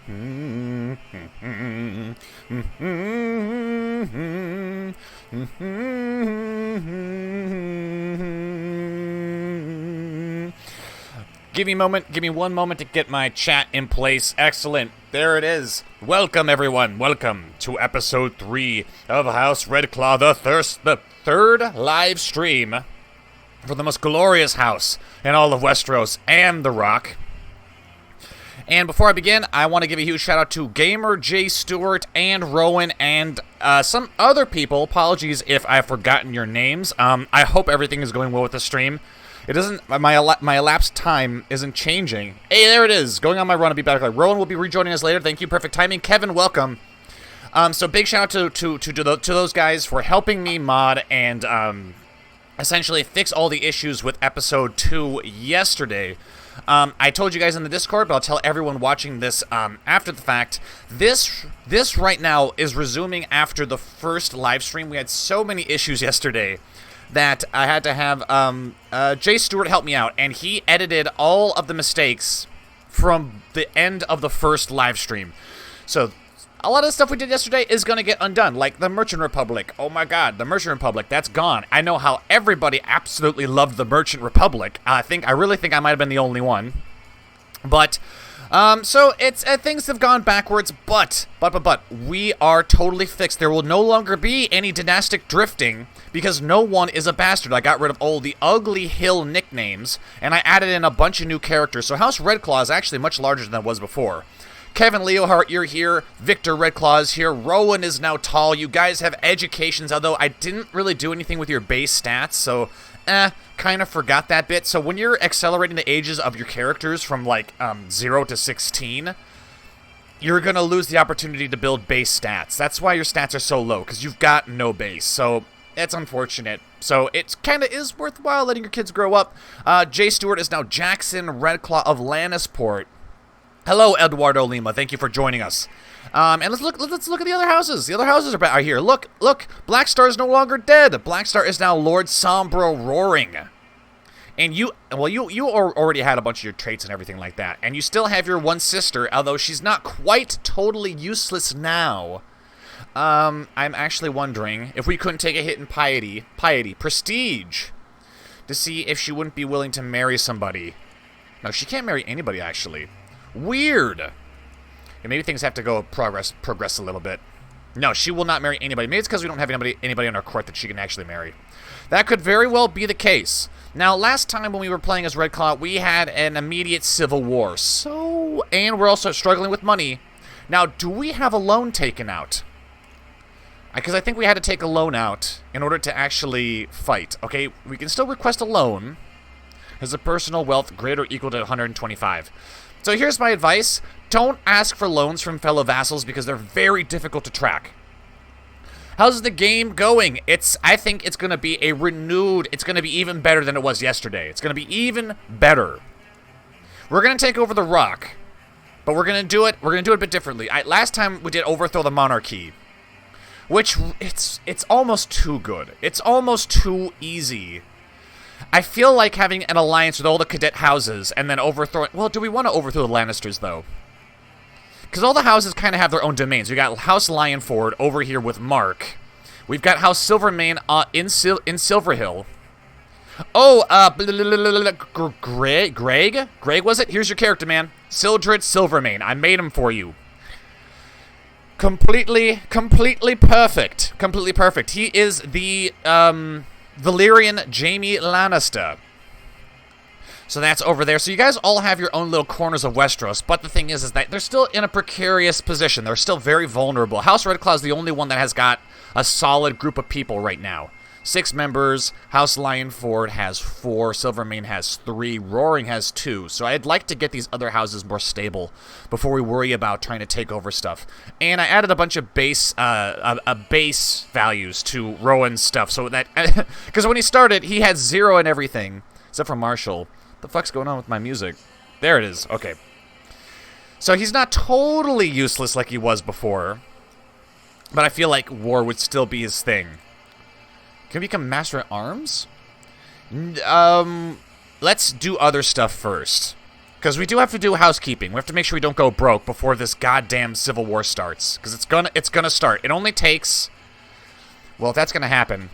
Give me one moment to get my chat in place. Excellent. There it is. Welcome, everyone. Welcome to episode 3 of House Redclaw, the third live stream for the most glorious house in all of Westeros and the Rock. And before I begin, I want to give a huge shout out to Gamer J Stewart and Rowan and some other people. Apologies if I've forgotten your names. I hope everything is going well with the stream. It doesn't. My elapsed time isn't changing. Hey, there it is. Going on my run to be back. Rowan will be rejoining us later. Thank you. Perfect timing. Kevin, welcome. So big shout out to those guys for helping me mod and essentially fix all the issues with episode 2 yesterday. I told you guys in the Discord, but I'll tell everyone watching this after the fact. This right now is resuming after the first live stream. We had so many issues yesterday that I had to have Jay Stewart help me out, and he edited all of the mistakes from the end of the first live stream. So a lot of the stuff we did yesterday is going to get undone, like the Merchant Republic. Oh my god, the Merchant Republic, that's gone. I know how everybody absolutely loved the Merchant Republic. I really think I might have been the only one. But so it's things have gone backwards, but we are totally fixed. There will no longer be any dynastic drifting because no one is a bastard. I got rid of all the ugly hill nicknames and I added in a bunch of new characters. So House Redclaw is actually much larger than it was before. Kevin Leohart, you're here. Victor Redclaw is here. Rowan is now tall. You guys have educations, although I didn't really do anything with your base stats, so kind of forgot that bit. So when you're accelerating the ages of your characters from like 0 to 16, you're going to lose the opportunity to build base stats. That's why your stats are so low, because you've got no base. So it's unfortunate. So it kind of is worthwhile letting your kids grow up. Jay Stewart is now Jackson Redclaw of Lannisport. Hello, Eduardo Lima. Thank you for joining us. And let's look at the other houses. The other houses are here. Look. Blackstar is no longer dead. Blackstar is now Lord Sombro Roaring. And you already had a bunch of your traits and everything like that. And you still have your one sister, although she's not quite totally useless now. I'm actually wondering if we couldn't take a hit in prestige, to see if she wouldn't be willing to marry somebody. No, she can't marry anybody, actually. Weird. And maybe things have to go progress a little bit. No, she will not marry anybody. Maybe it's because we don't have anybody on our court that she can actually marry. That could very well be the case. Now, last time when we were playing as Redclaw, we had an immediate civil war. And we're also struggling with money. Now, do we have a loan taken out? Because I think we had to take a loan out in order to actually fight. Okay, we can still request a loan. Has a personal wealth greater or equal to 125. So here's my advice. Don't ask for loans from fellow vassals because they're very difficult to track. How's the game going? I think it's going to be it's going to be even better than it was yesterday. It's going to be even better. We're going to take over the Rock, but we're going to do it a bit differently. Last time we did overthrow the monarchy, which it's almost too good. It's almost too easy. I feel like having an alliance with all the cadet houses and then overthrowing... Well, do we want to overthrow the Lannisters, though? Because all the houses kind of have their own domains. We got House Lionford over here with Mark. We've got House Silvermane in Silverhill. Oh, Greg? Greg, was it? Here's your character, man. Sildred Silvermane. I made him for you. Completely perfect. Completely perfect. He is the, Valyrian Jaime Lannister. So that's over there. So you guys all have your own little corners of Westeros, but the thing is that they're still in a precarious position. They're still very vulnerable. House Redclaw is the only one that has got a solid group of people right now. 6 members. House Lionford has 4. Silvermane has 3. Roaring has 2. So I'd like to get these other houses more stable before we worry about trying to take over stuff. And I added a bunch of base values to Rowan's stuff, so that because when he started, he had 0 and everything except for Marshall. What the fuck's going on with my music? There it is. Okay. So he's not totally useless like he was before, but I feel like war would still be his thing. Can we become Master at Arms? Let's do other stuff first. Because we do have to do housekeeping. We have to make sure we don't go broke before this goddamn civil war starts. Because it's gonna start. It only takes... Well, if that's gonna happen...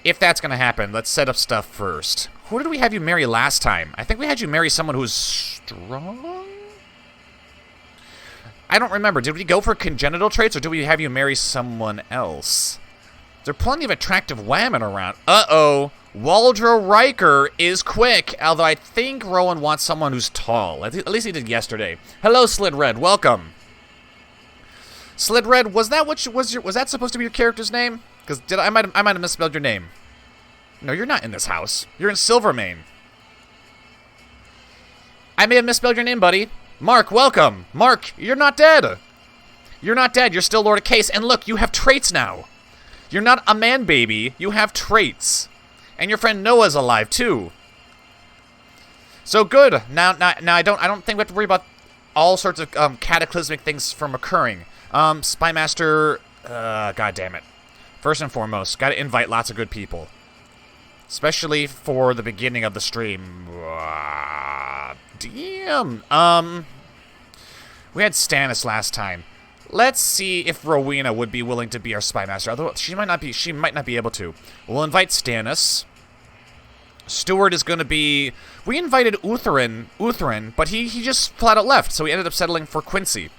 let's set up stuff first. Who did we have you marry last time? I think we had you marry someone who's strong? I don't remember. Did we go for congenital traits, or did we have you marry someone else? There are plenty of attractive women around. Uh-oh. Waldro Riker is quick, although I think Rowan wants someone who's tall. At least he did yesterday. Hello, Slid Red. Welcome. Slid Red, was that supposed to be your character's name? Because I might have misspelled your name. No, you're not in this house. You're in Silvermane. I may have misspelled your name, buddy. Mark, welcome. Mark, you're not dead. You're not dead. You're still Lord of Case. And look, you have traits now. You're not a man baby. You have traits. And your friend Noah's alive too. So good. Now I don't think we have to worry about all sorts of cataclysmic things from occurring. Spymaster, god damn it. First and foremost, gotta invite lots of good people. Especially for the beginning of the stream. Damn. We had Stannis last time. Let's see if Rowena would be willing to be our spymaster. Although she might not be able to. We'll invite Stannis. Stewart is going to be... We invited Utherin, but he just flat out left, so we ended up settling for Quincy.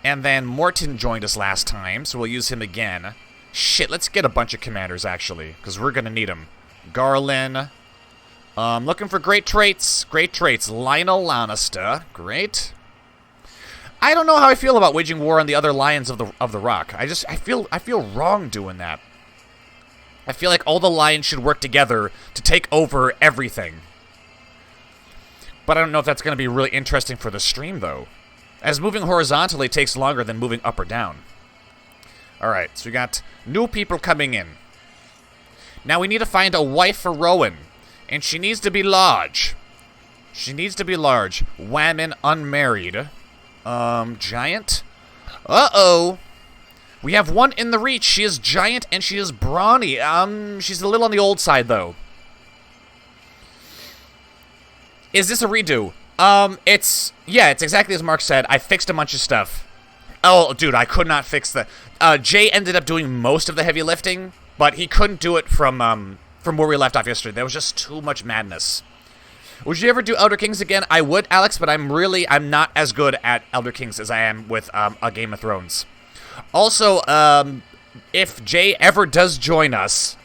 And then Morton joined us last time, so we'll use him again. Shit, let's get a bunch of commanders, actually, because we're going to need them. Garland. Looking for great traits. Great traits. Lionel Lannister. Great. I don't know how I feel about waging war on the other lions of the Rock. I feel wrong doing that. I feel like all the lions should work together to take over everything. But I don't know if that's going to be really interesting for the stream, though. As moving horizontally takes longer than moving up or down. Alright, so we got new people coming in. Now we need to find a wife for Rowan. And she needs to be large. She needs to be large. Woman unmarried. Giant? Uh-oh. We have one in the reach. She is giant and she is brawny. She's a little on the old side, though. Is this a redo? It's exactly as Mark said. I fixed a bunch of stuff. Oh, dude, I could not fix the... Jay ended up doing most of the heavy lifting, but he couldn't do it from where we left off yesterday. There was just too much madness. Would you ever do Elder Kings again? I would, Alex, but I'm not as good at Elder Kings as I am with a Game of Thrones. Also, if Jay ever does join us...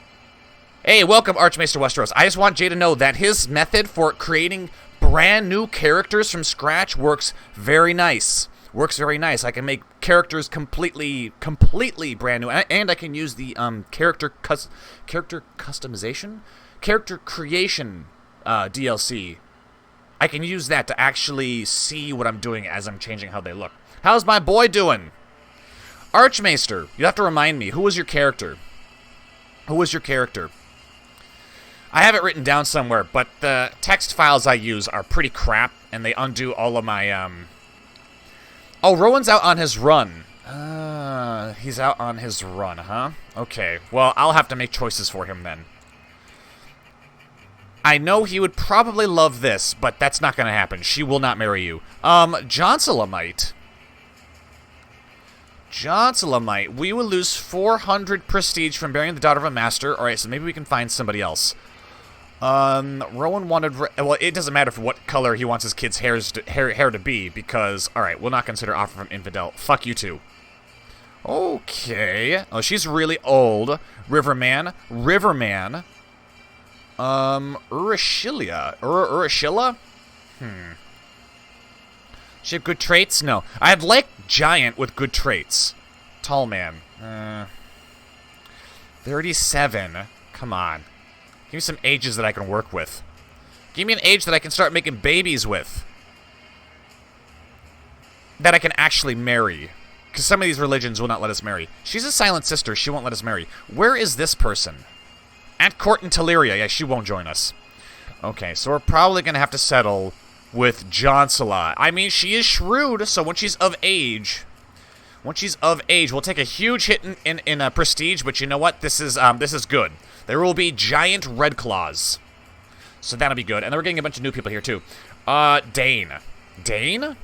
Hey, welcome, Archmaester Westeros. I just want Jay to know that his method for creating brand new characters from scratch works very nice. Works very nice. I can make characters completely brand new, and I can use the character customization, character creation DLC. I can use that to actually see what I'm doing as I'm changing how they look. How's my boy doing? Archmaester, you have to remind me. Who was your character? Who was your character? I have it written down somewhere, but the text files I use are pretty crap, and they undo all of my Oh, Rowan's out on his run. He's out on his run, huh? Okay, well, I'll have to make choices for him then. I know he would probably love this, but that's not going to happen. She will not marry you. Johnsolamite. Johnsolamite. We will lose 400 prestige from marrying the daughter of a master. Alright, so maybe we can find somebody else. Rowan wanted... Well, it doesn't matter for what color he wants his kid's hair to be, because... Alright, we'll not consider offer from infidel. Fuck you too. Okay. Oh, she's really old. Riverman. Urashilla? She have good traits? No. I'd like giant with good traits. Tall man. 37. Come on. Give me some ages that I can work with. Give me an age that I can start making babies with. That I can actually marry. Because some of these religions will not let us marry. She's a silent sister. She won't let us marry. Where is this person? At court in Teleria. Yeah, she won't join us. Okay, so we're probably going to have to settle with Jonsala. I mean, she is shrewd, so when she's of age... we'll take a huge hit in prestige, but you know what? This is good. There will be giant red claws. So that'll be good. And then we're getting a bunch of new people here, too. Dane. Dane?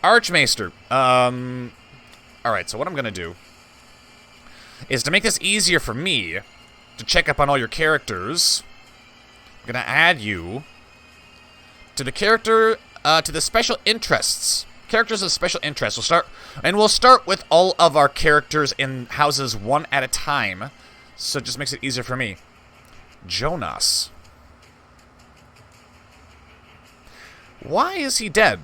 Archmaester. Alright, so what I'm gonna do is to make this easier for me to check up on all your characters, I'm gonna add you to the character, to the special interests. Characters of special interest. We'll start with all of our characters in houses one at a time, so it just makes it easier for me. Jonas. Why is he dead?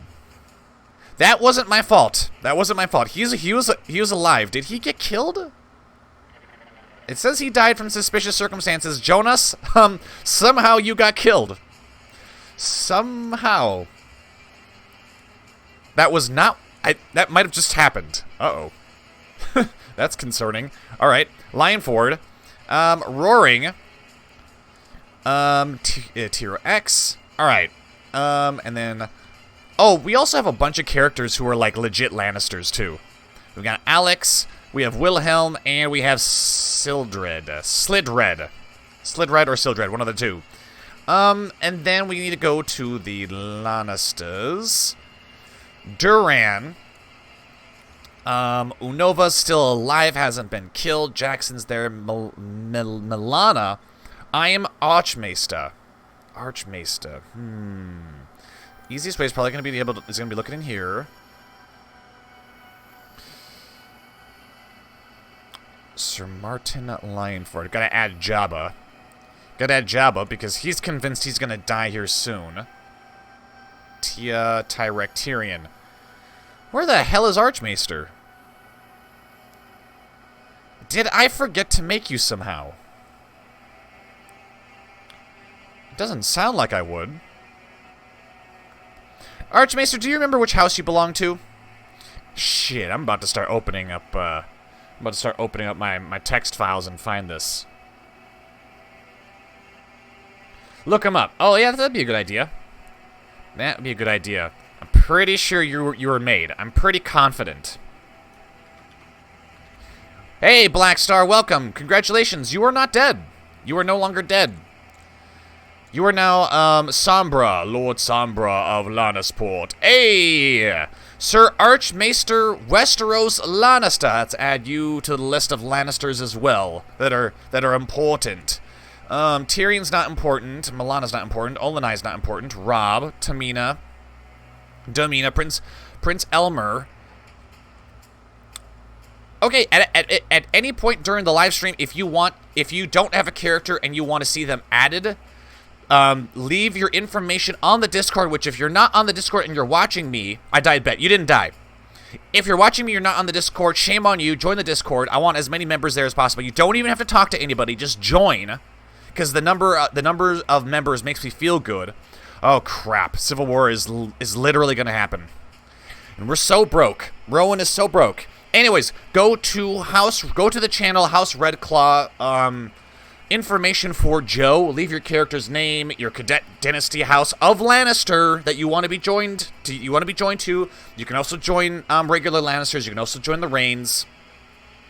That wasn't my fault. That wasn't my fault. He was alive. Did he get killed? It says he died from suspicious circumstances. Jonas, somehow you got killed. Somehow. That was not... that might have just happened. Uh-oh. That's concerning. Alright. Lionford. Roaring. Tier X. Alright. And then... Oh, we also have a bunch of characters who are, like, legit Lannisters, too. We've got Alex, we have Wilhelm, and we have Sildred. Slidred. Slidred or Sildred, one of the two. And then we need to go to the Lannisters. Duran. Unova's still alive, hasn't been killed. Jackson's there. Milana. I am Archmaester. Archmaester. Easiest way is probably going to be looking in here. Sir Martin Lionford. Gotta add Jabba. Gotta add Jabba because he's convinced he's going to die here soon. Tia Tyrectirian. Where the hell is Archmaester? Did I forget to make you somehow? It doesn't sound like I would. Archmaester, do you remember which house you belong to? Shit, I'm about to start opening up, my text files and find this. Look him up. Oh, yeah, that'd be a good idea. That would be a good idea. I'm pretty sure you were made. I'm pretty confident. Hey, Black Star, welcome. Congratulations, you are not dead. You are no longer dead. You are now, Sombra, Lord Sombra of Lannisport. Hey! Sir Archmaester Westeros Lannister. Let's add you to the list of Lannisters as well, that are important. Tyrion's not important, Milana's not important, Olenai's not important, Robb, Tamina, Prince Elmer. Okay, at any point during the live stream, if you don't have a character and you want to see them added, leave your information on the Discord, which if you're not on the Discord and you're watching me, I died bet. You didn't die. If you're watching me, you're not on the Discord, shame on you. Join the Discord. I want as many members there as possible. You don't even have to talk to anybody. Just join, because the number of members makes me feel good. Oh, crap. Civil War is literally going to happen. And we're so broke. Rowan is so broke. Anyways, go to the channel, House Redclaw, information for Joe. Leave your character's name, your cadet dynasty house of Lannister that you want to be joined to. You can also join regular Lannisters. You can also join the Reynes,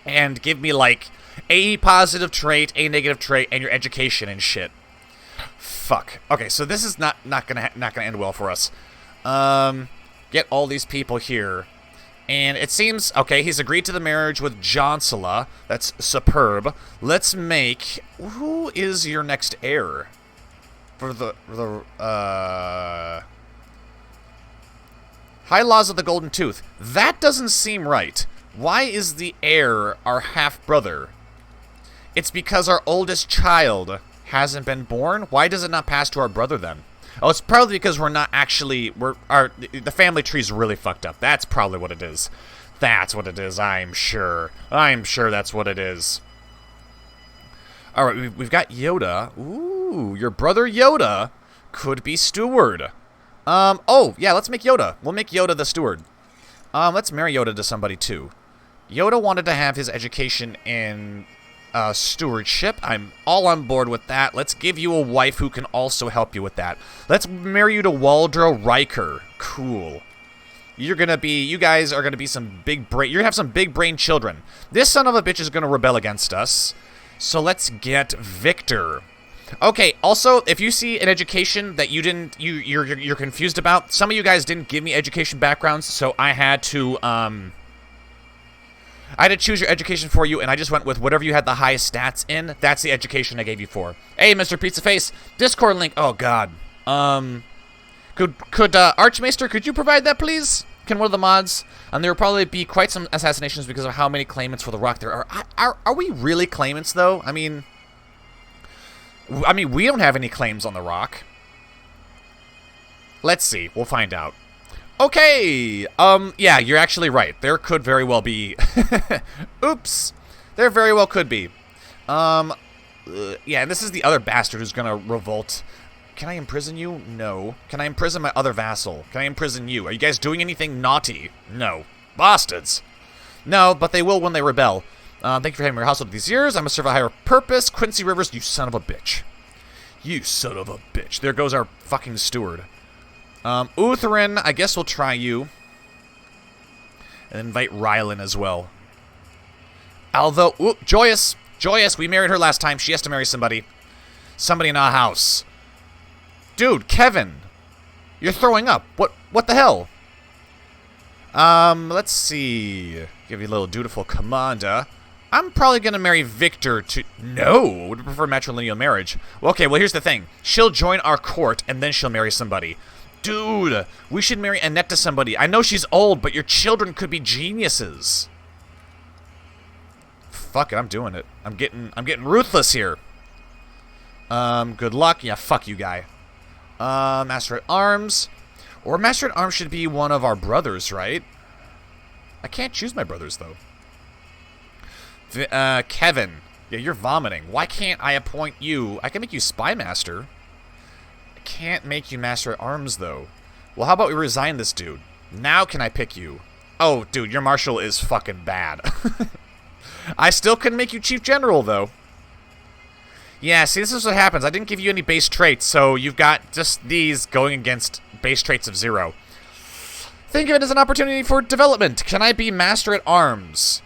and give me like a positive trait, a negative trait, and your education and shit. Fuck. Okay, so this is not gonna end well for us. Get all these people here. And it seems, okay, he's agreed to the marriage with Jonsala. That's superb. Let's make... Who is your next heir? For the High Laws of the Golden Tooth. That doesn't seem right. Why is the heir our half-brother? It's because our oldest child hasn't been born? Why does it not pass to our brother then? Oh, it's probably because we're not actually... the family tree's really fucked up. That's probably what it is. That's what it is, I'm sure. I'm sure that's what it is. Alright, we've got Yoda. Ooh, your brother Yoda could be steward. Oh, yeah, let's make Yoda. We'll make Yoda the steward. Let's marry Yoda to somebody, too. Yoda wanted to have his education in... stewardship. I'm all on board with that. Let's give you a wife who can also help you with that. Let's marry you to Waldro Riker. Cool. You guys are gonna be some big brain. You're gonna have some big brain children. This son of a bitch is gonna rebel against us. So let's get Victor. Okay, also, if you see an education that you didn't, you're confused about, some of you guys didn't give me education backgrounds, so I had to choose your education for you, and I just went with whatever you had the highest stats in. That's the education I gave you for. Hey, Mr. Pizza Face, Discord link. Oh God. Could Archmaester, could you provide that, please? Can one of the mods? And there will probably be quite some assassinations because of how many claimants for the Rock there are. Are we really claimants though? I mean, we don't have any claims on the Rock. Let's see. We'll find out. Okay, yeah, you're actually right. There could very well be... Oops. There very well could be. Yeah, and this is the other bastard who's gonna revolt. Can I imprison you? No. Can I imprison my other vassal? Can I imprison you? Are you guys doing anything naughty? No. Bastards. No, but they will when they rebel. Thank you for having your household these years. I must serve a higher purpose. Quincy Rivers, you son of a bitch. You son of a bitch. There goes our fucking steward. Utherin, I guess we'll try you. And invite Rylan as well. Although, Joyous, we married her last time. She has to marry somebody. Somebody in our house. Dude, Kevin. You're throwing up. What the hell? Let's see. Give you a little dutiful commander. I'm probably gonna marry Victor to... No! Would prefer matrilineal marriage. Well, okay, well, here's the thing. She'll join our court, and then she'll marry somebody. Dude, we should marry Annette to somebody. I know she's old, but your children could be geniuses. Fuck it, I'm doing it. I'm getting ruthless here. Good luck. Yeah, fuck you, guy. Master at Arms. Or Master at Arms should be one of our brothers, right? I can't choose my brothers, though. Kevin. Yeah, you're vomiting. Why can't I appoint you? I can make you Spy Master. I can't make you Master at Arms, though. Well, how about we resign this dude? Now can I pick you? Oh, dude, your Marshal is fucking bad. I still couldn't make you Chief General, though. Yeah, see, this is what happens. I didn't give you any base traits, so you've got just these going against base traits of 0. Think of it as an opportunity for development. Can I be Master at Arms?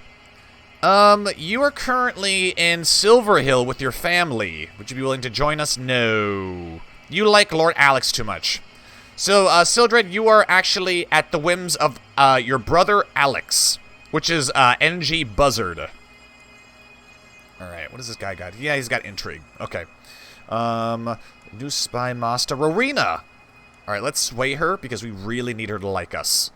You are currently in Silverhill with your family. Would you be willing to join us? No. You like Lord Alex too much. So, Sildred, you are actually at the whims of, your brother Alex, which is, NG Buzzard. Alright, what does this guy got? Yeah, he's got intrigue. Okay. New Spy Master, Rowena! Alright, let's sway her, because we really need her to like us.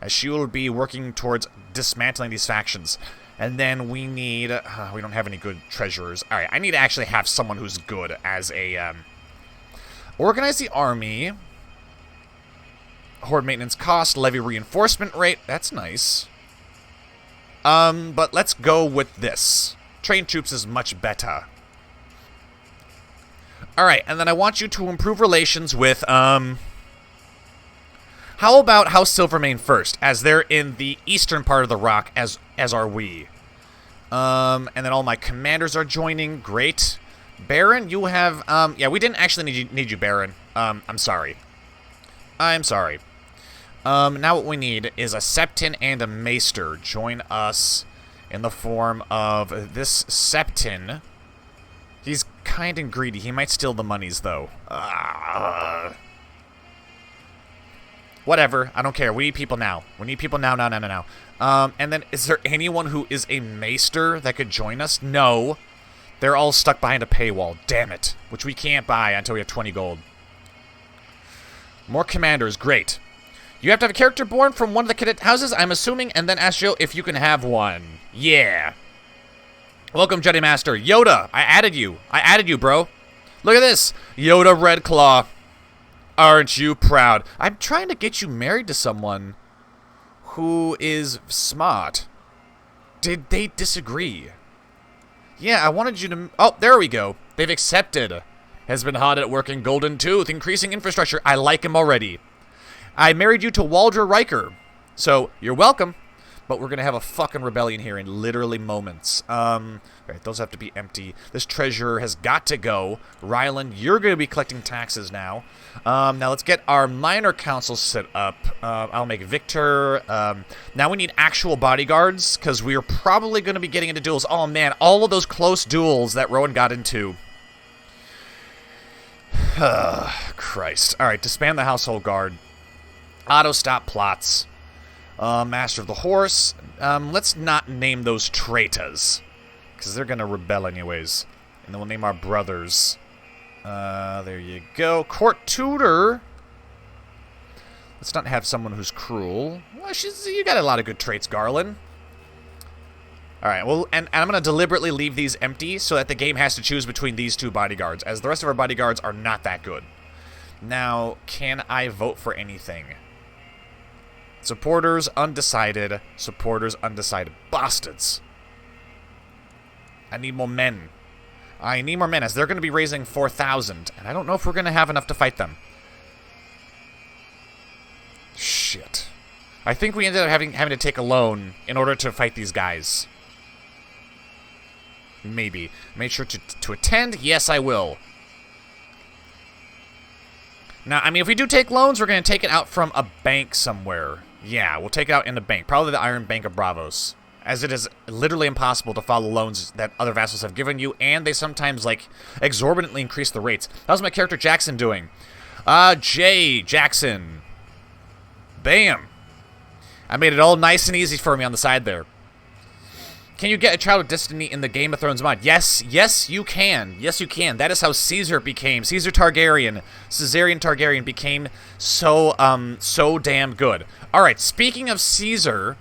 As she will be working towards dismantling these factions. And then we need... we don't have any good treasurers. Alright, I need to actually have someone who's good as a, organize the army. Horde maintenance cost, levy reinforcement rate. That's nice. But let's go with this. Train troops is much better. Alright, and then I want you to improve relations with, how about House Silvermane first, as they're in the eastern part of the Rock, as are we. And then all my commanders are joining. Great. Baron, you have, yeah, we didn't actually need you, Baron. I'm sorry. I'm sorry. Now what we need is a Septon and a Maester. Join us in the form of this Septon. He's kind and greedy. He might steal the monies, though. Whatever. I don't care. We need people now. We need people now. And then, is there anyone who is a Maester that could join us? No. They're all stuck behind a paywall. Damn it. Which we can't buy until we have 20 gold. More commanders. Great. You have to have a character born from one of the cadet houses, I'm assuming, and then ask Joe if you can have one. Yeah. Welcome, Jedi Master. Yoda, I added you. I added you, bro. Look at this. Yoda Redclaw. Aren't you proud? I'm trying to get you married to someone who is smart. Did they disagree? Yeah, I wanted you to... Oh, there we go. They've accepted. Has been hard at work in Golden Tooth, increasing infrastructure. I like him already. I married you to Waldra Riker. So, you're welcome. But we're going to have a fucking rebellion here in literally moments. Alright, those have to be empty. This treasurer has got to go. Ryland, you're going to be collecting taxes now. Now let's get our minor council set up. I'll make Victor. Now we need actual bodyguards, because we are probably going to be getting into duels. Oh man, all of those close duels that Rowan got into. Christ. Alright, disband the household guard. Auto-stop plots. Master of the horse. Let's not name those traitors. Because they're going to rebel anyways. And then we'll name our brothers. There you go. Court tutor. Let's not have someone who's cruel. Well, you got a lot of good traits, Garland. Alright, well, and I'm going to deliberately leave these empty so that the game has to choose between these two bodyguards, as the rest of our bodyguards are not that good. Now, can I vote for anything? Supporters, undecided. Supporters, undecided. Bastards. I need more men. I need more men, as they're going to be raising 4,000, and I don't know if we're going to have enough to fight them. Shit. I think we ended up having to take a loan in order to fight these guys. Maybe. Make sure to attend? Yes, I will. Now, I mean, if we do take loans, we're going to take it out from a bank somewhere. Yeah, we'll take it out in a bank. Probably the Iron Bank of Bravos. As it is literally impossible to follow loans that other vassals have given you, and they sometimes, like, exorbitantly increase the rates. How's my character Jackson doing? Jay Jackson. Bam. I made it all nice and easy for me on the side there. Can you get a Child of Destiny in the Game of Thrones mod? Yes, yes you can. Yes you can. That is how Caesar became. Caesarian Targaryen became so damn good. Alright, speaking of Caesar,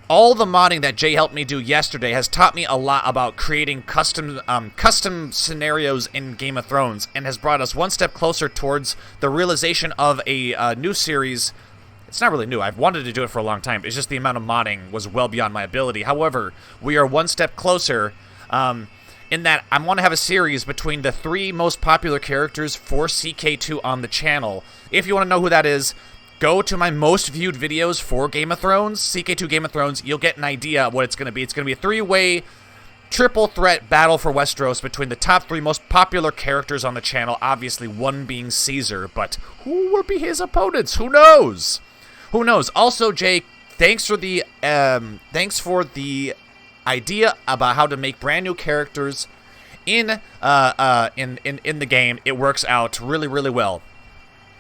all the modding that Jay helped me do yesterday has taught me a lot about creating custom scenarios in Game of Thrones, and has brought us one step closer towards the realization of a new series. It's not really new. I've wanted to do it for a long time. It's just the amount of modding was well beyond my ability. However, we are one step closer in that I want to have a series between the 3 most popular characters for CK2 on the channel. If you want to know who that is, go to my most viewed videos for Game of Thrones, CK2 Game of Thrones. You'll get an idea of what it's going to be. It's going to be a 3-way triple threat battle for Westeros between the top 3 most popular characters on the channel. Obviously, one being Caesar, but who will be his opponents? Who knows? Who knows? Also, Jay, thanks for the idea about how to make brand new characters in the game. It works out really, really well.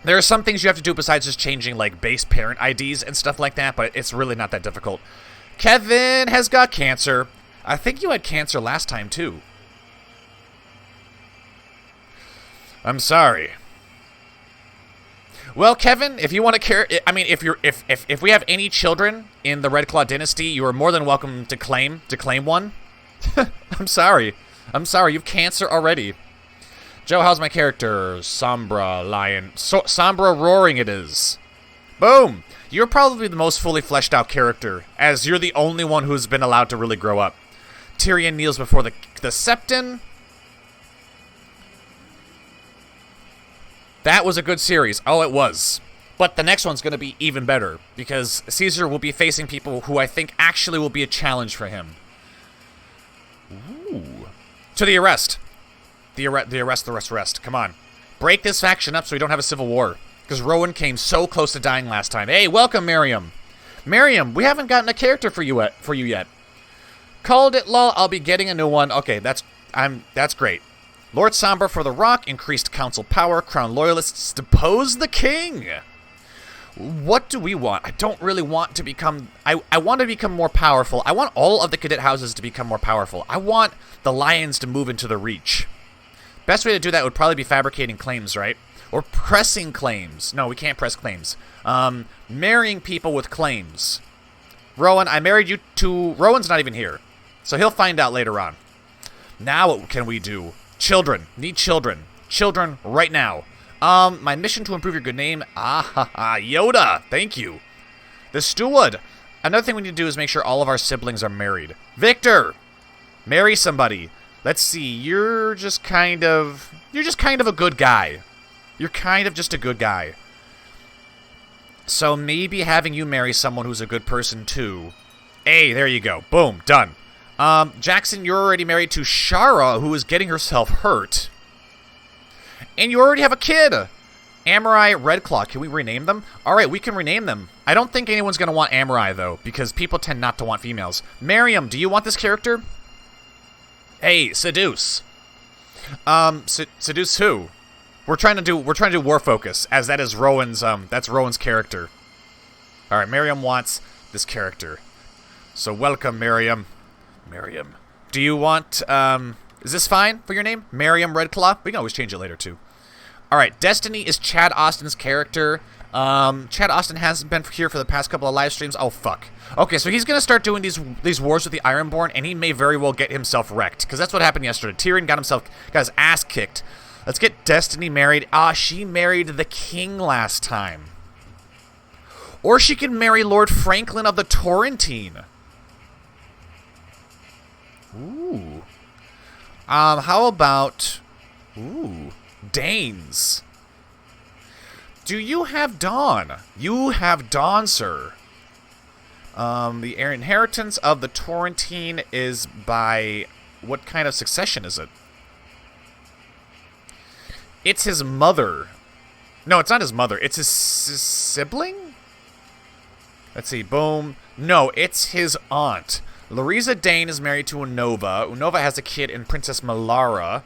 There are some things you have to do besides just changing like base parent IDs and stuff like that, but it's really not that difficult. Kevin has got cancer. I think you had cancer last time too. I'm sorry. Well, Kevin, if you want to care, I mean, if we have any children in the Redclaw dynasty, you are more than welcome to claim one. I'm sorry. You've cancer already. Joe, how's my character? Sombra Lion. Sombra Roaring it is. Boom. You're probably the most fully fleshed out character, as you're the only one who's been allowed to really grow up. Tyrion kneels before the Septon. That was a good series. Oh, it was. But the next one's going to be even better, because Caesar will be facing people who I think actually will be a challenge for him. Ooh. To the arrest. The arrest. Come on. Break this faction up so we don't have a civil war. Because Rowan came so close to dying last time. Hey, welcome, Miriam. Miriam, we haven't gotten a character for you yet. Called it, lol. I'll be getting a new one. Okay, that's great. Lord Sombra for the Rock, increased council power, crown loyalists, depose the king. What do we want? I don't really want to become... I want to become more powerful. I want all of the cadet houses to become more powerful. I want the lions to move into the Reach. Best way to do that would probably be fabricating claims, right? Or pressing claims. No, we can't press claims. Marrying people with claims. Rowan, I married you to... Rowan's not even here. So he'll find out later on. Now what can we do? Children. Need children. Children right now. My mission to improve your good name. Yoda. Thank you. The steward. Another thing we need to do is make sure all of our siblings are married. Victor. Marry somebody. Let's see. You're just kind of a good guy. You're kind of just a good guy. So maybe having you marry someone who's a good person too. Hey, there you go. Boom. Done. Jackson, you're already married to Shara, who is getting herself hurt. And you already have a kid. Amorai, Redclaw. Can we rename them? Alright, we can rename them. I don't think anyone's going to want Amorai, though, because people tend not to want females. Miriam, do you want this character? Hey, seduce. Seduce who? We're trying to do war focus, as that is Rowan's that's Rowan's character. All right, Miriam wants this character. So welcome, Miriam. Miriam. Do you want is this fine for your name? Miriam Redclaw? We can always change it later too. All right, Destiny is Chad Austin's character. Chad Austin hasn't been here for the past couple of live streams. Oh, fuck. Okay, so he's going to start doing these wars with the Ironborn, and he may very well get himself wrecked, because that's what happened yesterday. Tyrion got his ass kicked. Let's get Destiny married. She married the king last time. Or she can marry Lord Franklin of the Torrentine. Ooh. How about... Ooh. Danes. Do you have Dawn? You have Dawn, sir. The inheritance of the Torrentine is by... What kind of succession is it? It's his mother. No, it's not his mother. It's his sibling? Let's see. Boom. No, it's his aunt. Larisa Dane is married to Unova. Unova has a kid in Princess Melara.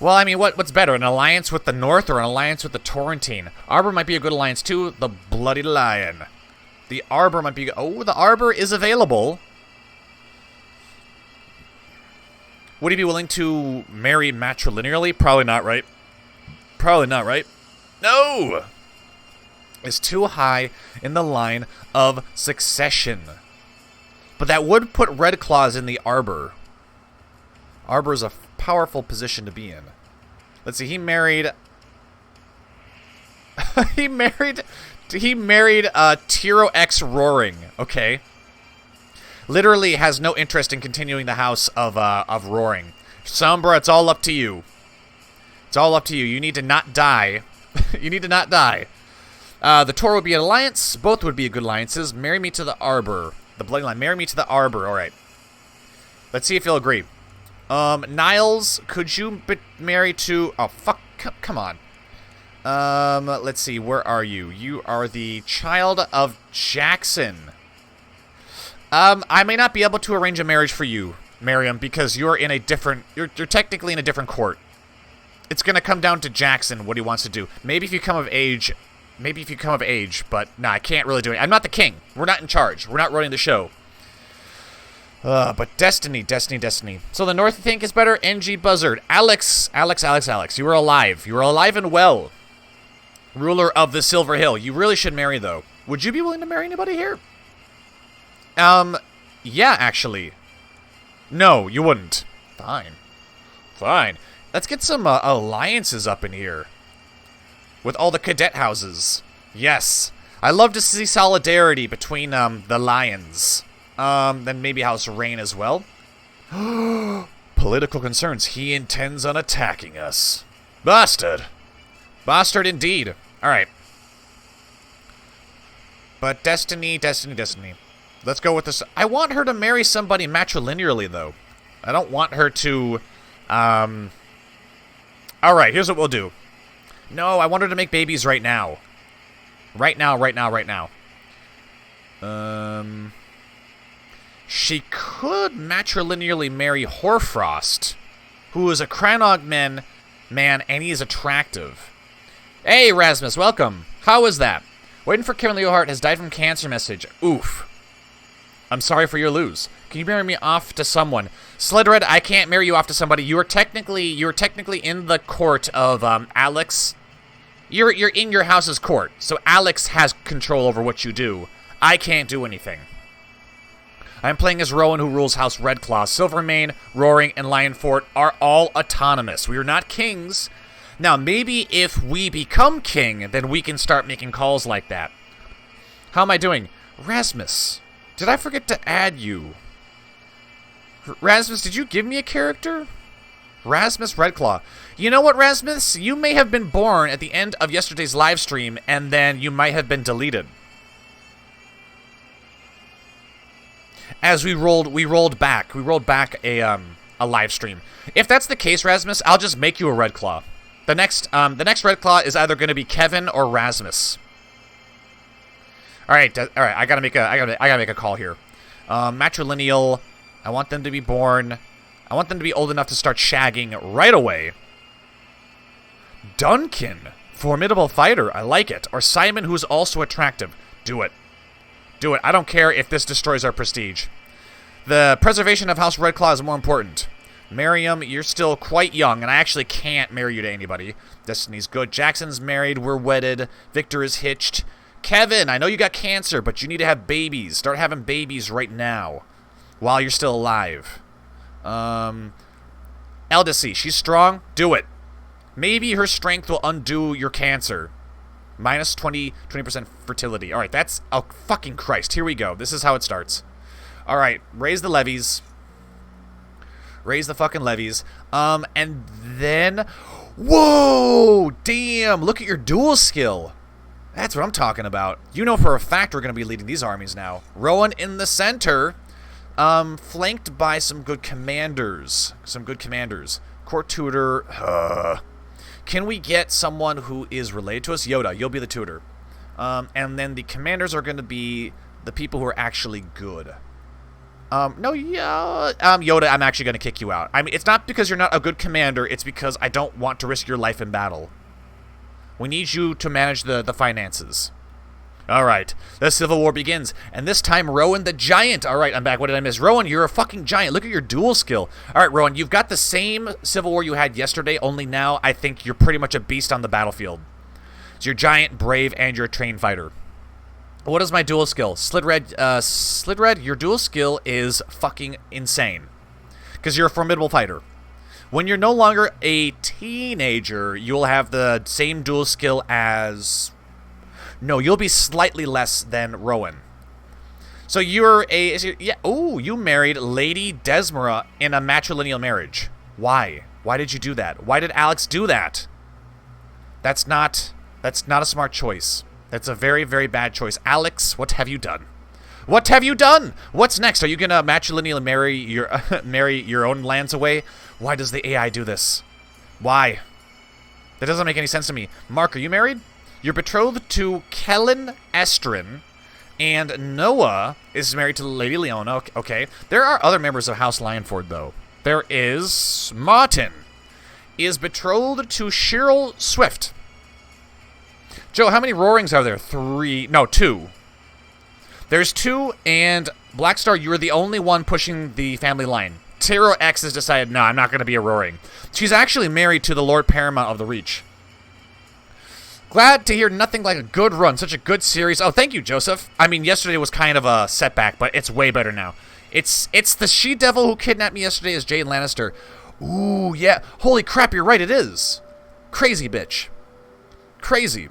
Well, I mean, what's better, an alliance with the North or an alliance with the Torrentine? Arbor might be a good alliance, too. The Bloody Lion. The Arbor might be... Oh, the Arbor is available. Would he be willing to marry matrilinearly? Probably not, right? Probably not, right? No! It's too high in the line of succession. But that would put Red Claws in the Arbor. Arbor is a powerful position to be in. Let's see, he married... he married Tiro X Roaring. Okay. Literally has no interest in continuing the house of Roaring. Sombra, it's all up to you. It's all up to you. You need to not die. You need to not die. The Tor would be an alliance. Both would be good alliances. Marry me to the Arbor. The Bloody Line. Marry me to the Arbor. All right. Let's see if you'll agree. Niles, could you be married to... Oh, fuck. Come on. Let's see. Where are you? You are the child of Jackson. I may not be able to arrange a marriage for you, Miriam, because you're in a different... You're technically in a different court. It's going to come down to Jackson, what he wants to do. Maybe if you come of age... Maybe if you come of age, but nah, I can't really do it. I'm not the king. We're not in charge. We're not running the show. But Destiny. So the North, you think, is better? NG Buzzard. Alex. You were alive. You were alive and well. Ruler of the Silver Hill. You really should marry, though. Would you be willing to marry anybody here? Yeah, actually. No, you wouldn't. Fine. Let's get some alliances up in here. With all the cadet houses. Yes. I love to see solidarity between, the lions. Then maybe House Reyne as well. Political concerns. He intends on attacking us. Bastard. Bastard indeed. Alright. But Destiny. Let's go with this. I want her to marry somebody matrilinearly, though. I don't want her to, Alright, here's what we'll do. No, I want her to make babies right now. Right now. She could matrilinearly marry Horfrost, who is a Cranog man, and he is attractive. Hey, Rasmus, welcome. How is that? Waiting for Kevin Leohart has died from cancer message. Oof. I'm sorry for your lose. Can you marry me off to someone? Sledred, I can't marry you off to somebody. You're technically in the court of Alex. You're in your house's court, so Alex has control over what you do. I can't do anything. I'm playing as Rowan, who rules House Redclaw. Silvermane, Roaring, and Lionfort are all autonomous. We are not kings. Now, maybe if we become king, then we can start making calls like that. How am I doing? Rasmus, did I forget to add you? Rasmus, did you give me a character? Rasmus Redclaw. You know what, Rasmus? You may have been born at the end of yesterday's live stream, and then you might have been deleted. As we rolled back a live stream. If that's the case, Rasmus, I'll just make you a Redclaw. The next Redclaw is either going to be Kevin or Rasmus. All right. I gotta make a call here. Matrilineal. I want them to be born. I want them to be old enough to start shagging right away. Duncan, formidable fighter. I like it. Or Simon, who's also attractive. Do it. Do it. I don't care if this destroys our prestige. The preservation of House Redclaw is more important. Miriam, you're still quite young, and I actually can't marry you to anybody. Destiny's good. Jackson's married. We're wedded. Victor is hitched. Kevin, I know you got cancer, but you need to have babies. Start having babies right now while you're still alive. Eldacy, she's strong. Do it. Maybe her strength will undo your cancer. Minus 20% fertility. All right, that's... Oh, fucking Christ. Here we go. This is how it starts. All right, raise the levies. Raise the fucking levies. And then... Whoa! Damn, look at your dual skill. That's what I'm talking about. You know for a fact we're going to be leading these armies now. Rowan in the center, flanked by some good commanders. Court tutor. Can we get someone who is related to us? Yoda, you'll be the tutor. And then the commanders are going to be the people who are actually good. Yoda, I'm actually going to kick you out. I mean, it's not because you're not a good commander. It's because I don't want to risk your life in battle. We need you to manage the finances. All right. The Civil War begins. And this time, Rowan the Giant. All right, I'm back. What did I miss? Rowan, you're a fucking giant. Look at your dual skill. All right, Rowan, you've got the same Civil War you had yesterday, only now I think you're pretty much a beast on the battlefield. So you're giant, brave, and you're a trained fighter. What is my dual skill? Slidred, your dual skill is fucking insane. Because you're a formidable fighter. When you're no longer a teenager, you'll have the same dual skill as... No, you'll be slightly less than Rowan. So you're a... Yeah. Oh, you married Lady Desmara in a matrilineal marriage. Why? Why did you do that? Why did Alex do that? That's not a smart choice. That's a very, very bad choice. Alex, what have you done? What have you done? What's next? Are you gonna matrilineal marry your own lands away? Why does the AI do this? Why? That doesn't make any sense to me. Mark, are you married? You're betrothed to Kellen Estrin, and Noah is married to Lady Leona. Okay. There are other members of House Lionford, though. There is Martin. Is betrothed to Cheryl Swift. Joe, how many roarings are there? 3. No, 2. There's 2, and Blackstar, you're the only one pushing the family line. Taro X has decided, no, I'm not going to be a roaring. She's actually married to the Lord Paramount of the Reach. Glad to hear nothing like a good run. Such a good series. Oh, thank you, Joseph. I mean, yesterday was kind of a setback, but it's way better now. It's the she-devil who kidnapped me yesterday is Jade Lannister. Ooh, yeah. Holy crap, you're right, it is. Crazy bitch. Crazy.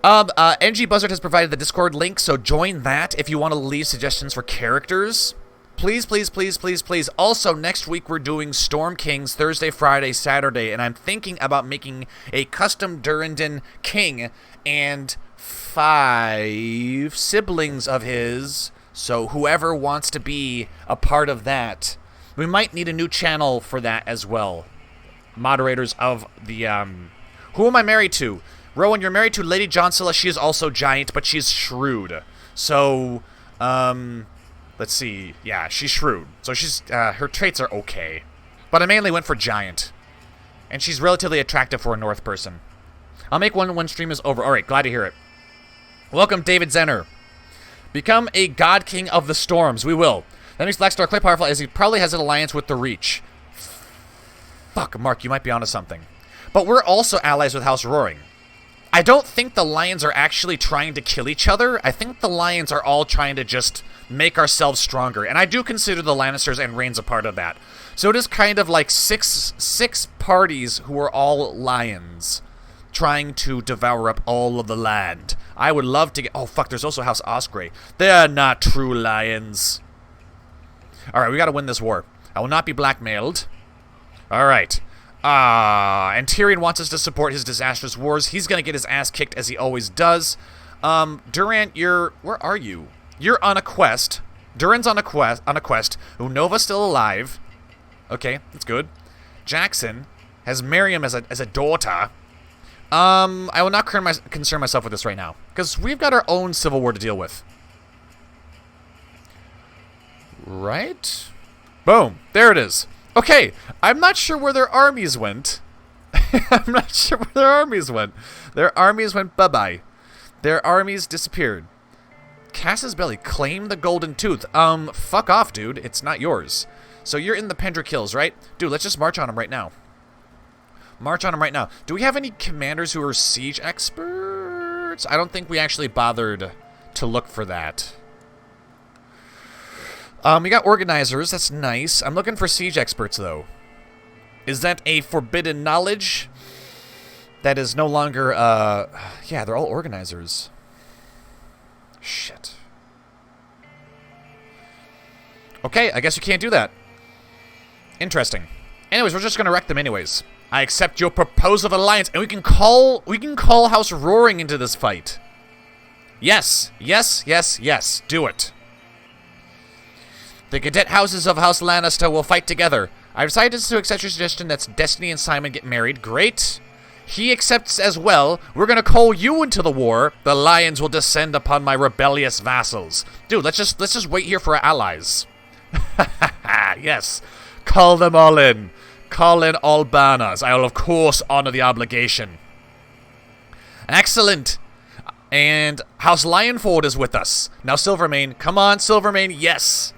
NG Buzzard has provided the Discord link, so join that if you want to leave suggestions for characters. Please, please, please, please, please. Also, next week we're doing Storm Kings Thursday, Friday, Saturday, and I'm thinking about making a custom Durrandon king and 5 siblings of his, so whoever wants to be a part of that. We might need a new channel for that as well. Moderators of the, Who am I married to? Rowan, you're married to Lady Johnsilla. She is also giant, but she's shrewd. So, let's see. Yeah, she's shrewd. So she's, her traits are okay. But I mainly went for giant. And she's relatively attractive for a North person. I'll make one when stream is over. Alright, glad to hear it. Welcome, David Zenner. Become a God King of the Storms. We will. That makes Blackstar quite powerful, as he probably has an alliance with the Reach. Fuck, Mark, you might be onto something. But we're also allies with House Roaring. I don't think the lions are actually trying to kill each other. I think the lions are all trying to just make ourselves stronger. And I do consider the Lannisters and Reynes a part of that. So it is kind of like six parties who are all lions trying to devour up all of the land. I would love to get... Oh, fuck, there's also House Osprey. They're not true lions. Alright, we gotta win this war. I will not be blackmailed. Alright. And Tyrion wants us to support his disastrous wars. He's gonna get his ass kicked as he always does. Durant, where are you? You're on a quest. Duran's on a quest. Unova's still alive. Okay, that's good. Jackson has Miriam as a daughter. I will not concern myself with this right now, because we've got our own civil war to deal with. Right? Boom. There it is. Okay, I'm not sure where their armies went. I'm not sure where their armies went. Their armies went bye-bye. Their armies disappeared. Cass's belly claimed the golden tooth. Fuck off, dude. It's not yours. So you're in the Pendrick Hills, right? Dude, let's just march on him right now. March on him right now. Do we have any commanders who are siege experts? I don't think we actually bothered to look for that. We got organizers. That's nice. I'm looking for siege experts, though. Is that a forbidden knowledge? That is no longer, yeah, they're all organizers. Shit. Okay, I guess you can't do that. Interesting. Anyways, we're just gonna wreck them anyways. I accept your proposal of alliance, and we can call House Roaring into this fight. Yes, yes, yes, yes. Do it. The cadet houses of House Lannister will fight together. I've decided to accept your suggestion that Destiny and Simon get married. Great. He accepts as well. We're gonna call you into the war. The lions will descend upon my rebellious vassals. Dude, let's just wait here for our allies. Yes. Call them all in. Call in all banners. I will of course honor the obligation. Excellent. And House Lionford is with us. Now Silvermane. Come on, Silvermane. Yes.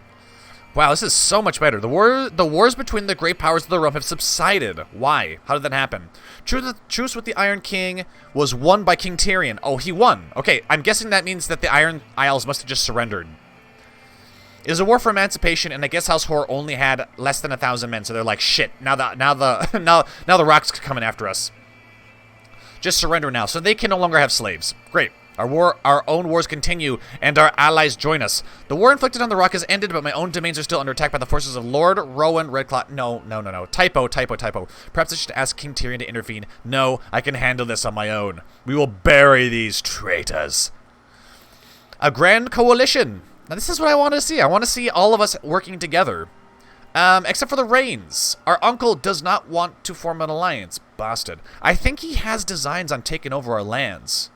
Wow, this is so much better. The wars between the great powers of the realm have subsided. Why? How did that happen? Truce with the Iron King was won by King Tyrion. Oh, he won. Okay, I'm guessing that means that the Iron Isles must have just surrendered. It was a war for emancipation, and I guess House Horror only had less than 1,000 men, so they're like, shit. Now the Rock's coming after us. Just surrender now, so they can no longer have slaves. Great. Our own wars continue, and our allies join us. The war inflicted on the Rock has ended, but my own domains are still under attack by the forces of Lord Rowan Redclaw. No. Typo. Perhaps I should ask King Tyrion to intervene. No, I can handle this on my own. We will bury these traitors. A grand coalition. Now, this is what I want to see. I want to see all of us working together. Except for the Reynes. Our uncle does not want to form an alliance. Bastard. I think he has designs on taking over our lands.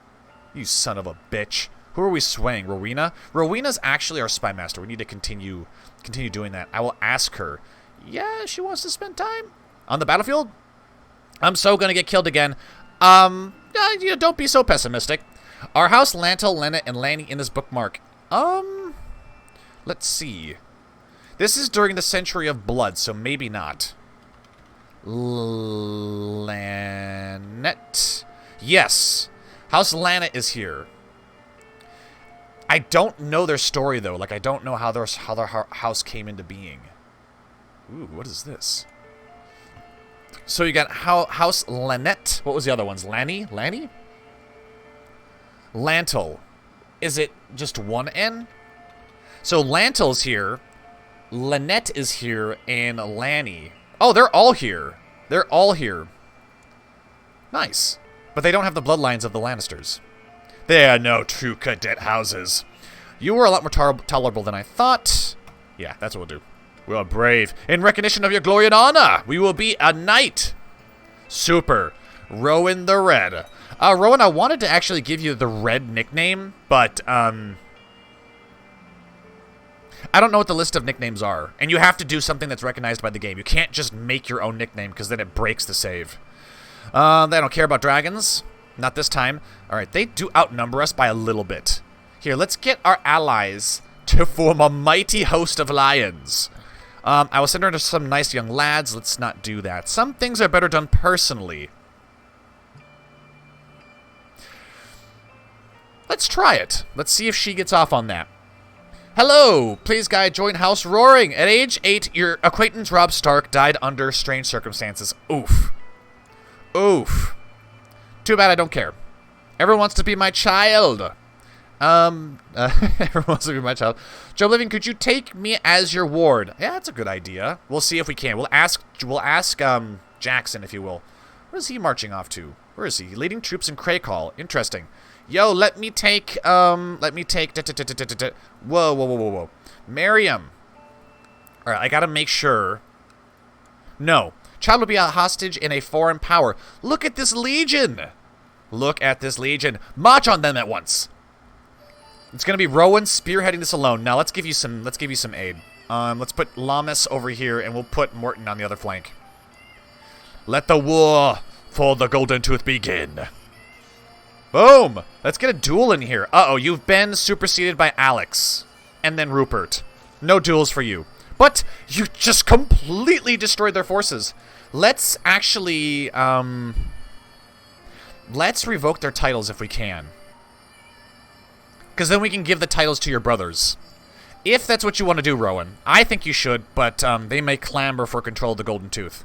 You son of a bitch. Who are we swaying? Rowena? Rowena's actually our spy master. We need to continue doing that. I will ask her. Yeah, she wants to spend time on the battlefield. I'm so gonna get killed again. Don't be so pessimistic. Our House Lantel, Lena, and Lanny in this bookmark. Let's see. This is during the Century of Blood, so maybe not. Lanette. Yes. House Lana is here. I don't know their story, though. Like, I don't know how their house came into being. Ooh, what is this? So you got House Lanette. What was the other ones? Lanny? Lantel. Is it just one N? So Lantel's here. Lanette is here. And Lanny. Oh, they're all here. They're all here. Nice. But they don't have the bloodlines of the Lannisters. They are no true cadet houses. You were a lot more tolerable than I thought. Yeah, that's what we'll do. We are brave. In recognition of your glory and honor, we will be a knight. Super. Rowan the Red. Rowan, I wanted to actually give you the Red nickname, but, I don't know what the list of nicknames are. And you have to do something that's recognized by the game. You can't just make your own nickname, because then it breaks the save. They don't care about dragons. Not this time. Alright, they do outnumber us by a little bit. Here, let's get our allies to form a mighty host of lions. I will send her to some nice young lads. Let's not do that. Some things are better done personally. Let's try it. Let's see if she gets off on that. Hello! Please, guy, join House Roaring. At age 8, your acquaintance Robb Stark died under strange circumstances. Oof. Oof. Too bad I don't care. Everyone wants to be my child. Everyone wants to be my child. Joeblivion, could you take me as your ward? Yeah, that's a good idea. We'll see if we can. We'll ask Jackson, if you will. Where is he marching off to? Where is he? Leading troops in Craykall. Interesting. Yo, let me take, whoa. Miriam. Alright, I gotta make sure. No. Child will be a hostage in a foreign power. Look at this legion. Look at this legion. March on them at once. It's gonna be Rowan spearheading this alone. Now let's give you some aid. Let's put Lamas over here and we'll put Morton on the other flank. Let the war for the Golden Tooth begin. Boom! Let's get a duel in here. Uh-oh, you've been superseded by Alex. And then Rupert. No duels for you. But you just completely destroyed their forces. Let's actually, let's revoke their titles if we can. Because then we can give the titles to your brothers. If that's what you want to do, Rowan. I think you should, but they may clamor for control of the Golden Tooth.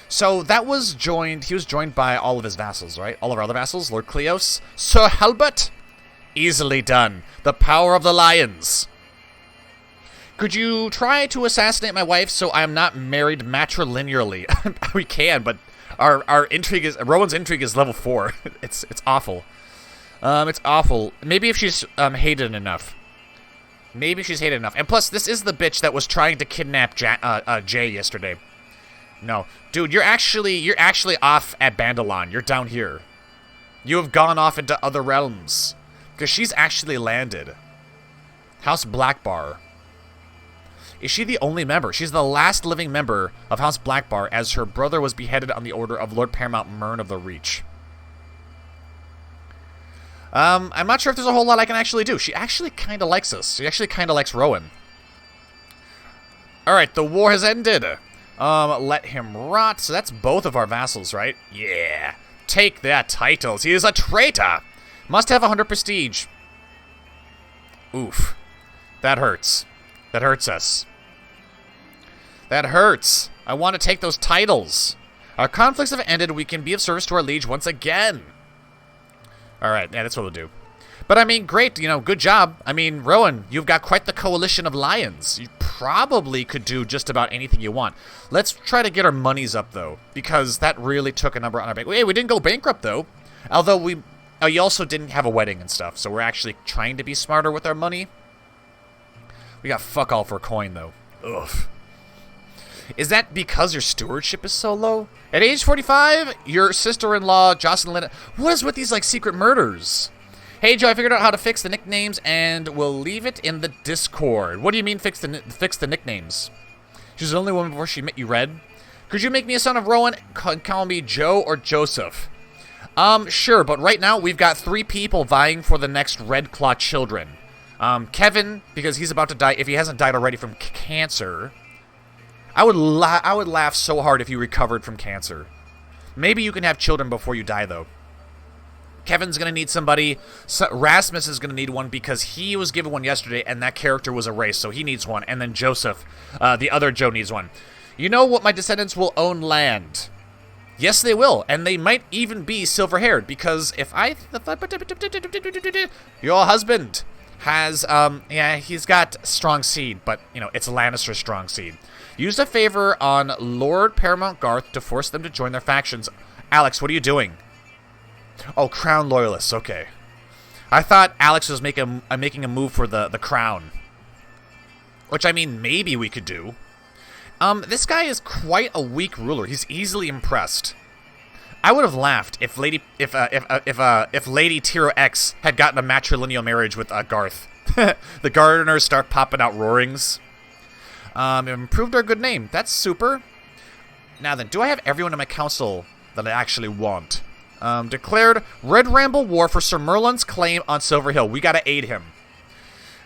So that was joined, he was joined by all of his vassals, right? All of our other vassals, Lord Cleos, Sir Halbert. Easily done. The power of the lions. Could you try to assassinate my wife so I am not married matrilinearly? We can, but our intrigue is, Rowan's intrigue is level 4. It's awful. It's awful. Maybe if she's hated enough. Maybe she's hated enough. And plus, this is the bitch that was trying to kidnap Jay yesterday. No. Dude, you're actually off at Bandalon. You're down here. You have gone off into other realms. Because she's actually landed. House Blackbar. Is she the only member? She's the last living member of House Blackbar, as her brother was beheaded on the order of Lord Paramount Mern of the Reach. I'm not sure if there's a whole lot I can actually do. She actually kind of likes us. She actually kind of likes Rowan. Alright, the war has ended. Let him rot. So that's both of our vassals, right? Yeah. Take their titles. He is a traitor. Must have 100 prestige. Oof. That hurts. That hurts us. That hurts. I want to take those titles. Our conflicts have ended. We can be of service to our liege once again. Alright, yeah, that's what we'll do. But I mean, great, you know, good job. I mean, Rowan, you've got quite the coalition of lions. You probably could do just about anything you want. Let's try to get our monies up, though, because that really took a number on our bank. Hey, we didn't go bankrupt, though. Although we also didn't have a wedding and stuff, so we're actually trying to be smarter with our money. We got fuck all for a coin, though. Ugh. Is that because your stewardship is so low? At age 45, your sister-in-law, Jocelyn... What is with these, like, secret murders? Hey, Joe, I figured out how to fix the nicknames, and we'll leave it in the Discord. What do you mean fix the nicknames? She's the only woman before she met you, Red. Could you make me a son of Rowan? Call me Joe or Joseph. Sure, but right now we've got 3 people vying for the next Redclaw children. Kevin, because he's about to die, if he hasn't died already from cancer... I would laugh so hard if you recovered from cancer. Maybe you can have children before you die, though. Kevin's going to need somebody. Rasmus is going to need one because he was given one yesterday, and that character was erased, so he needs one. And then Joseph, the other Joe, needs one. You know what? My descendants will own land. Yes, they will, and they might even be silver-haired, because if your husband has, yeah, he's got strong seed, but, you know, it's Lannister's strong seed. Use a favor on Lord Paramount Garth to force them to join their factions. Alex, what are you doing? Oh, Crown Loyalists, okay. I thought Alex was making a move for the Crown. Which, I mean, maybe we could do. This guy is quite a weak ruler. He's easily impressed. I would have laughed if Lady Tiro X had gotten a matrilineal marriage with Garth. The gardeners start popping out roarings. Improved our good name. That's super. Now then, do I have everyone in my council that I actually want? Declared Red Ramble War for Sir Merlin's claim on Silver Hill. We gotta aid him.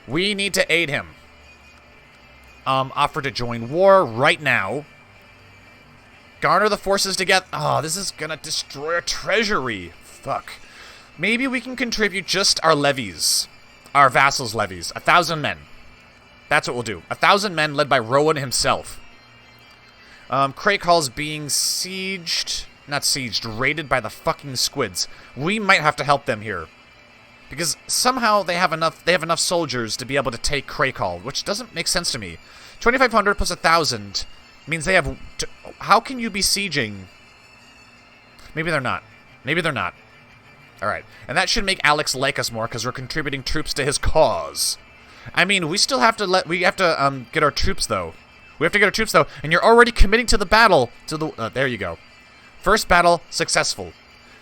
We need to aid him. Offer to join war right now. Garner the forces together. Oh, this is gonna destroy our treasury. Fuck. Maybe we can contribute just our levies. Our vassals' levies. 1,000 men. That's what we'll do. 1,000 men led by Rowan himself. Crake Hall's being sieged. Not sieged. Raided by the fucking squids. We might have to help them here. Because somehow they have enough soldiers to be able to take Crake Hall, which doesn't make sense to me. 2,500 plus 1,000 means they have... How can you be sieging? Maybe they're not. Maybe they're not. Alright. And that should make Alex like us more, because we're contributing troops to his cause. I mean, we still have to get our troops, though. We have to get our troops, though, and you're already committing to the battle. There you go. First battle, successful.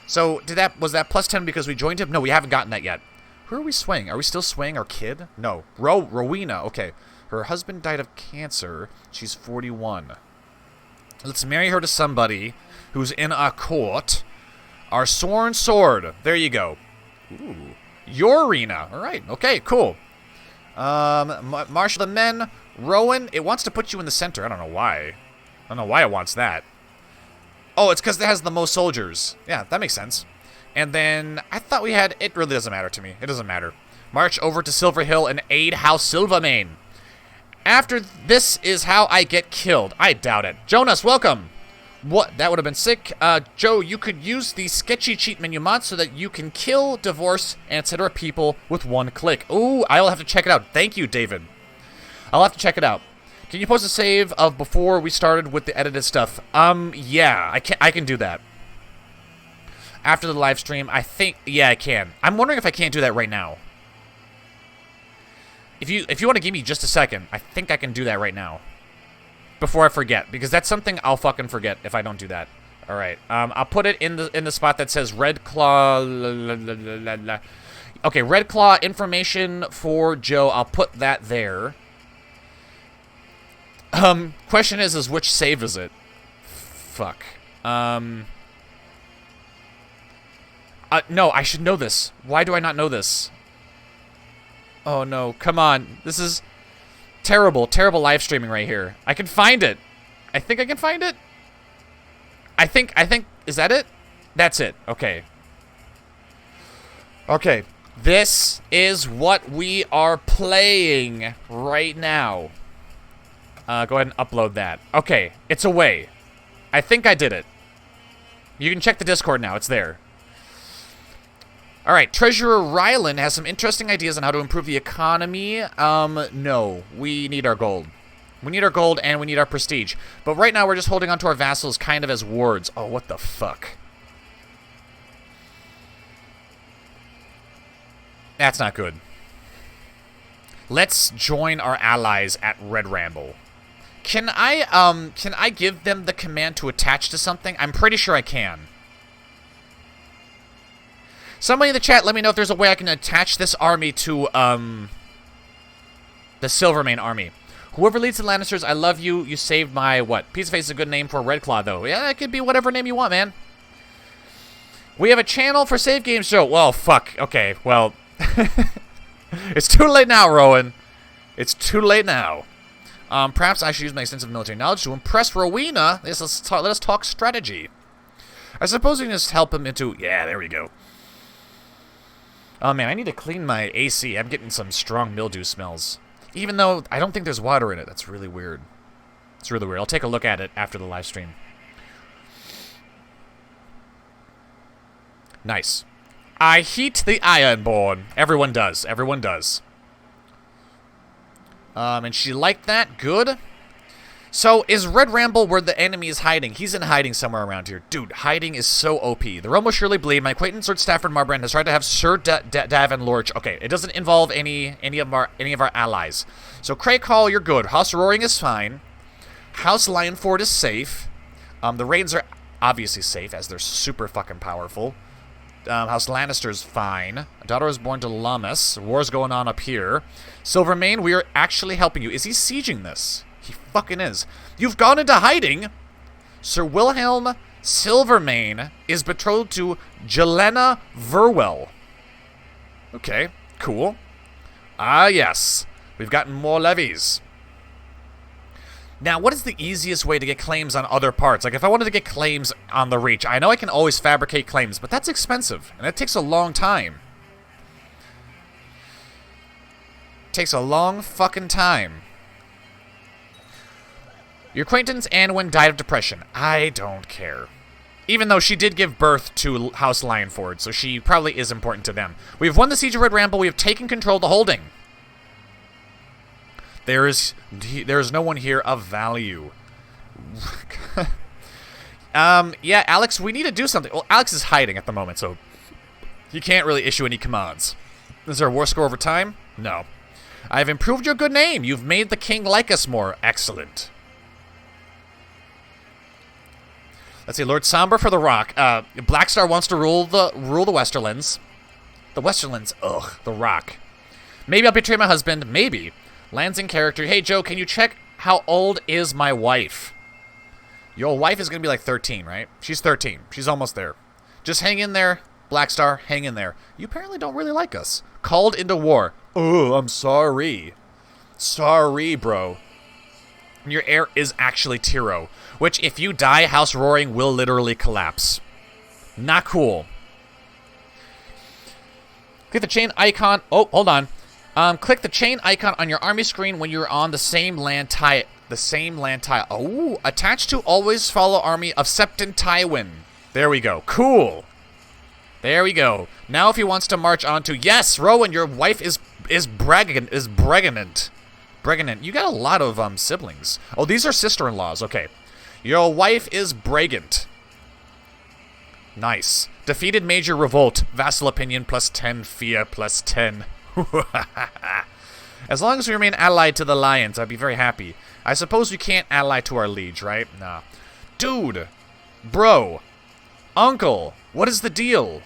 So, was that plus 10 because we joined him? No, we haven't gotten that yet. Who are we swaying? Are we still swaying our kid? No. Rowena, okay. Her husband died of cancer. She's 41. Let's marry her to somebody who's in our court. Our sworn sword. There you go. Ooh. Your arena. All right. Okay, cool. Marshal the men. Rowan, it wants to put you in the center. I don't know why. I don't know why it wants that. Oh, it's because it has the most soldiers. Yeah, that makes sense. And then, I thought we had... It really doesn't matter to me. It doesn't matter. March over to Silver Hill and aid House Silvermane. After this is how I get killed. I doubt it. Jonas, welcome. What? That would have been sick. Joe, you could use the sketchy cheat menu mod so that you can kill, divorce, etc. people with one click. Ooh, I'll have to check it out. Thank you, David. I'll have to check it out. Can you post a save of before we started with the edited stuff? Yeah, I can do that. After the live stream, I think, yeah, I can. I'm wondering if I can't do that right now. If you want to give me just a second, I think I can do that right now. Before I forget, because that's something I'll fucking forget if I don't do that. All right, I'll put it in the spot that says Redclaw. Okay, Redclaw information for Joe. I'll put that there. Question is which save is it? Fuck. No, I should know this. Why do I not know this? Oh no, come on. This is terrible, terrible live streaming right here. I can find it. I think I can find it. I think, is that it? That's it, okay. Okay, this is what we are playing right now. Go ahead and upload that. Okay, it's away. I think I did it. You can check the Discord now, it's there. Alright, Treasurer Ryland has some interesting ideas on how to improve the economy. No. We need our gold. We need our gold and we need our prestige. But right now we're just holding on to our vassals kind of as wards. Oh, what the fuck? That's not good. Let's join our allies at Red Ramble. Can I give them the command to attach to something? I'm pretty sure I can. Somebody in the chat, let me know if there's a way I can attach this army to, the Silvermane army. Whoever leads the Lannisters, I love you. You saved my, what? Piece of Face is a good name for Redclaw, though. Yeah, it could be whatever name you want, man. We have a channel for Save Games Show. Well, fuck. Okay, well. It's too late now, Rowan. It's too late now. Perhaps I should use my extensive military knowledge to impress Rowena. Let us talk strategy. I suppose we can just help him into... Yeah, there we go. Oh, man, I need to clean my AC. I'm getting some strong mildew smells. Even though I don't think there's water in it. That's really weird. It's really weird. I'll take a look at it after the live stream. Nice. I heat the Ironborn. Everyone does. Everyone does. And she liked that. Good. So, is Red Ramble where the enemy is hiding? He's in hiding somewhere around here. Dude, hiding is so OP. The realm will surely bleed. My acquaintance Lord Stafford Marbrand has tried to have Sir Davin Lorch. Okay, it doesn't involve any of our allies. So, Craig Hall, you're good. House Roaring is fine. House Lionford is safe. The Reynes are obviously safe, as they're super fucking powerful. House Lannister's fine. A daughter was born to Lammas. War's going on up here. Silvermane, we are actually helping you. Is he sieging this? He fucking is. You've gone into hiding. Sir Wilhelm Silvermane is betrothed to Jelena Verwell. Okay, cool. Ah, yes. We've gotten more levies. Now, what is the easiest way to get claims on other parts? Like, if I wanted to get claims on the Reach, I know I can always fabricate claims, but that's expensive, and it takes a long time. It takes a long fucking time. Your acquaintance Anwin died of depression. I don't care. Even though she did give birth to House Lionford, so she probably is important to them. We've won the Siege of Red Ramble. We have taken control of the holding. There is no one here of value. Yeah, Alex, we need to do something. Well, Alex is hiding at the moment, so he can't really issue any commands. Is there a war score over time? No. I've improved your good name. You've made the king like us more. Excellent. Let's see, Lord Somber for the Rock. Blackstar wants to rule the Westerlands. The Westerlands, ugh, the Rock. Maybe I'll betray my husband. Maybe. Lands in character. Hey, Joe, can you check how old is my wife? Your wife is going to be like 13, right? She's 13. She's almost there. Just hang in there, Blackstar. Hang in there. You apparently don't really like us. Called into war. Oh, I'm sorry. Sorry, bro. Your heir is actually Tyro, which if you die, House Roaring will literally collapse. Not cool. Click the chain icon. Oh, hold on. Click the chain icon on your army screen when you're on the same land tile. Oh, attached to always follow army of Septon Tywin. There we go. Cool. There we go. Now if he wants to march on to... Yes, Rowan, your wife is pregnant. Pregnant. You got a lot of siblings. Oh, these are sister-in-laws. Okay. Your wife is pregnant. Nice. Defeated major revolt. Vassal opinion +10. Fear +10. As long as we remain allied to the Lions, I'd be very happy. I suppose we can't ally to our liege, right? Nah. Dude. Bro. Uncle. What is the deal?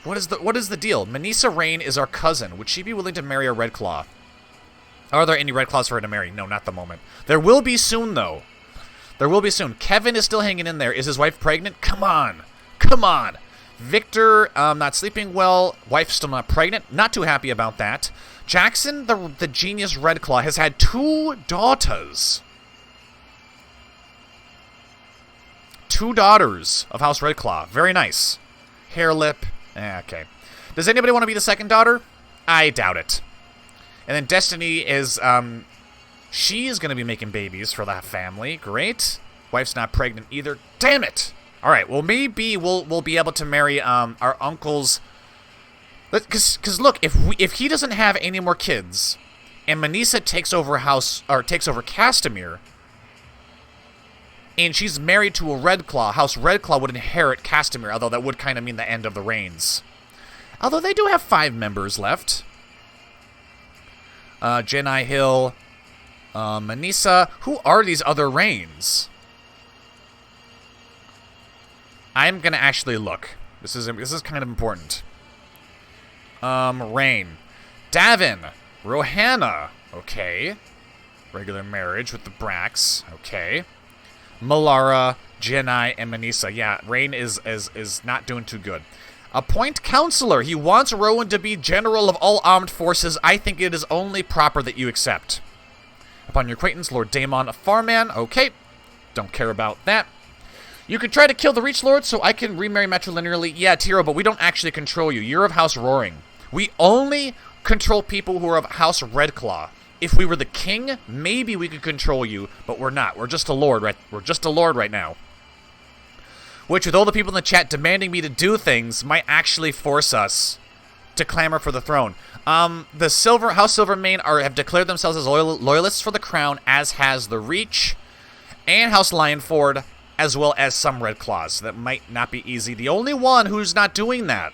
What is the deal? Manisa Reyne is our cousin. Would she be willing to marry a Redclaw? Are there any Redclaws for her to marry? No, not at the moment. There will be soon, though. There will be soon. Kevin is still hanging in there. Is his wife pregnant? Come on. Come on. Victor, not sleeping well. Wife still not pregnant. Not too happy about that. Jackson, the genius Redclaw, has had 2 daughters. 2 daughters of House Redclaw. Very nice. Hair lip. Okay. Does anybody want to be the second daughter? I doubt it. And then Destiny is, she is going to be making babies for that family. Great. Wife's not pregnant either. Damn it! Alright, well, maybe we'll be able to marry, our uncle's... Because look, if he doesn't have any more kids, and Manisa takes over Castamere, and she's married to a Redclaw, House Redclaw would inherit Castamere, although that would kind of mean the end of the reigns. Although they do have 5 members left. Jedi Hill, Manisa. Who are these other reigns? I'm gonna actually look. This is kind of important. Reyne. Davin. Rohanna. Okay. Regular marriage with the Brax. Okay. Malara, Jedi, and Manisa. Yeah, Reyne is not doing too good. Appoint counselor. He wants Rowan to be general of all armed forces. I think it is only proper that you accept. Upon your acquaintance, Lord Daemon, a farman. Okay. Don't care about that. You can try to kill the Reach Lord so I can remarry matrilinearly. Yeah, Tiro, but we don't actually control you. You're of House Roaring. We only control people who are of House Redclaw. If we were the king, maybe we could control you, but we're not. We're just a lord, right? We're just a lord right now. Which, with all the people in the chat demanding me to do things, might actually force us to clamor for the throne. The House Silvermane have declared themselves as loyalists for the crown, as has the Reach, and House Lionford, as well as some Redclaws. That might not be easy. The only one who's not doing that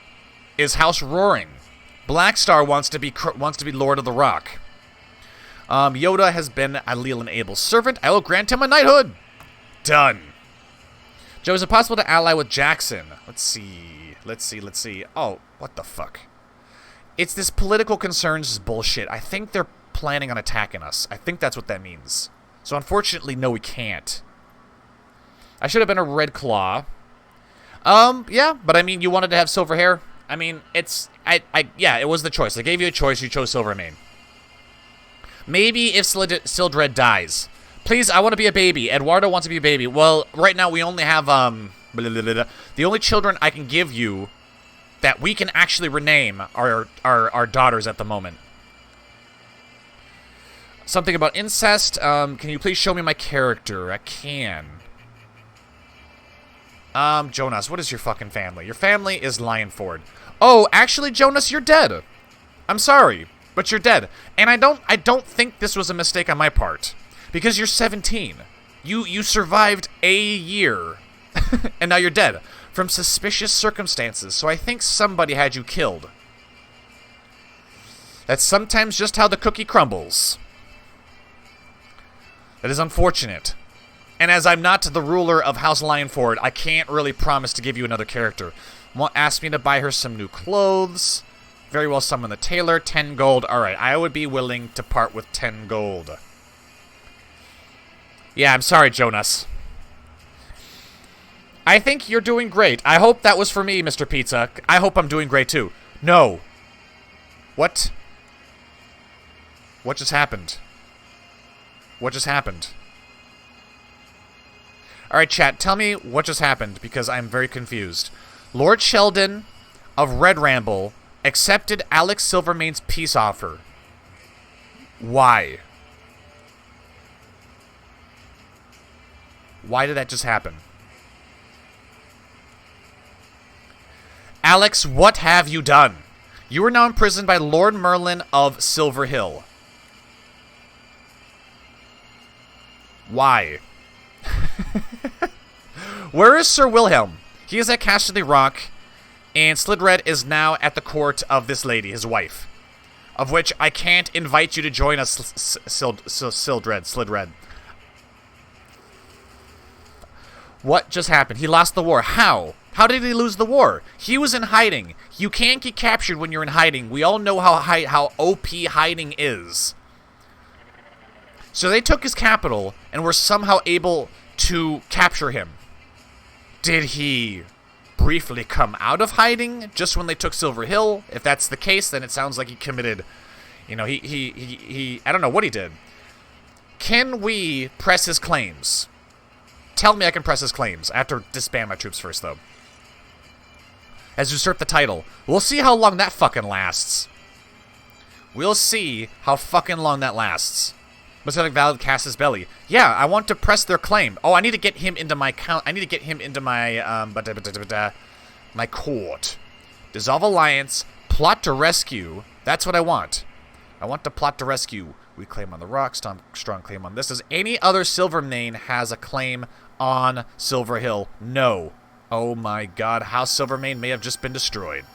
is House Roaring. Blackstar wants to be Lord of the Rock. Yoda has been a leal and able servant. I will grant him a knighthood. Done. Joe, is it possible to ally with Jackson? Let's see. Oh, what the fuck? It's this political concerns bullshit. I think they're planning on attacking us. I think that's what that means. So unfortunately, no, we can't. I should have been a Redclaw. Yeah, but I mean, you wanted to have silver hair. I mean, yeah, it was the choice. I gave you a choice. You chose Silvermane. Maybe if Sildred dies. Please, I want to be a baby. Eduardo wants to be a baby. Well, right now we only have, the only children I can give you that we can actually rename are daughters at the moment. Something about incest. Can you please show me my character? I can. Jonas, what is your fucking family? Your family is Lionford. Oh, actually, Jonas, you're dead. I'm sorry, but you're dead. And I don't think this was a mistake on my part. Because you're 17. You survived a year. And now you're dead. From suspicious circumstances. So I think somebody had you killed. That's sometimes just how the cookie crumbles. That is unfortunate. And as I'm not the ruler of House Lionford, I can't really promise to give you another character. Ask me to buy her some new clothes. Very well, summon the tailor. 10 gold. Alright, I would be willing to part with 10 gold. Yeah, I'm sorry, Jonas. I think you're doing great. I hope that was for me, Mr. Pizza. I hope I'm doing great, too. No. What? What just happened? What just happened? Alright, chat, tell me what just happened, because I'm very confused. Lord Sheldon of Red Ramble accepted Alex Silvermane's peace offer. Why? Why did that just happen? Alex, what have you done? You are now imprisoned by Lord Merlin of Silver Hill. Why? Where is Sir Wilhelm? He is at Casterly Rock, and Slidred is now at the court of this lady, his wife. Of which I can't invite you to join us, Slidred. What just happened? He lost the war. How? How did he lose the war? He was in hiding. You can't get captured when you're in hiding. We all know how OP hiding is. So they took his capital and were somehow able to capture him. Did he briefly come out of hiding just when they took Silver Hill? If that's the case, then it sounds like he committed, you know, he I don't know what he did. Can we press his claims? Tell me I can press his claims. I have to disband my troops first, though. As usurp the title. We'll see how long that fucking lasts. We'll see how fucking long that lasts. Pacific Valid cast his belly. Yeah, I want to press their claim. Oh, I need to get him into my count. I need to get him into my my court. Dissolve alliance. Plot to rescue. That's what I want. I want to plot to rescue. We claim on the rock. Strong claim on this. Does any other Silvermane has a claim on Silver Hill? No. Oh my god. House Silvermane may have just been destroyed.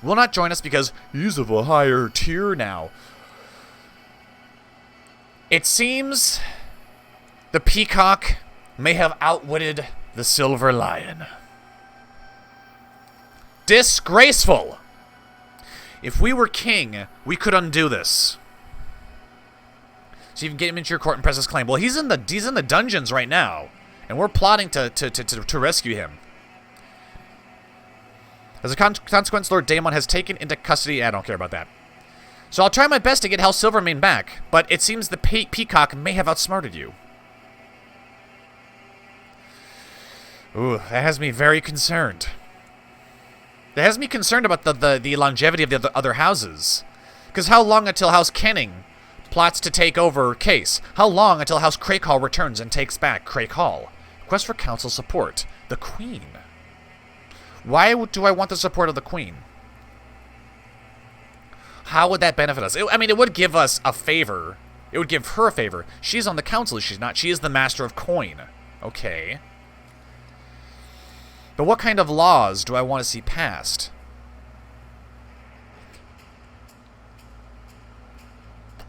Will not join us because he's of a higher tier now. It seems the peacock may have outwitted the silver lion. Disgraceful! If we were king, we could undo this. So you can get him into your court and press his claim. Well, he's in the dungeons right now, and we're plotting to rescue him. As a consequence, Lord Daemon has taken into custody. I don't care about that. So I'll try my best to get House Silvermane back, but it seems the peacock may have outsmarted you. Ooh, that has me very concerned. That has me concerned about the longevity of the other houses. Because how long until House Kenning plots to take over Case? How long until House Crakehall returns and takes back Crakehall? Request for council support. The Queen. Why do I want the support of the Queen? How would that benefit us? I mean, it would give us a favor. It would give her a favor. She's on the council, she's not. She is the master of coin. Okay. But what kind of laws do I want to see passed?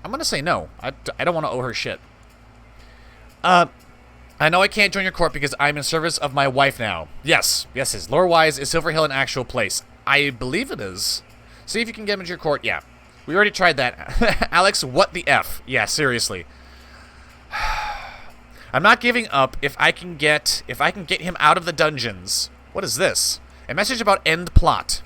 I'm going to say no. I don't want to owe her shit. I know I can't join your court because I'm in service of my wife now. Yes. Yes, is lore-wise, is Silver Hill an actual place? I believe it is. See if you can get him into your court. Yeah. We already tried that. Alex, what the F? Yeah, seriously. I'm not giving up if I can get him out of the dungeons. What is this? A message about end plot.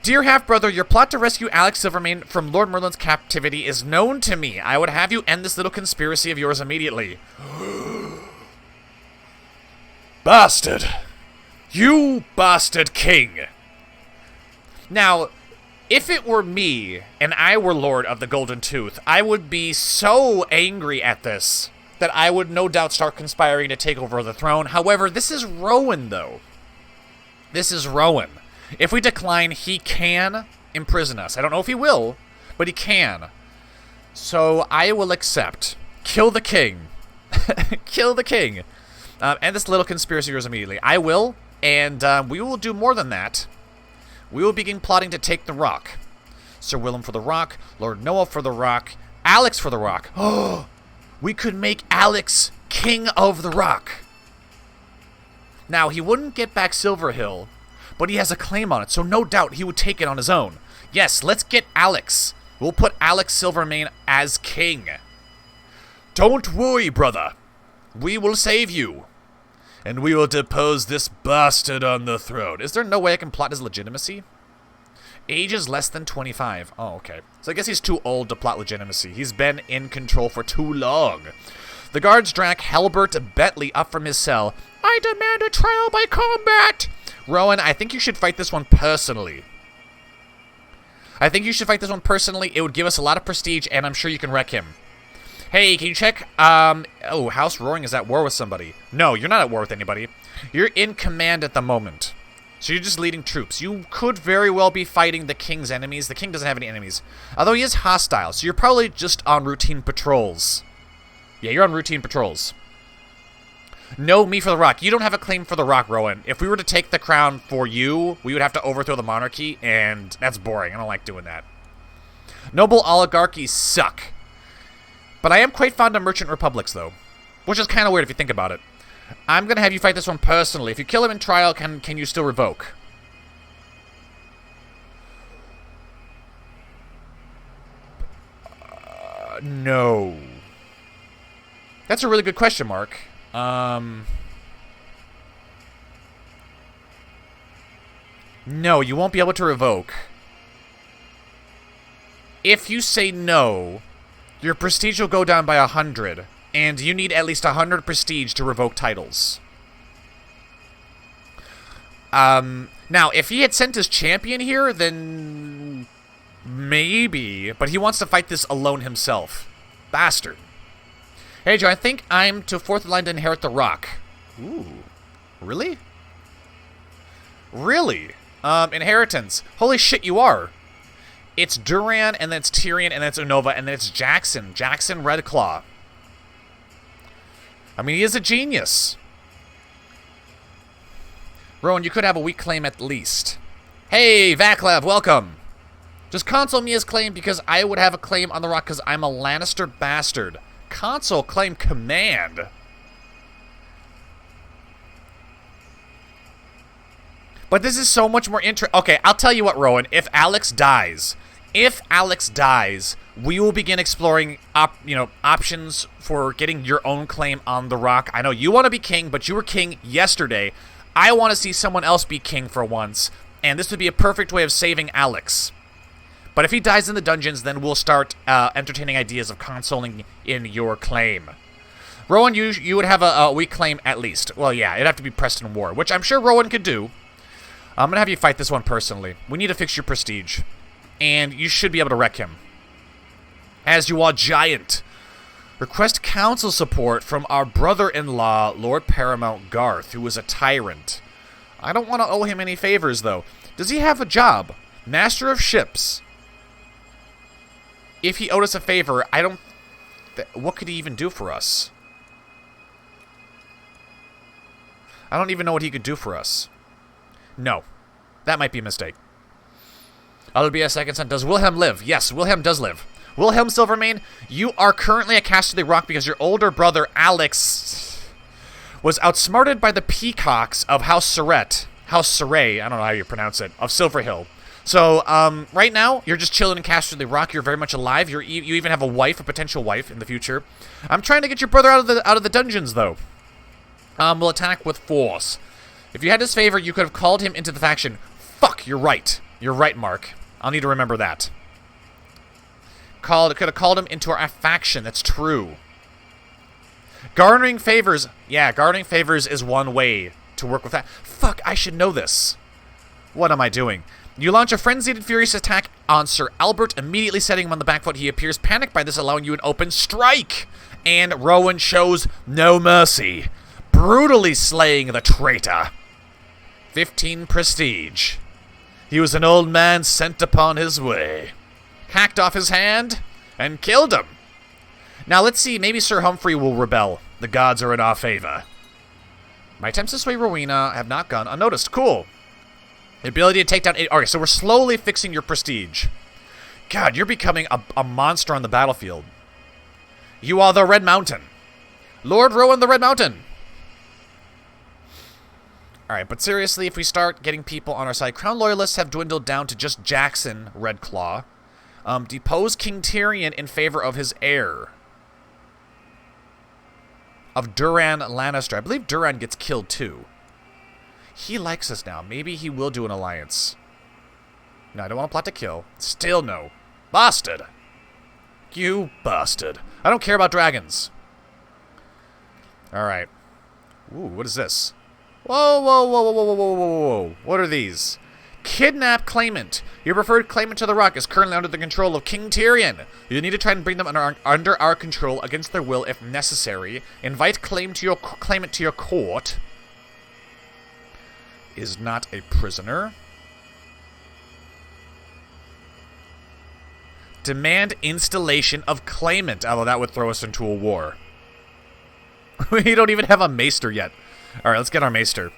Dear half-brother, your plot to rescue Alex Silvermane from Lord Merlin's captivity is known to me. I would have you end this little conspiracy of yours immediately. Bastard! You bastard king! Now, if it were me, and I were Lord of the Golden Tooth, I would be so angry at this that I would no doubt start conspiring to take over the throne. However, this is Rowan, though. This is Rowan. If we decline, he can imprison us. I don't know if he will, but he can. So I will accept. Kill the king. Kill the king. End this little conspiracy of yours immediately. I will, and we will do more than that. We will begin plotting to take the rock. Sir Willem for the rock, Lord Noah for the rock, Alex for the rock. Oh, we could make Alex king of the rock. Now, he wouldn't get back Silver Hill, but he has a claim on it, so no doubt he would take it on his own. Yes, let's get Alex. We'll put Alex Silvermane as king. Don't worry, brother. We will save you. And we will depose this bastard on the throne. Is there no way I can plot his legitimacy? Age is less than 25. Oh, okay. So I guess he's too old to plot legitimacy. He's been in control for too long. The guards drag Halbert Bentley up from his cell. I demand a trial by combat! Rowan, I think you should fight this one personally. It would give us a lot of prestige, and I'm sure you can wreck him. Hey, can you check? Oh, House Roaring is at war with somebody. No, you're not at war with anybody. You're in command at the moment. So you're just leading troops. You could very well be fighting the King's enemies. The King doesn't have any enemies. Although he is hostile, so you're probably just on routine patrols. Yeah, you're on routine patrols. No, me for the Rock. You don't have a claim for the Rock, Rowan. If we were to take the crown for you, we would have to overthrow the monarchy, and that's boring. I don't like doing that. Noble oligarchies suck. But I am quite fond of merchant republics, though. Which is kind of weird if you think about it. I'm going to have you fight this one personally. If you kill him in trial, can you still revoke? No. That's a really good question, Mark. No, you won't be able to revoke. If you say no, your prestige will go down by 100, and you need at least 100 prestige to revoke titles. Now, if he had sent his champion here, then maybe, but he wants to fight this alone himself. Bastard. Hey, Joe, I think I'm to 4th line to inherit the Rock. Ooh. Really? Really? Inheritance. Holy shit, you are. It's Duran, and then it's Tyrion, and then it's Unova, and then it's Jackson. Jackson Redclaw. I mean, he is a genius. Rowan, you could have a weak claim at least. Hey, Vaclav, welcome. Just console me as claim because I would have a claim on the Rock because I'm a Lannister bastard. Console claim command. But this is so much more interesting. Okay, I'll tell you what, Rowan. If Alex dies, we will begin exploring options for getting your own claim on the Rock. I know you want to be king, but you were king yesterday. I want to see someone else be king for once, and this would be a perfect way of saving Alex. But if he dies in the dungeons, then we'll start entertaining ideas of consoling in your claim. Rowan, you would have a weak claim at least. Well, yeah, it'd have to be Preston War, which I'm sure Rowan could do. I'm going to have you fight this one personally. We need to fix your prestige. And you should be able to wreck him. As you are giant. Request council support from our brother-in-law, Lord Paramount Garth, who is a tyrant. I don't want to owe him any favors, though. Does he have a job? Master of ships. If he owed us a favor, I don't... what could he even do for us? I don't even know what he could do for us. No. That might be a mistake. I'll be a second son. Does Wilhelm live? Yes, Wilhelm does live. Wilhelm Silvermane, you are currently at Casterly Rock because your older brother, Alex, was outsmarted by the peacocks of House Surrett. House Surrey, I don't know how you pronounce it, of Silverhill. So, right now, you're just chilling in Casterly Rock. You're very much alive. You even have a wife, a potential wife in the future. I'm trying to get your brother out of the dungeons, though. We'll attack with force. If you had his favor, you could have called him into the faction. Fuck, you're right. You're right, Mark. I'll need to remember that. Could have called him into our faction. That's true. Garnering favors. Yeah, garnering favors is one way to work with that. Fuck, I should know this. What am I doing? You launch a frenzied and furious attack on Sir Albert, immediately setting him on the back foot. He appears panicked by this, allowing you an open strike. And Rowan shows no mercy, brutally slaying the traitor. 15 prestige. He was an old man sent upon his way. Hacked off his hand and killed him. Now let's see, maybe Sir Humphrey will rebel. The gods are in our favor. My attempts to sway Rowena have not gone unnoticed. Cool. The ability to take down... Okay, so we're slowly fixing your prestige. God, you're becoming a monster on the battlefield. You are the Red Mountain. Lord Rowan the Red Mountain. Alright, but seriously, if we start getting people on our side... Crown Loyalists have dwindled down to just Jackson Redclaw. Depose King Tyrion in favor of his heir. of Duran Lannister. I believe Duran gets killed too. He likes us now. Maybe he will do an alliance. No, I don't want to plot to kill. Still no. Bastard. You bastard. I don't care about dragons. Alright. Ooh, what is this? Whoa, whoa, whoa, whoa, whoa, whoa, whoa, whoa. What are these? Kidnap claimant. Your preferred claimant to the rock is currently under the control of King Tyrion. You need to try and bring them under our control against their will if necessary. Invite claimant to your court. Is not a prisoner. Demand installation of claimant. Although that would throw us into a war. We don't even have a maester yet. Alright, let's get our maester.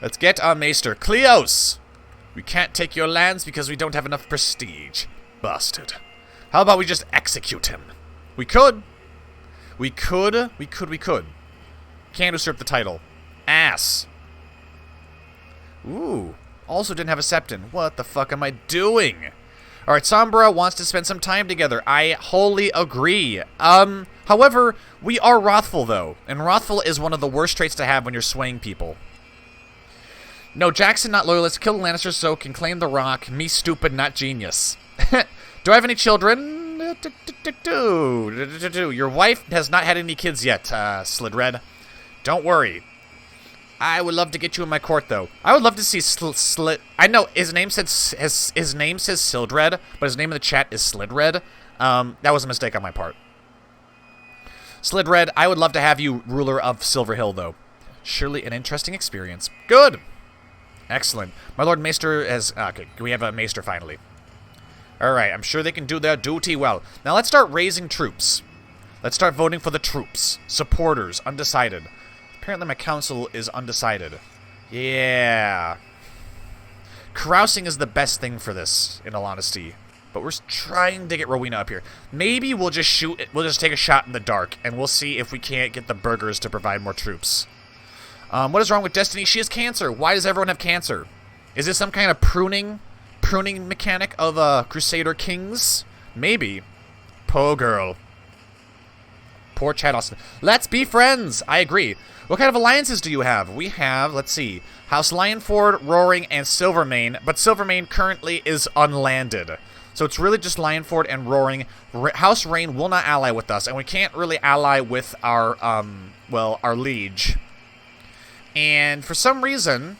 Let's get our maester. Cleos! We can't take your lands because we don't have enough prestige. Bastard. How about we just execute him? We could. We could. Can't usurp the title. Ass. Ooh. Also didn't have a septon. What the fuck am I doing? Alright, Sombra wants to spend some time together. I wholly agree. However, we are wrathful, though. And wrathful is one of the worst traits to have when you're swaying people. No, Jackson not loyalist. Kill the Lannister so can claim the rock. Me stupid, not genius. Do I have any children? Your wife has not had any kids yet, Slidred. Don't worry. I would love to get you in my court, though. I would love to see I know his name says Sildred, but his name in the chat is Slidred. That was a mistake on my part. Slidred, I would love to have you ruler of Silver Hill, though. Surely an interesting experience. Good. Excellent. My Lord Maester has... Okay, we have a Maester finally. Alright, I'm sure they can do their duty well. Now let's start raising troops. Let's start voting for the troops. Supporters, undecided. Apparently my council is undecided. Yeah. Carousing is the best thing for this, in all honesty. But we're trying to get Rowena up here. Maybe we'll just shoot it. We'll just take a shot in the dark, and we'll see if we can't get the burgers to provide more troops. What is wrong with Destiny? She has cancer. Why does everyone have cancer? Is this some kind of pruning mechanic of Crusader Kings? Maybe. Poor girl. Poor Chad Austin. Let's be friends. I agree. What kind of alliances do you have? We have, let's see, House Lionford, Roaring, and Silvermane. But Silvermane currently is unlanded. So it's really just Lionford and Roaring. House Reyne will not ally with us, and we can't really ally with our, our liege. And for some reason,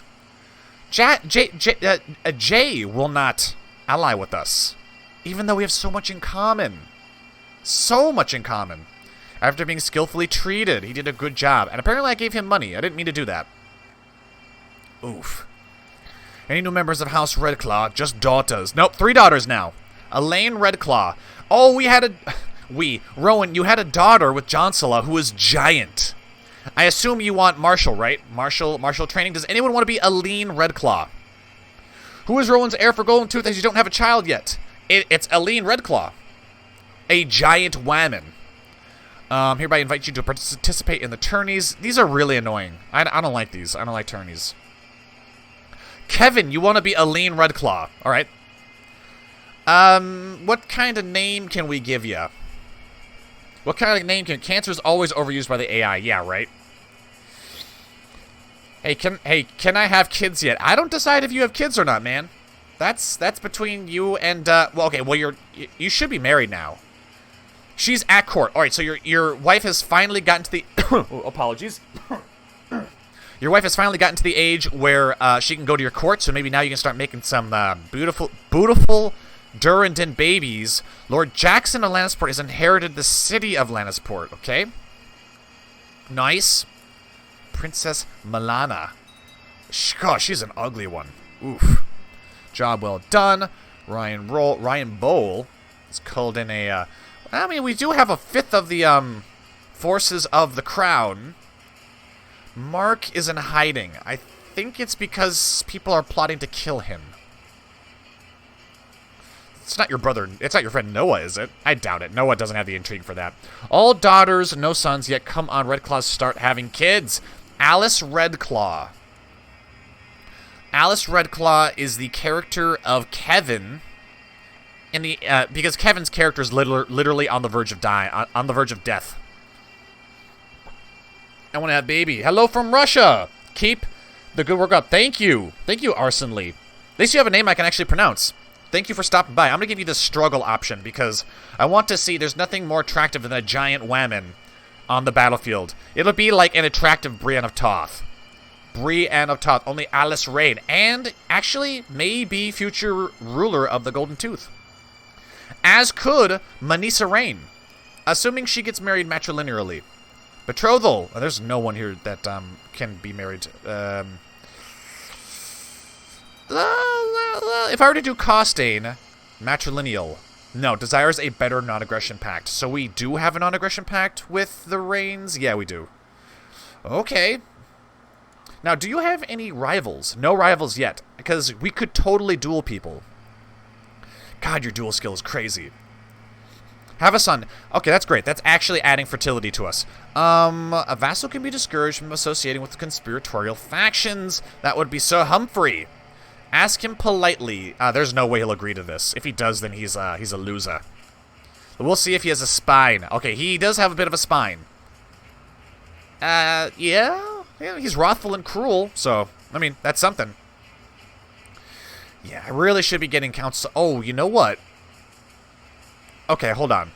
Jay will not ally with us. Even though we have so much in common. So much in common. After being skillfully treated, he did a good job. And apparently I gave him money. I didn't mean to do that. Oof. Any new members of House Redclaw? Just daughters. Nope, 3 daughters now. Elaine Redclaw. Oh, Rowan, you had a daughter with Jonsala who was giant. I assume you want Marshall, right? Marshall training. Does anyone want to be Elaine Redclaw? Who is Rowan's heir for Golden Tooth as you don't have a child yet? It's Elaine Redclaw. A giant woman. Hereby invite you to participate in the tourneys. These are really annoying. I don't like these. I don't like tourneys. Kevin, you want to be Elaine Redclaw. Alright. What kind of name can we give you? What kind of name can... Cancer is always overused by the AI. Yeah, right? Hey, can I have kids yet? I don't decide if you have kids or not, man. That's between you and, you should be married now. She's at court. Alright, so your wife has finally gotten to the... apologies. Your wife has finally gotten to the age where she can go to your court, so maybe now you can start making some beautiful Durrandon babies. Lord Jackson of Lannisport has inherited the city of Lannisport, okay? Nice. Princess Milana. Gosh, she's an ugly one. Oof. Job well done. Ryan Bowl is called in a... I mean, we do have a 5th of the forces of the crown. Mark is in hiding. I think it's because people are plotting to kill him. It's not your brother. It's not your friend Noah, is it? I doubt it. Noah doesn't have the intrigue for that. All daughters, no sons yet. Come on, Redclaws, start having kids. Alice Redclaw. Alice Redclaw is the character of Kevin. In the because Kevin's character is literally on the verge of on the verge of death. I want to have baby. Hello from Russia. Keep the good work up. Thank you. Thank you, Arson Lee. At least you have a name I can actually pronounce. Thank you for stopping by. I'm going to give you the struggle option because I want to see there's nothing more attractive than a giant whammon on the battlefield. It'll be like an attractive Brienne of Tarth. Brienne of Tarth, only Alice Reyne, and actually may be future ruler of the Golden Tooth. As could Manisa Reyne, assuming she gets married matrilinearly. Betrothal. Oh, there's no one here that can be married. If I were to do Costain, matrilineal. No, desires a better non-aggression pact. So we do have a non-aggression pact with the Reynes? Yeah, we do. Okay. Now, do you have any rivals? No rivals yet, because we could totally duel people. God, your duel skill is crazy. Have a son. Okay, that's great. That's actually adding fertility to us. A vassal can be discouraged from associating with conspiratorial factions. That would be Sir Humphrey. Ask him politely. There's no way he'll agree to this. If he does, then he's a loser. We'll see if he has a spine. Okay, he does have a bit of a spine. Yeah, he's wrathful and cruel, so, I mean, that's something. Yeah, I really should be getting counsel. Oh, you know what? Okay, hold on.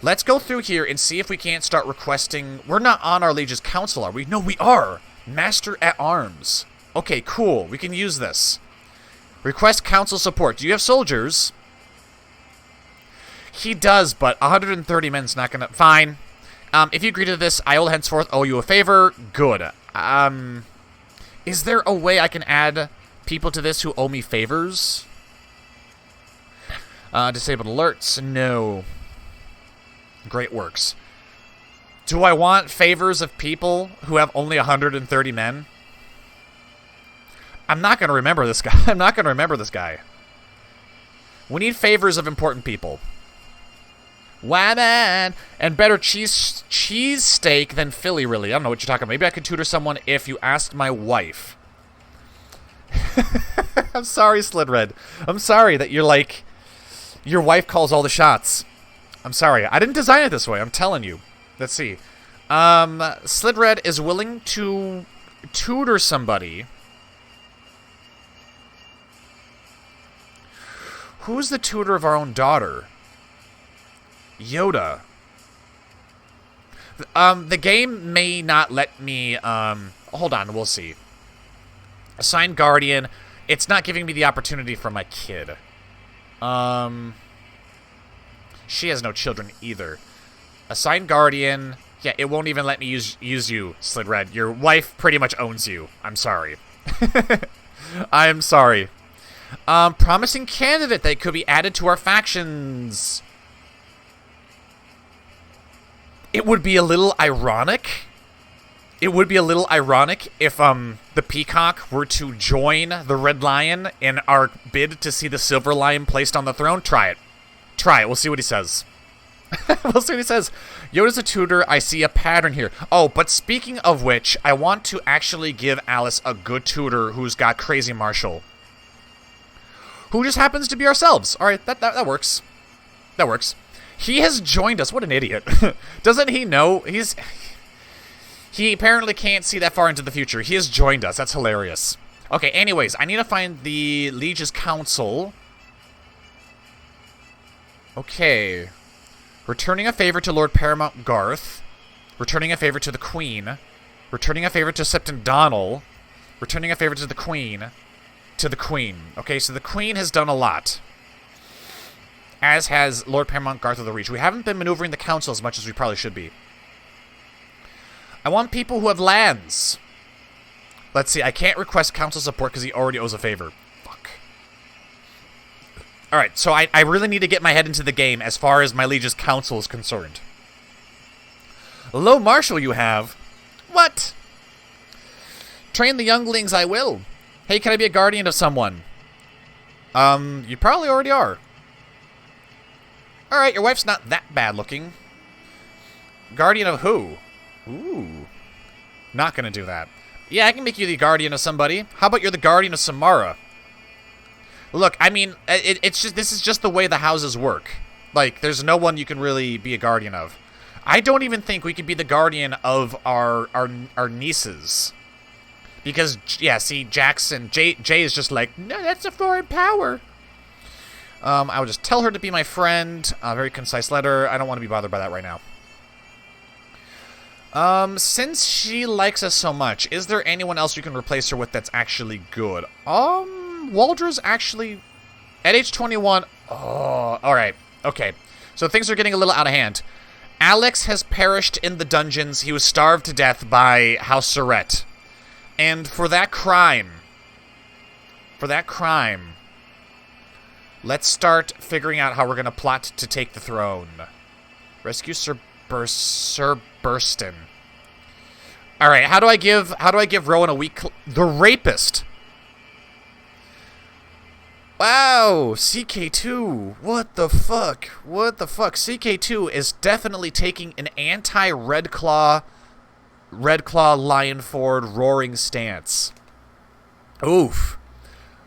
Let's go through here and see if we can't start requesting... We're not on our liege's council, are we? No, we are! Master at Arms. Okay, cool. We can use this. Request council support. Do you have soldiers? He does, but 130 men's not gonna... Fine. If you agree to this, I will henceforth owe you a favor. Good. Is there a way I can add people to this who owe me favors? Disabled alerts? No. Great works. Do I want favors of people who have only 130 men? I'm not going to remember this guy. I'm not going to remember this guy. We need favors of important people. Whammon! And better cheese steak than Philly, really. I don't know what you're talking about. Maybe I could tutor someone if you asked my wife. I'm sorry, Slidred. I'm sorry that you're like... Your wife calls all the shots. I'm sorry. I didn't design it this way. I'm telling you. Let's see. Slidred is willing to tutor somebody. Who's the tutor of our own daughter? Yoda. The game may not let me, hold on, we'll see. Assign guardian. It's not giving me the opportunity for my kid. She has no children either. Assign guardian. Yeah, it won't even let me use you, Slidred. Your wife pretty much owns you. I'm sorry. I'm sorry. Promising candidate that could be added to our factions. It would be a little ironic. It would be a little ironic if the Peacock were to join the Red Lion in our bid to see the Silver Lion placed on the throne. Try it. Try it. We'll see what he says. We'll see what he says. Yoda's a tutor. I see a pattern here. Oh, but speaking of which, I want to actually give Alice a good tutor who's got Crazy Marshall. Who just happens to be ourselves. All right, that works. That works. He has joined us. What an idiot. Doesn't he know? He apparently can't see that far into the future. He has joined us. That's hilarious. Okay, anyways, I need to find the Liege's Council. Okay. Returning a favor to Lord Paramount Garth. Returning a favor to the Queen. Returning a favor to Septon Donnell. Returning a favor to the Queen. To the Queen. Okay, so the Queen has done a lot. As has Lord Paramount Garth of the Reach. We haven't been maneuvering the Council as much as we probably should be. I want people who have lands. Let's see, I can't request Council support because he already owes a favor. Fuck. Alright, so I really need to get my head into the game as far as my Liege's Council is concerned. Low Marshal you have? What? Train the younglings I will. Hey, can I be a guardian of someone? You probably already are. Alright, your wife's not that bad looking. Guardian of who? Ooh. Not gonna do that. Yeah, I can make you the guardian of somebody. How about you're the guardian of Samara? Look, I mean, it's just this is just the way the houses work. Like, there's no one you can really be a guardian of. I don't even think we could be the guardian of our nieces. Because, yeah, see, Jackson, Jay is just like, no, that's a foreign power. I would just tell her to be my friend. Very concise letter. I don't want to be bothered by that right now. Since she likes us so much, is there anyone else you can replace her with that's actually good? Waldr's actually... At age 21... Oh, alright. Okay. So things are getting a little out of hand. Alex has perished in the dungeons. He was starved to death by House Surrett. And for that crime... let's start figuring out how we're going to plot to take the throne. Rescue Sir Burston. All right, how do I give Rowan a weak... The Rapist. Wow, CK2. What the fuck? What the fuck? CK2 is definitely taking an anti-Redclaw, Lionford, roaring stance. Oof.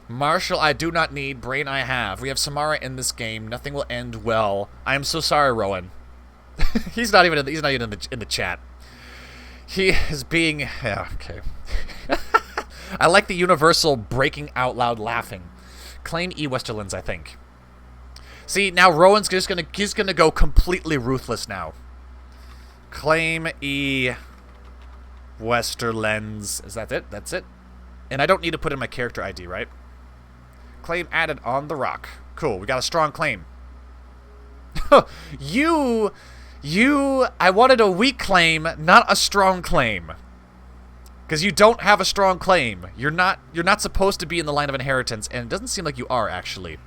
Marshall, I do not need. Brain, I have. We have Samara in this game. Nothing will end well. I am so sorry, Rowan. he's not even in the chat. He is being... Yeah, okay. I like the universal breaking out loud laughing. Claim E. Westerlands, I think. See, now Rowan's just he's gonna go completely ruthless now. Claim E. Westerlands. Is that it? That's it? And I don't need to put in my character ID, right? Claim added on the rock. Cool, we got a strong claim. I wanted a weak claim, not a strong claim. Because you don't have a strong claim. You're not supposed to be in the line of inheritance, and it doesn't seem like you are, actually.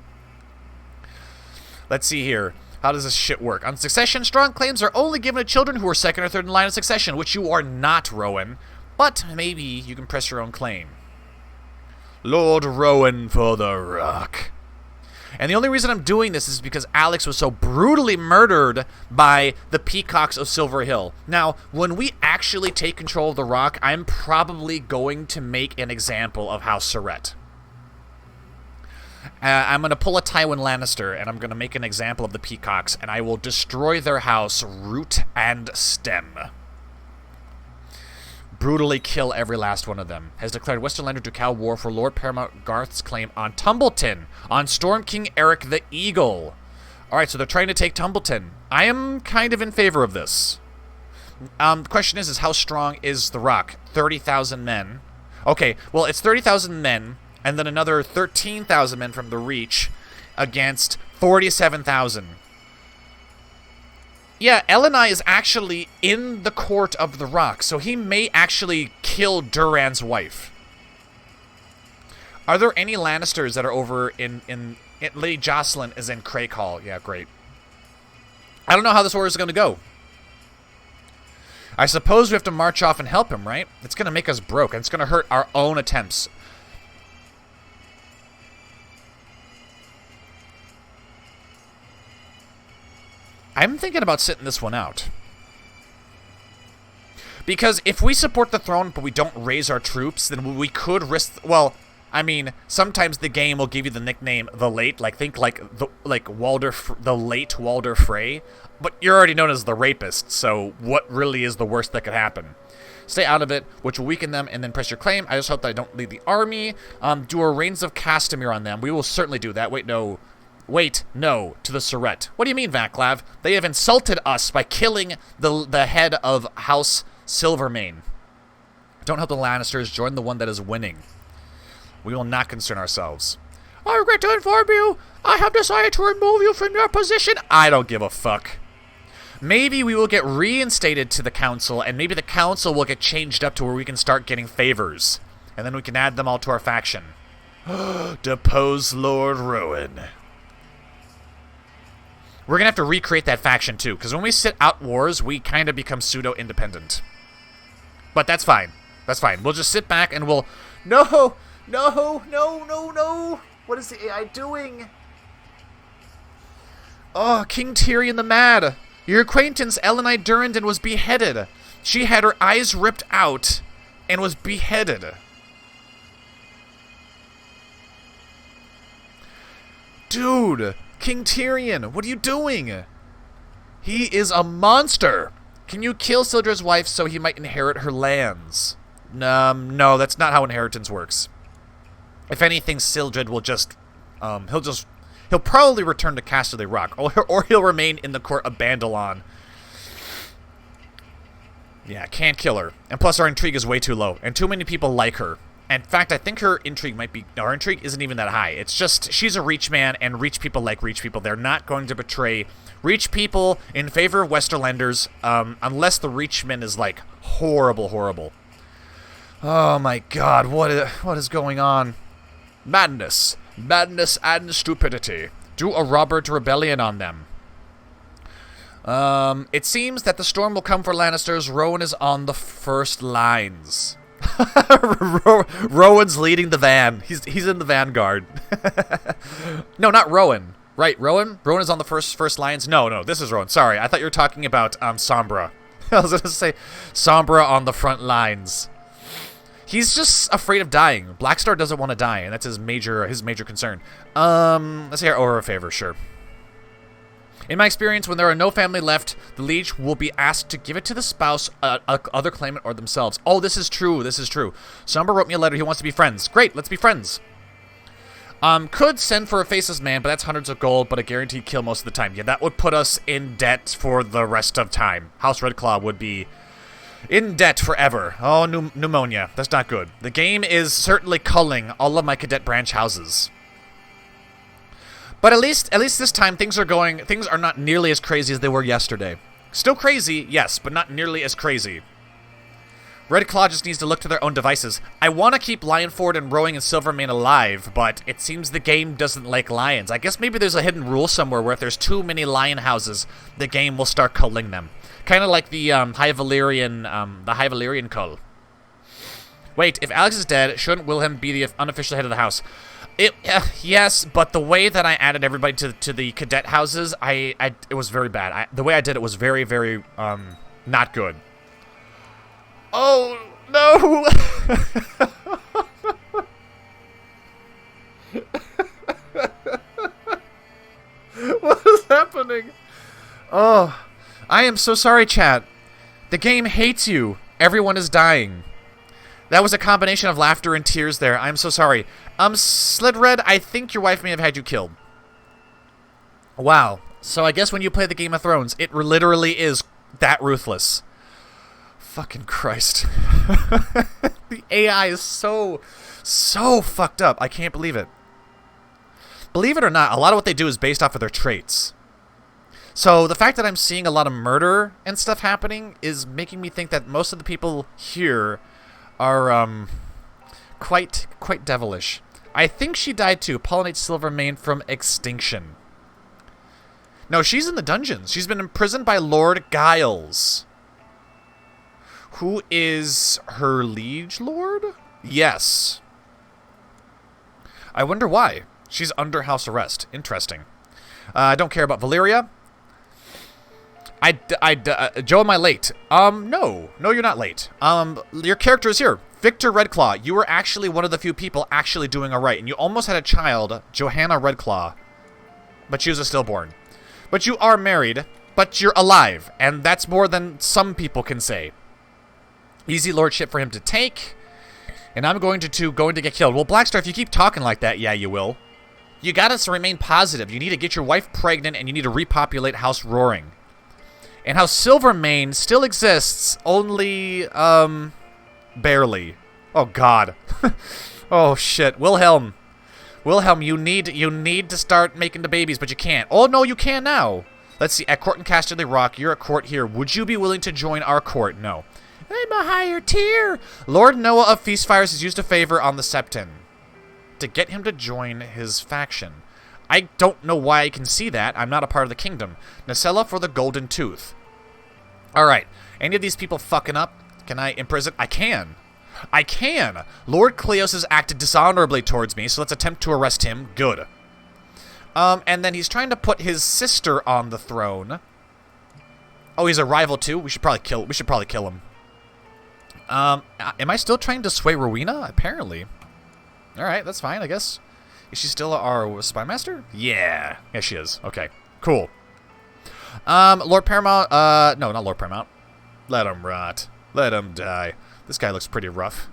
Let's see here. How does this shit work? On succession, strong claims are only given to children who are second or third in line of succession, which you are not, Rowan. But maybe you can press your own claim. Lord Rowan for the Rock. And the only reason I'm doing this is because Alex was so brutally murdered by the Peacocks of Silver Hill. Now, when we actually take control of the Rock, I'm probably going to make an example of House Surrett. I'm going to pull a Tywin Lannister, and I'm going to make an example of the Peacocks, and I will destroy their house root and stem. Brutally kill every last one of them. Has declared Westerlander Ducal war for Lord Paramount Garth's claim on Tumbleton, on Storm King Eric the Eagle. Alright, so they're trying to take Tumbleton. I am kind of in favor of this. The question is how strong is the Rock? 30,000 men. Okay, well, it's 30,000 men, and then another 13,000 men from the Reach against 47,000. Yeah, Elenai is actually in the court of the Rock, so he may actually kill Duran's wife. Are there any Lannisters that are over in Lady Jocelyn is in Crake Hall. Yeah, great. I don't know how this war is going to go. I suppose we have to march off and help him, right? It's going to make us broke, and it's going to hurt our own attempts. I'm thinking about sitting this one out. Because if we support the throne, but we don't raise our troops, then we could risk... Well, I mean, sometimes the game will give you the nickname The Late. Like, think like the late Walder Frey. But you're already known as the Rapist, so what really is the worst that could happen? Stay out of it, which will weaken them, and then press your claim. I just hope that I don't lead the army. Do a Reigns of Castamere on them. We will certainly do that. Wait, no. Wait, no, to the Surrett. What do you mean, Vaclav? They have insulted us by killing the head of House Silvermane. Don't help the Lannisters, join the one that is winning. We will not concern ourselves. I regret to inform you, I have decided to remove you from your position. I don't give a fuck. Maybe we will get reinstated to the council, and maybe the council will get changed up to where we can start getting favors. And then we can add them all to our faction. Depose Lord Rowan. We're going to have to recreate that faction, too, because when we sit out wars, we kind of become pseudo-independent. But that's fine. That's fine. We'll just sit back and we'll... No! No! No! No! No! What is the AI doing? Oh, King Tyrion the Mad! Your acquaintance, Elenai Durrandon, was beheaded. She had her eyes ripped out and was beheaded. Dude! King Tyrion, what are you doing? He is a monster. Can you kill Sildred's wife so he might inherit her lands? No, that's not how inheritance works. If anything, Sildred will just, he'll probably return to Casterly Rock, or he'll remain in the court of Bandalon. Yeah, can't kill her. And plus our intrigue is way too low, and too many people like her. In fact, I think her intrigue might be... No, her intrigue isn't even that high. It's just, she's a reach man, and reach people like reach people. They're not going to betray reach people in favor of Westerlanders, unless the reachman is, like, horrible, horrible. Oh my god, what is going on? Madness. Madness and stupidity. Do a Robert Rebellion on them. It seems that the storm will come for Lannisters. Rowan is on the first lines. Rowan's leading the van. He's in the vanguard. No, not Rowan. Right, Rowan? Rowan is on the first lines? No, this is Rowan. Sorry, I thought you were talking about Sombra. I was going to say Sombra on the front lines. He's just afraid of dying. Blackstar doesn't want to die, and that's his major concern. Let's hear over a favor, sure. In my experience, when there are no family left, the liege will be asked to give it to the spouse, other claimant, or themselves. Oh, this is true. This is true. Sombra wrote me a letter. He wants to be friends. Great, let's be friends. Could send for a faceless man, but that's hundreds of gold, but a guaranteed kill most of the time. Yeah, that would put us in debt for the rest of time. House Redclaw would be in debt forever. Oh, pneumonia. That's not good. The game is certainly culling all of my cadet branch houses. But at least this time things are not nearly as crazy as they were yesterday. Still crazy, yes, but not nearly as crazy. Redclaw just needs to look to their own devices. I want to keep Lionford and Rowing and Silvermane alive, but it seems the game doesn't like lions. I guess maybe there's a hidden rule somewhere where if there's too many lion houses, the game will start culling them. Kind of like the High Valyrian cull. Wait, if Alex is dead, shouldn't Wilhelm be the unofficial head of the house? Yes, but the way that I added everybody to the cadet houses, it was very bad. The way I did it was very, very, not good. Oh, no! What is happening? Oh, I am so sorry, chat. The game hates you. Everyone is dying. That was a combination of laughter and tears there. I'm so sorry. Slidred, I think your wife may have had you killed. Wow. So I guess when you play the Game of Thrones, it literally is that ruthless. Fucking Christ. The AI is so fucked up. I can't believe it. Believe it or not, a lot of what they do is based off of their traits. So the fact that I'm seeing a lot of murder and stuff happening is making me think that most of the people here are quite devilish. I think she died too. Pollinate Silvermane from extinction. No, she's in the dungeons. She's been imprisoned by Lord Giles. Who is her liege lord? Yes. I wonder why. She's under house arrest. Interesting. I don't care about Valyria. Joe, am I late? No, you're not late. Your character is here. Victor Redclaw. You were actually one of the few people actually doing alright, and you almost had a child, Johanna Redclaw, but she was a stillborn. But you are married, but you're alive, and that's more than some people can say. Easy lordship for him to take, and I'm going to get killed. Well, Blackstar, if you keep talking like that, yeah, you will. You gotta remain positive. You need to get your wife pregnant, and you need to repopulate House Roaring. And House Silvermane still exists, only, barely. Oh, God. Oh, shit. Wilhelm, you need to start making the babies, but you can't. Oh, no, you can now. Let's see. At court in Casterly Rock, you're at court here. Would you be willing to join our court? No. I'm a higher tier. Lord Noah of Feastfires has used a favor on the Septon to get him to join his faction. I don't know why I can see that. I'm not a part of the kingdom. Nacella for the Golden Tooth. Alright. Any of these people fucking up? Can I imprison? I can. Lord Cleos has acted dishonorably towards me, so let's attempt to arrest him. Good. And then he's trying to put his sister on the throne. Oh, he's a rival too? We should probably kill him. Am I still trying to sway Rowena? Apparently. Alright, that's fine, I guess. Is she still our spy master? Yeah. Yeah, she is. Okay. Cool. Lord Paramount, no, not Lord Paramount. Let him rot. Let him die. This guy looks pretty rough.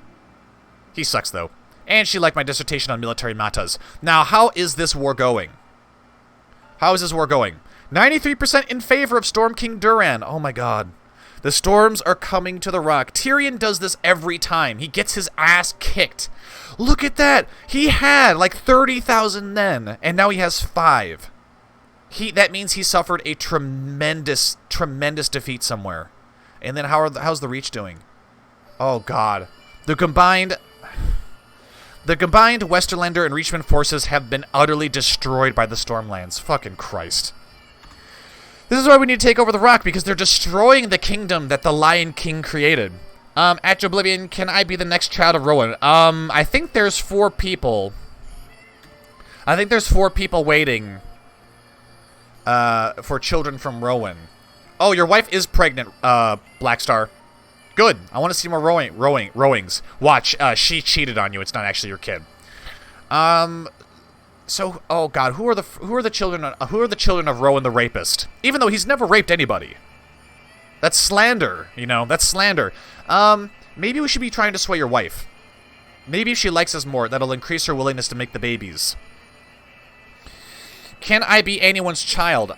He sucks, though. And she liked my dissertation on military matters. Now, how is this war going? How is this war going? 93% in favor of Storm King Duran. Oh my god. The storms are coming to the rock. Tyrion does this every time. He gets his ass kicked. Look at that. He had like 30,000 then, and now he has 5. That means he suffered a tremendous defeat somewhere. And then how's the Reach doing? Oh god. The combined Westerlander and Reachman forces have been utterly destroyed by the Stormlands. Fucking Christ. This is why we need to take over the rock, because they're destroying the kingdom that the Lion King created. At Joeblivion, can I be the next child of Rowan? I think there's 4 people. I think there's 4 people waiting for children from Rowan. Oh, your wife is pregnant, Blackstar. Good. I want to see more rowings. Watch, she cheated on you. It's not actually your kid. So, oh god, who are the children of Rowan the rapist? Even though he's never raped anybody. That's slander, you know. That's slander. Maybe we should be trying to sway your wife. Maybe if she likes us more, that'll increase her willingness to make the babies. Can I be anyone's child?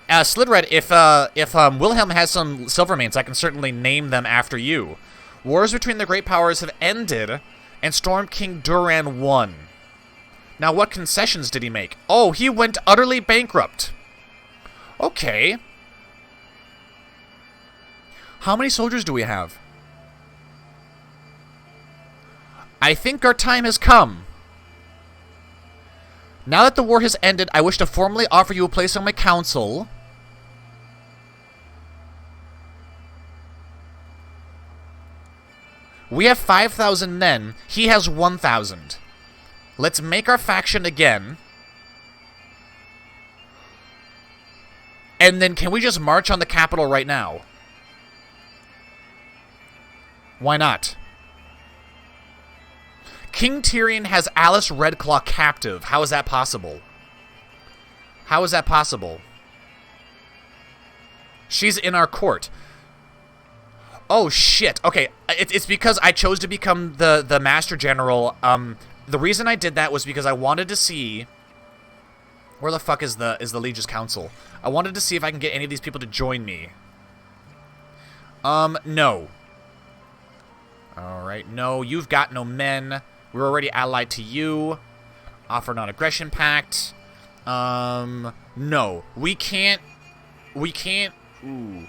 Slidred, if Wilhelm has some Silvermanes, I can certainly name them after you. Wars between the great powers have ended, and Storm King Duran won. Now, what concessions did he make? Oh, he went utterly bankrupt. Okay. How many soldiers do we have? I think our time has come. Now that the war has ended, I wish to formally offer you a place on my council. We have 5,000 men. He has 1,000. Let's make our faction again. And then can we just march on the capital right now? Why not? King Tyrion has Alice Redclaw captive. How is that possible? How is that possible? She's in our court. Oh, shit. Okay, it's because I chose to become the Master General. The reason I did that was because I wanted to see... Where the fuck is the Liege's Council? I wanted to see if I can get any of these people to join me. No. Alright, no, you've got no men. We're already allied to you. Offer non-aggression pact. No. We can't... Ooh.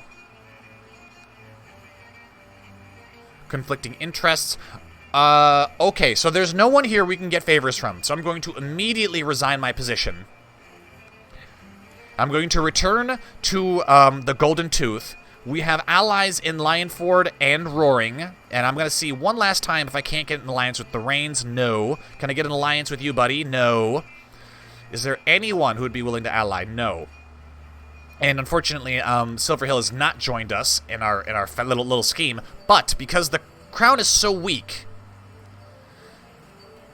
Conflicting interests. Okay, so there's no one here we can get favors from, so I'm going to immediately resign my position. I'm going to return to the Golden Tooth. We have allies in Lionford and Roaring, and I'm going to see one last time if I can't get an alliance with the Reynes. No. Can I get an alliance with you, buddy? No. Is there anyone who would be willing to ally? No. And unfortunately, Silverhill has not joined us in our little scheme, but because the crown is so weak,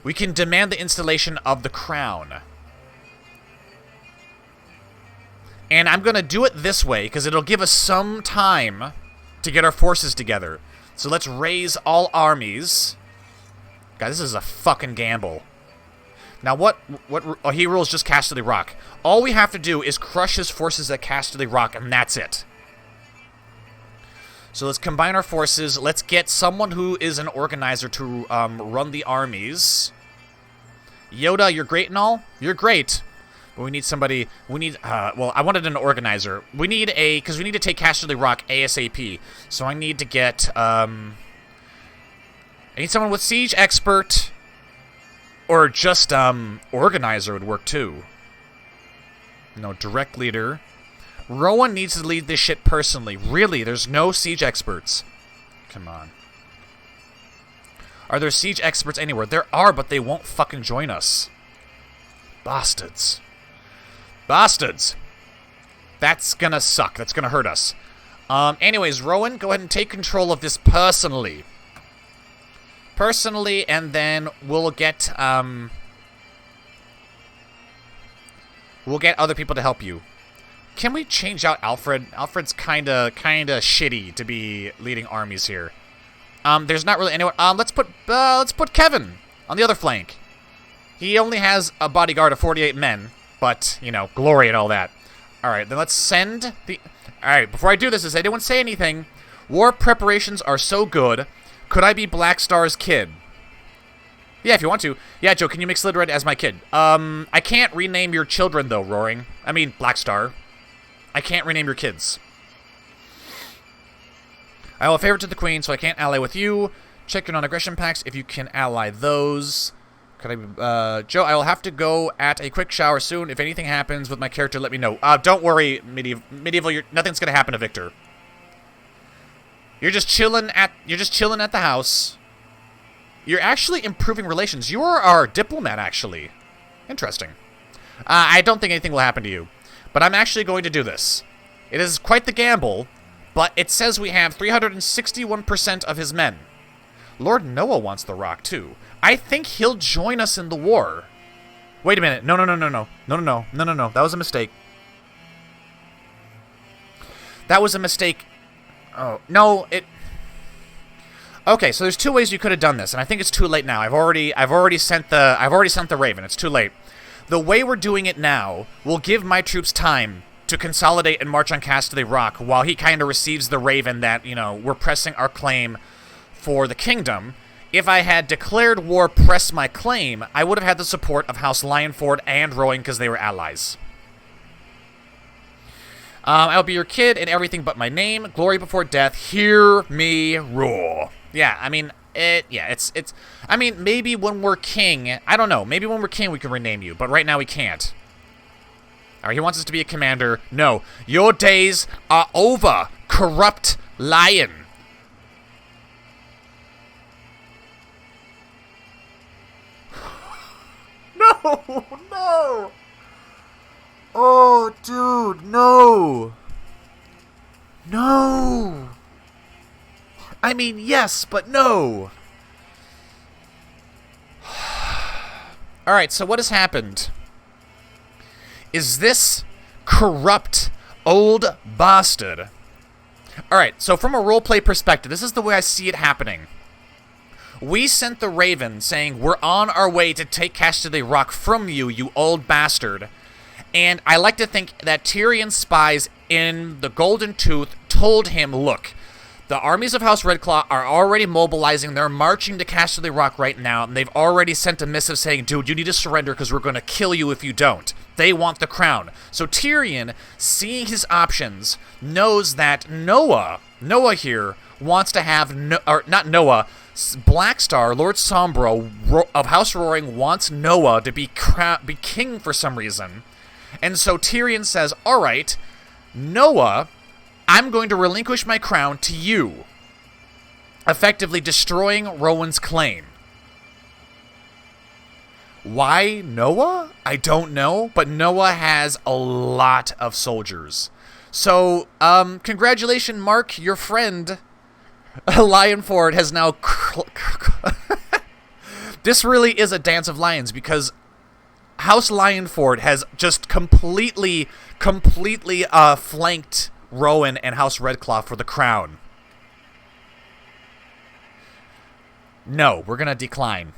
we can demand the installation of the crown. And I'm going to do it this way, because it'll give us some time to get our forces together. So let's raise all armies. God, this is a fucking gamble. Now oh, he rules just Casterly Rock. All we have to do is crush his forces at Casterly Rock, and that's it. So let's combine our forces. Let's get someone who is an organizer to run the armies. Yoda, you're great and all? You're great. But we need somebody, well, I wanted an organizer. We need because we need to take Casterly Rock ASAP. So I need to get, I need someone with siege expert, or just, organizer would work too. No, direct leader. Rowan needs to lead this shit personally. Really, there's no siege experts. Come on. Are there siege experts anywhere? There are, but they won't fucking join us. Bastards. Bastards. That's gonna suck. That's gonna hurt us. Anyways, Rowan, go ahead and take control of this personally. Personally, and then we'll get other people to help you. can we change out Alfred? Alfred's kinda shitty to be leading armies here. There's not really anyone. Let's put Kevin on the other flank. He only has a bodyguard of 48 men, but, you know, glory and all that. Alright, then let's send the... Alright, before I do this, does anyone say anything? War preparations are so good. Could I be Black Star's kid? Yeah, if you want to. Yeah, Joe, can you make Slytherin as my kid? I can't rename your children, though, Roaring. I mean, Black Star. I can't rename your kids. I will favor to the Queen, so I can't ally with you. Check your non-aggression pacts if you can ally those. Could I, Joe, I will have to go at a quick shower soon. If anything happens with my character, let me know. Don't worry, Medieval, nothing's gonna happen to Victor. You're just chilling at the house. You're actually improving relations. You are our diplomat, actually. Interesting. I don't think anything will happen to you, but I'm actually going to do this. It is quite the gamble, but it says we have 361% of his men. Lord Noah wants the rock, too. I think he'll join us in the war. Wait a minute. No. That was a mistake. That was a mistake. Oh, no, Okay, so there's two ways you could have done this, and I think it's too late now. I've already sent the Raven. It's too late. The way we're doing it now will give my troops time to consolidate and march on Casterly Rock while he kind of receives the Raven that, you know, we're pressing our claim for the kingdom. If I had declared war, press my claim, I would have had the support of House Lionford and Rowan because they were allies. I'll be your kid in everything but my name. Glory before death. Hear me roar. Yeah, I mean, it's. I mean, maybe when we're king, I don't know. Maybe when we're king we can rename you, but right now we can't. All right, he wants us to be a commander. No, your days are over, corrupt lion. No. Oh, dude, no. No. I mean, yes, but no. Alright, so what has happened? Is this corrupt old bastard? Alright, so from a roleplay perspective, this is the way I see it happening. We sent the Raven saying, we're on our way to take Casterly Rock from you, you old bastard. And I like to think that Tyrion's spies in the Golden Tooth told him, look, the armies of House Redclaw are already mobilizing. They're marching to Casterly Rock right now, and they've already sent a missive saying, dude, you need to surrender because we're going to kill you if you don't. They want the crown. So Tyrion, seeing his options, knows that Noah here, wants to have, not Noah, Blackstar, Lord Sombro of House Roaring wants Noah to be king for some reason. And so Tyrion says, all right, Noah, I'm going to relinquish my crown to you, effectively destroying Rowan's claim. Why Noah? I don't know, but Noah has a lot of soldiers. So, congratulations, Mark, your friend, Lionford, has now... This really is a dance of lions, because House Lionford has just completely flanked Rowan and House Redclaw for the crown. No, we're gonna decline.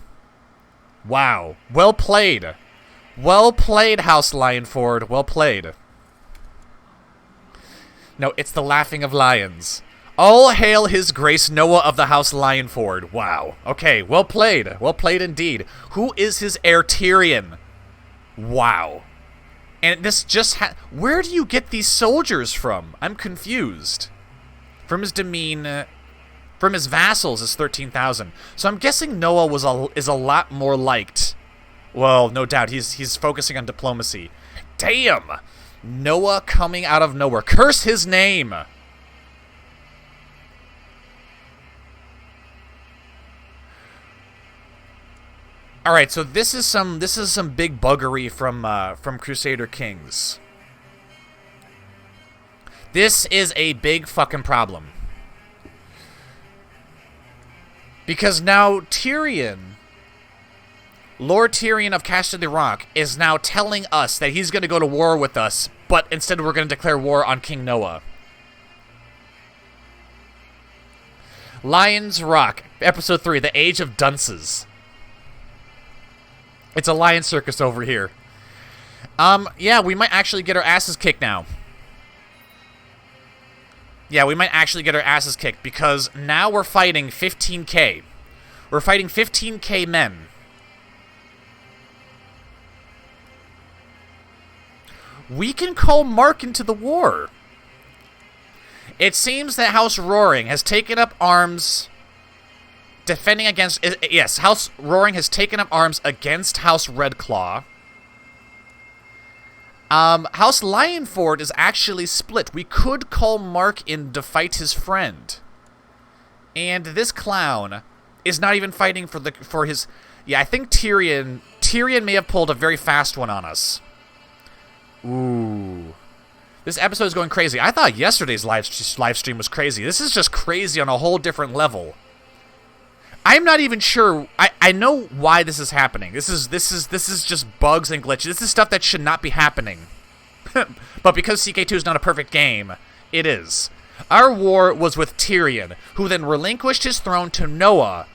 Wow. Well played. Well played, House Lionford. Well played. No, it's the laughing of lions. All hail his grace, Noah of the House Lionford. Wow. Okay, well played. Well played indeed. Who is his heir, Tyrion? Wow. And this just where do you get these soldiers from? I'm confused. From his demean, from his vassals is 13,000. So I'm guessing Noah is a lot more liked. Well, no doubt he's focusing on diplomacy. Damn. Noah coming out of nowhere. Curse his name. All right, so this is some big buggery from Crusader Kings. This is a big fucking problem. Because now Tyrion, Lord Tyrion of Casterly Rock, is now telling us that he's going to go to war with us but instead we're going to declare war on King Noah. Lion's Rock, Episode 3, The Age of Dunces. It's a lion circus over here. Yeah, we might actually get our asses kicked now. Yeah, we might actually get our asses kicked because now we're fighting 15k. We're fighting 15k men. We can call Mark into the war. It seems that House Roaring has taken up arms defending against... Yes, House Roaring has taken up arms against House Redclaw. House Lionford is actually split. We could call Mark in to fight his friend. And this clown is not even fighting for his... Yeah, I think Tyrion may have pulled a very fast one on us. Ooh. This episode is going crazy. I thought yesterday's live stream was crazy. This is just crazy on a whole different level. I'm not even sure. I know why this is happening. This is just bugs and glitches. This is stuff that should not be happening. But because CK2 is not a perfect game, it is. Our war was with Tyrion, who then relinquished his throne to Noah.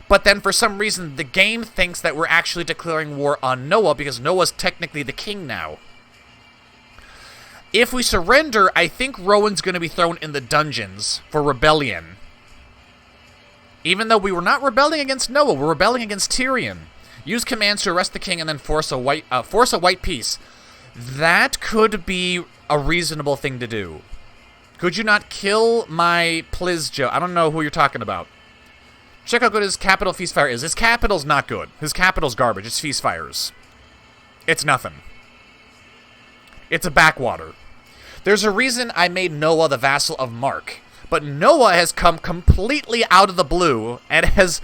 But then for some reason, the game thinks that we're actually declaring war on Noah because Noah's technically the king now. If we surrender, I think Rowan's going to be thrown in the dungeons for rebellion. Even though we were not rebelling against Noah, we're rebelling against Tyrion. Use commands to arrest the king and then force a white peace. That could be a reasonable thing to do. Could you not kill my Pliz Joe? I don't know who you're talking about. Check how good his capital feast fire is. His capital's not good. His capital's garbage. It's feast fires. It's nothing. It's a backwater. There's a reason I made Noah the vassal of Mark. But Noah has come completely out of the blue and has,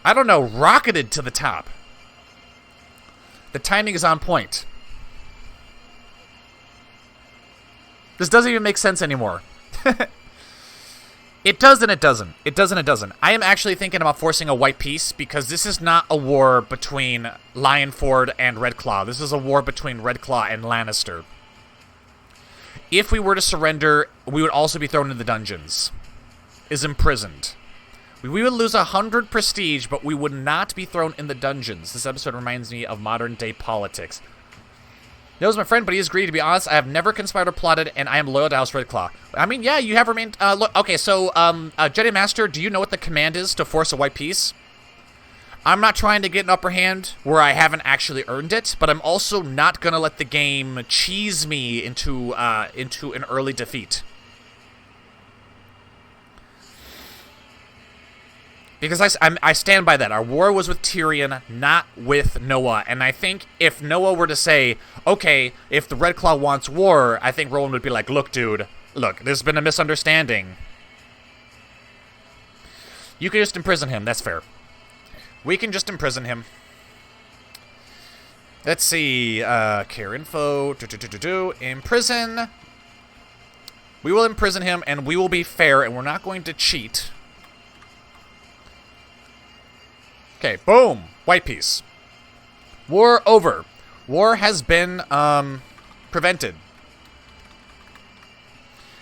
I don't know, rocketed to the top. The timing is on point. This doesn't even make sense anymore. It does and it doesn't. It does and it doesn't. I am actually thinking about forcing a white peace because this is not a war between Lionford and Redclaw. This is a war between Redclaw and Lannister. If we were to surrender, we would also be thrown in the dungeons. Is imprisoned. We would lose 100 prestige, but we would not be thrown in the dungeons. This episode reminds me of modern-day politics. Knows my friend, but he is greedy. To be honest, I have never conspired or plotted, and I am loyal to House Redclaw. I mean, yeah, you have remained... look, okay, so, Jedi Master, do you know what the command is to force a white peace? I'm not trying to get an upper hand where I haven't actually earned it, but I'm also not going to let the game cheese me into an early defeat. Because I stand by that. Our war was with Tyrion, not with Noah. And I think if Noah were to say, okay, if the Redclaw wants war, I think Rowan would be like, look, dude, look, there's been a misunderstanding. You can just imprison him. That's fair. We can just imprison him. Let's see. Care info. Imprison. We will imprison him, and we will be fair, and we're not going to cheat. Okay, boom. White peace. War over. War has been, prevented.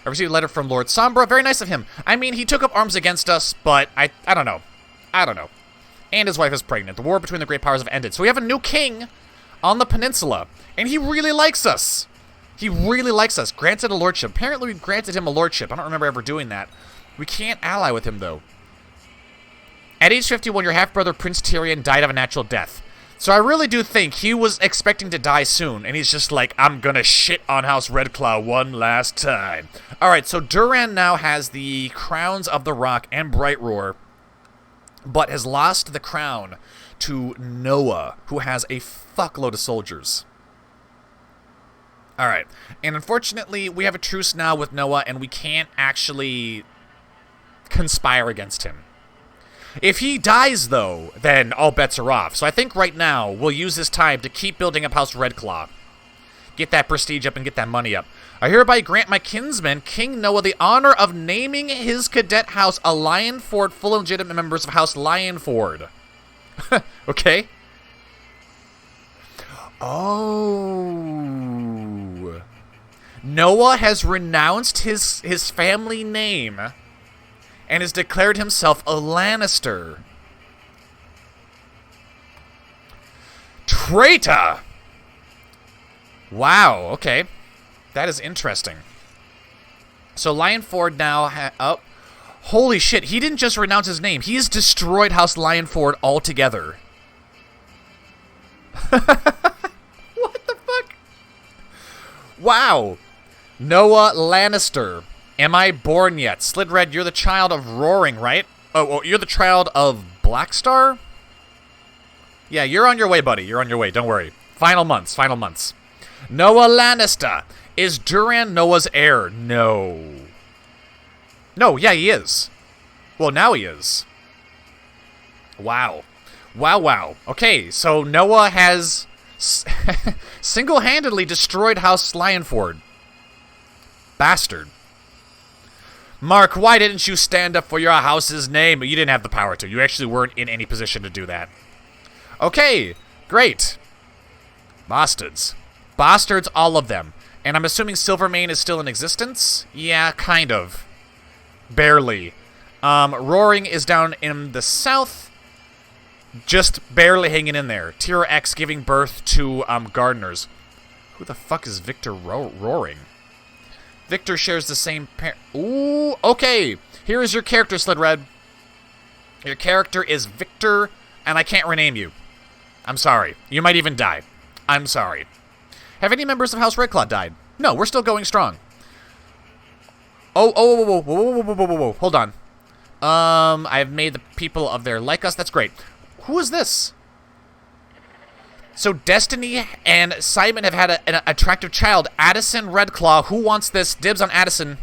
I received a letter from Lord Sombra. Very nice of him. I mean, he took up arms against us, but I don't know. I don't know. And his wife is pregnant. The war between the great powers have ended. So we have a new king on the peninsula. And he really likes us. He really likes us. Granted a lordship. Apparently we granted him a lordship. I don't remember ever doing that. We can't ally with him, though. At age 51, your half-brother Prince Tyrion died of a natural death. So I really do think he was expecting to die soon. And he's just like, I'm gonna shit on House Redclaw one last time. Alright, so Duran now has the Crowns of the Rock and Bright Roar, but has lost the crown to Noah, who has a fuckload of soldiers. Alright, and unfortunately, we have a truce now with Noah, and we can't actually conspire against him. If he dies, though, then all bets are off. So I think right now, we'll use this time to keep building up House Redclaw. Get that prestige up and get that money up. I hereby grant my kinsman, King Noah, the honor of naming his cadet house a Lionford, full and legitimate members of House Lionford. Okay. Oh. Noah has renounced his family name and has declared himself a Lannister. Traitor! Wow, okay. That is interesting. So Lionford now oh, holy shit, he didn't just renounce his name. He has destroyed House Lionford altogether. What the fuck? Wow. Noah Lannister. Am I born yet? Slidred, you're the child of Roaring, right? Oh, you're the child of Blackstar? Yeah, you're on your way, buddy. You're on your way. Don't worry. Final months. Final months. Noah Lannister. Is Duran Noah's heir? No. No, yeah, he is. Well, now he is. Wow. Wow, wow. Okay, so Noah has single-handedly destroyed House Lionford. Bastard. Mark, why didn't you stand up for your house's name? You didn't have the power to. You actually weren't in any position to do that. Okay, great. Bastards. Bastards, all of them. And I'm assuming Silvermane is still in existence? Yeah, kind of. Barely. Roaring is down in the south. Just barely hanging in there. Tier X giving birth to gardeners. Who the fuck is Victor Roaring? Victor shares the same Ooh, okay. Here is your character, Slidred. Your character is Victor, and I can't rename you. I'm sorry. You might even die. I'm sorry. Have any members of House Redclaw died? No, we're still going strong. Whoa. Hold on. I've made the people of there like us. That's great. Who is this? So Destiny and Simon have had an attractive child. Addison Redclaw. Who wants this? Dibs on Addison.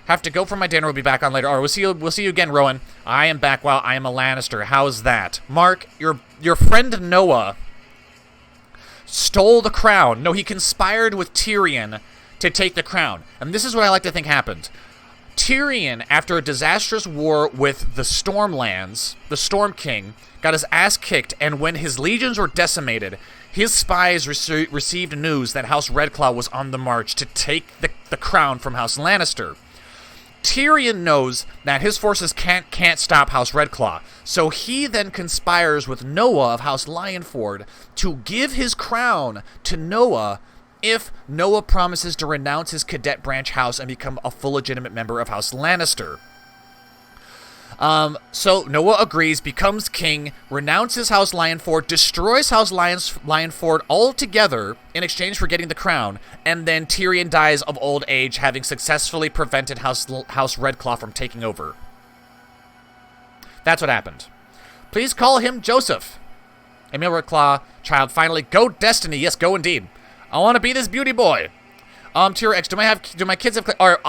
Have to go for my dinner. We'll be back on later. All right, we'll see you again, Rowan. I am back while I am a Lannister. How's that? Mark, your friend Noah stole the crown. No, he conspired with Tyrion to take the crown. And this is what I like to think happened. Tyrion, after a disastrous war with the Stormlands, the Storm King, got his ass kicked, and when his legions were decimated, his spies received news that House Redclaw was on the march to take the crown from House Lannister. Tyrion knows that his forces can't stop House Redclaw, so he then conspires with Noah of House Lionford to give his crown to Noah if Noah promises to renounce his cadet branch house and become a full legitimate member of House Lannister. So Noah agrees, becomes king, renounces House Lionford, destroys House Lionford altogether in exchange for getting the crown, and then Tyrion dies of old age, having successfully prevented House Redclaw from taking over. That's what happened. Please call him Joseph. Emil Redclaw, child, finally. Go Destiny. Yes, go indeed. I want to be this beauty boy. Tier X, do my kids have, or,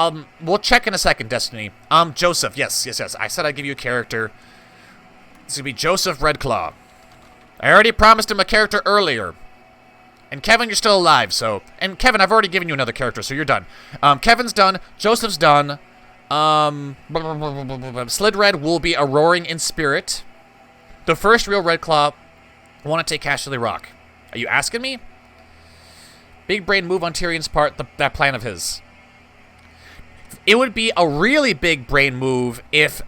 we'll check in a second, Destiny. Joseph, yes. I said I'd give you a character. It's gonna be Joseph Redclaw. I already promised him a character earlier. And Kevin, you're still alive, so, and Kevin, I've already given you another character, so you're done. Kevin's done, Joseph's done, Slidred will be a roaring in spirit. The first real Redclaw, I want to take Casterly Rock. Are you asking me? Big brain move on Tyrion's part, that plan of his. It would be a really big brain move if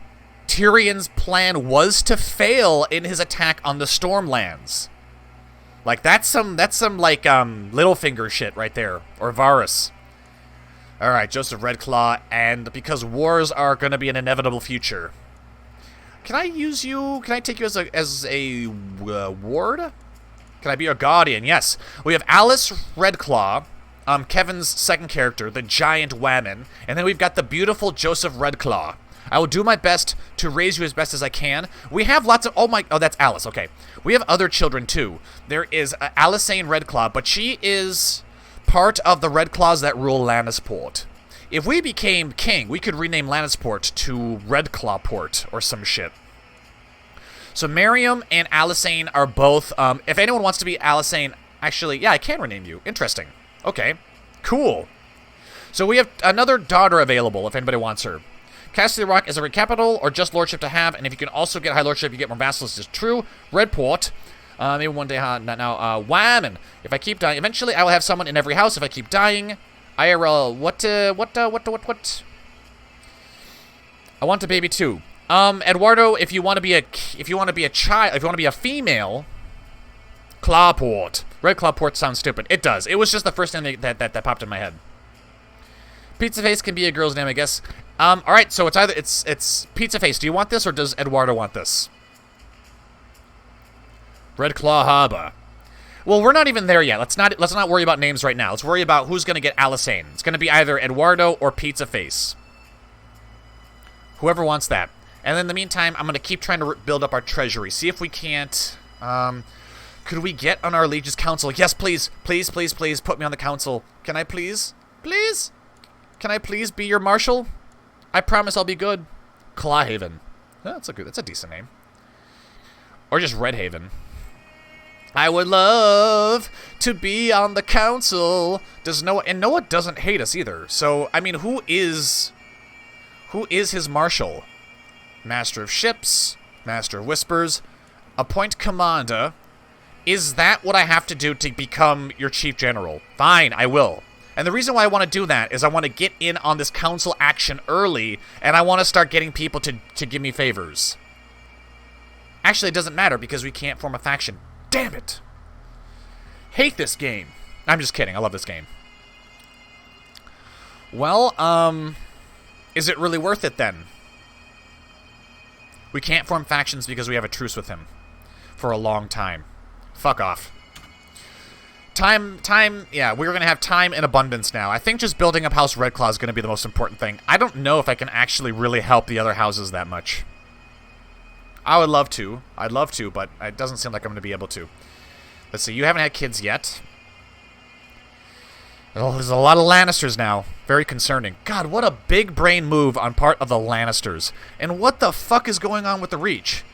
Tyrion's plan was to fail in his attack on the Stormlands. Like, that's some like, Littlefinger shit right there. Or Varys. Alright, Joseph Redclaw, and because wars are gonna be an inevitable future. Can I use you? Can I take you as a ward? Can I be your guardian? Yes. We have Alice Redclaw, Kevin's second character, the giant Whammon, and then we've got the beautiful Joseph Redclaw. I will do my best to raise you as best as I can. We have lots of, oh, that's Alice, okay. We have other children too. There is Alicane Redclaw, but she is part of the Redclaws that rule Lannisport. If we became king, we could rename Lannisport to Redclawport or some shit. So Miriam and Alicane are both, if anyone wants to be Alicane, actually, yeah, I can rename you. Interesting. Okay, cool. So we have another daughter available if anybody wants her. Casterly Rock is a capital or just lordship to have, and if you can also get high lordship, you get more vassals. This is true. Redport, maybe one day, not now. Whammon. If I keep dying, eventually I will have someone in every house if I keep dying. IRL, what? I want a baby too. Eduardo, if you want to be a child, if you want to be a female, Clawport. Red Clawport sounds stupid. It does. It was just the first thing that popped in my head. Pizza Face can be a girl's name, I guess. All right, so it's Pizza Face. Do you want this, or does Eduardo want this? Red Claw Harbor. Well, we're not even there yet. Let's not worry about names right now. Let's worry about who's gonna get Alisane. It's gonna be either Eduardo or Pizza Face. Whoever wants that. And in the meantime, I'm gonna keep trying to build up our treasury. See if we can't. Could we get on our Legion's council? Yes, please, please, please, please, put me on the council. Can I please, please? Can I please be your marshal? I promise I'll be good. Clawhaven. Oh, that's a decent name. Or just Redhaven. I would love to be on the council. And Noah doesn't hate us either. So, I mean, who is his marshal? Master of Ships, Master of Whispers, appoint commander. Is that what I have to do to become your chief general? Fine, I will. And the reason why I want to do that is I want to get in on this council action early, and I want to start getting people to give me favors. Actually, it doesn't matter because we can't form a faction. Damn it! Hate this game. I'm just kidding. I love this game. Well, is it really worth it then? We can't form factions because we have a truce with him for a long time. Fuck off. Time, yeah, we're going to have time in abundance now. I think just building up House Redclaw is going to be the most important thing. I don't know if I can actually really help the other houses that much. I would love to. I'd love to, but it doesn't seem like I'm going to be able to. Let's see, you haven't had kids yet. Oh, there's a lot of Lannisters now. Very concerning. God, what a big brain move on part of the Lannisters. And what the fuck is going on with the Reach?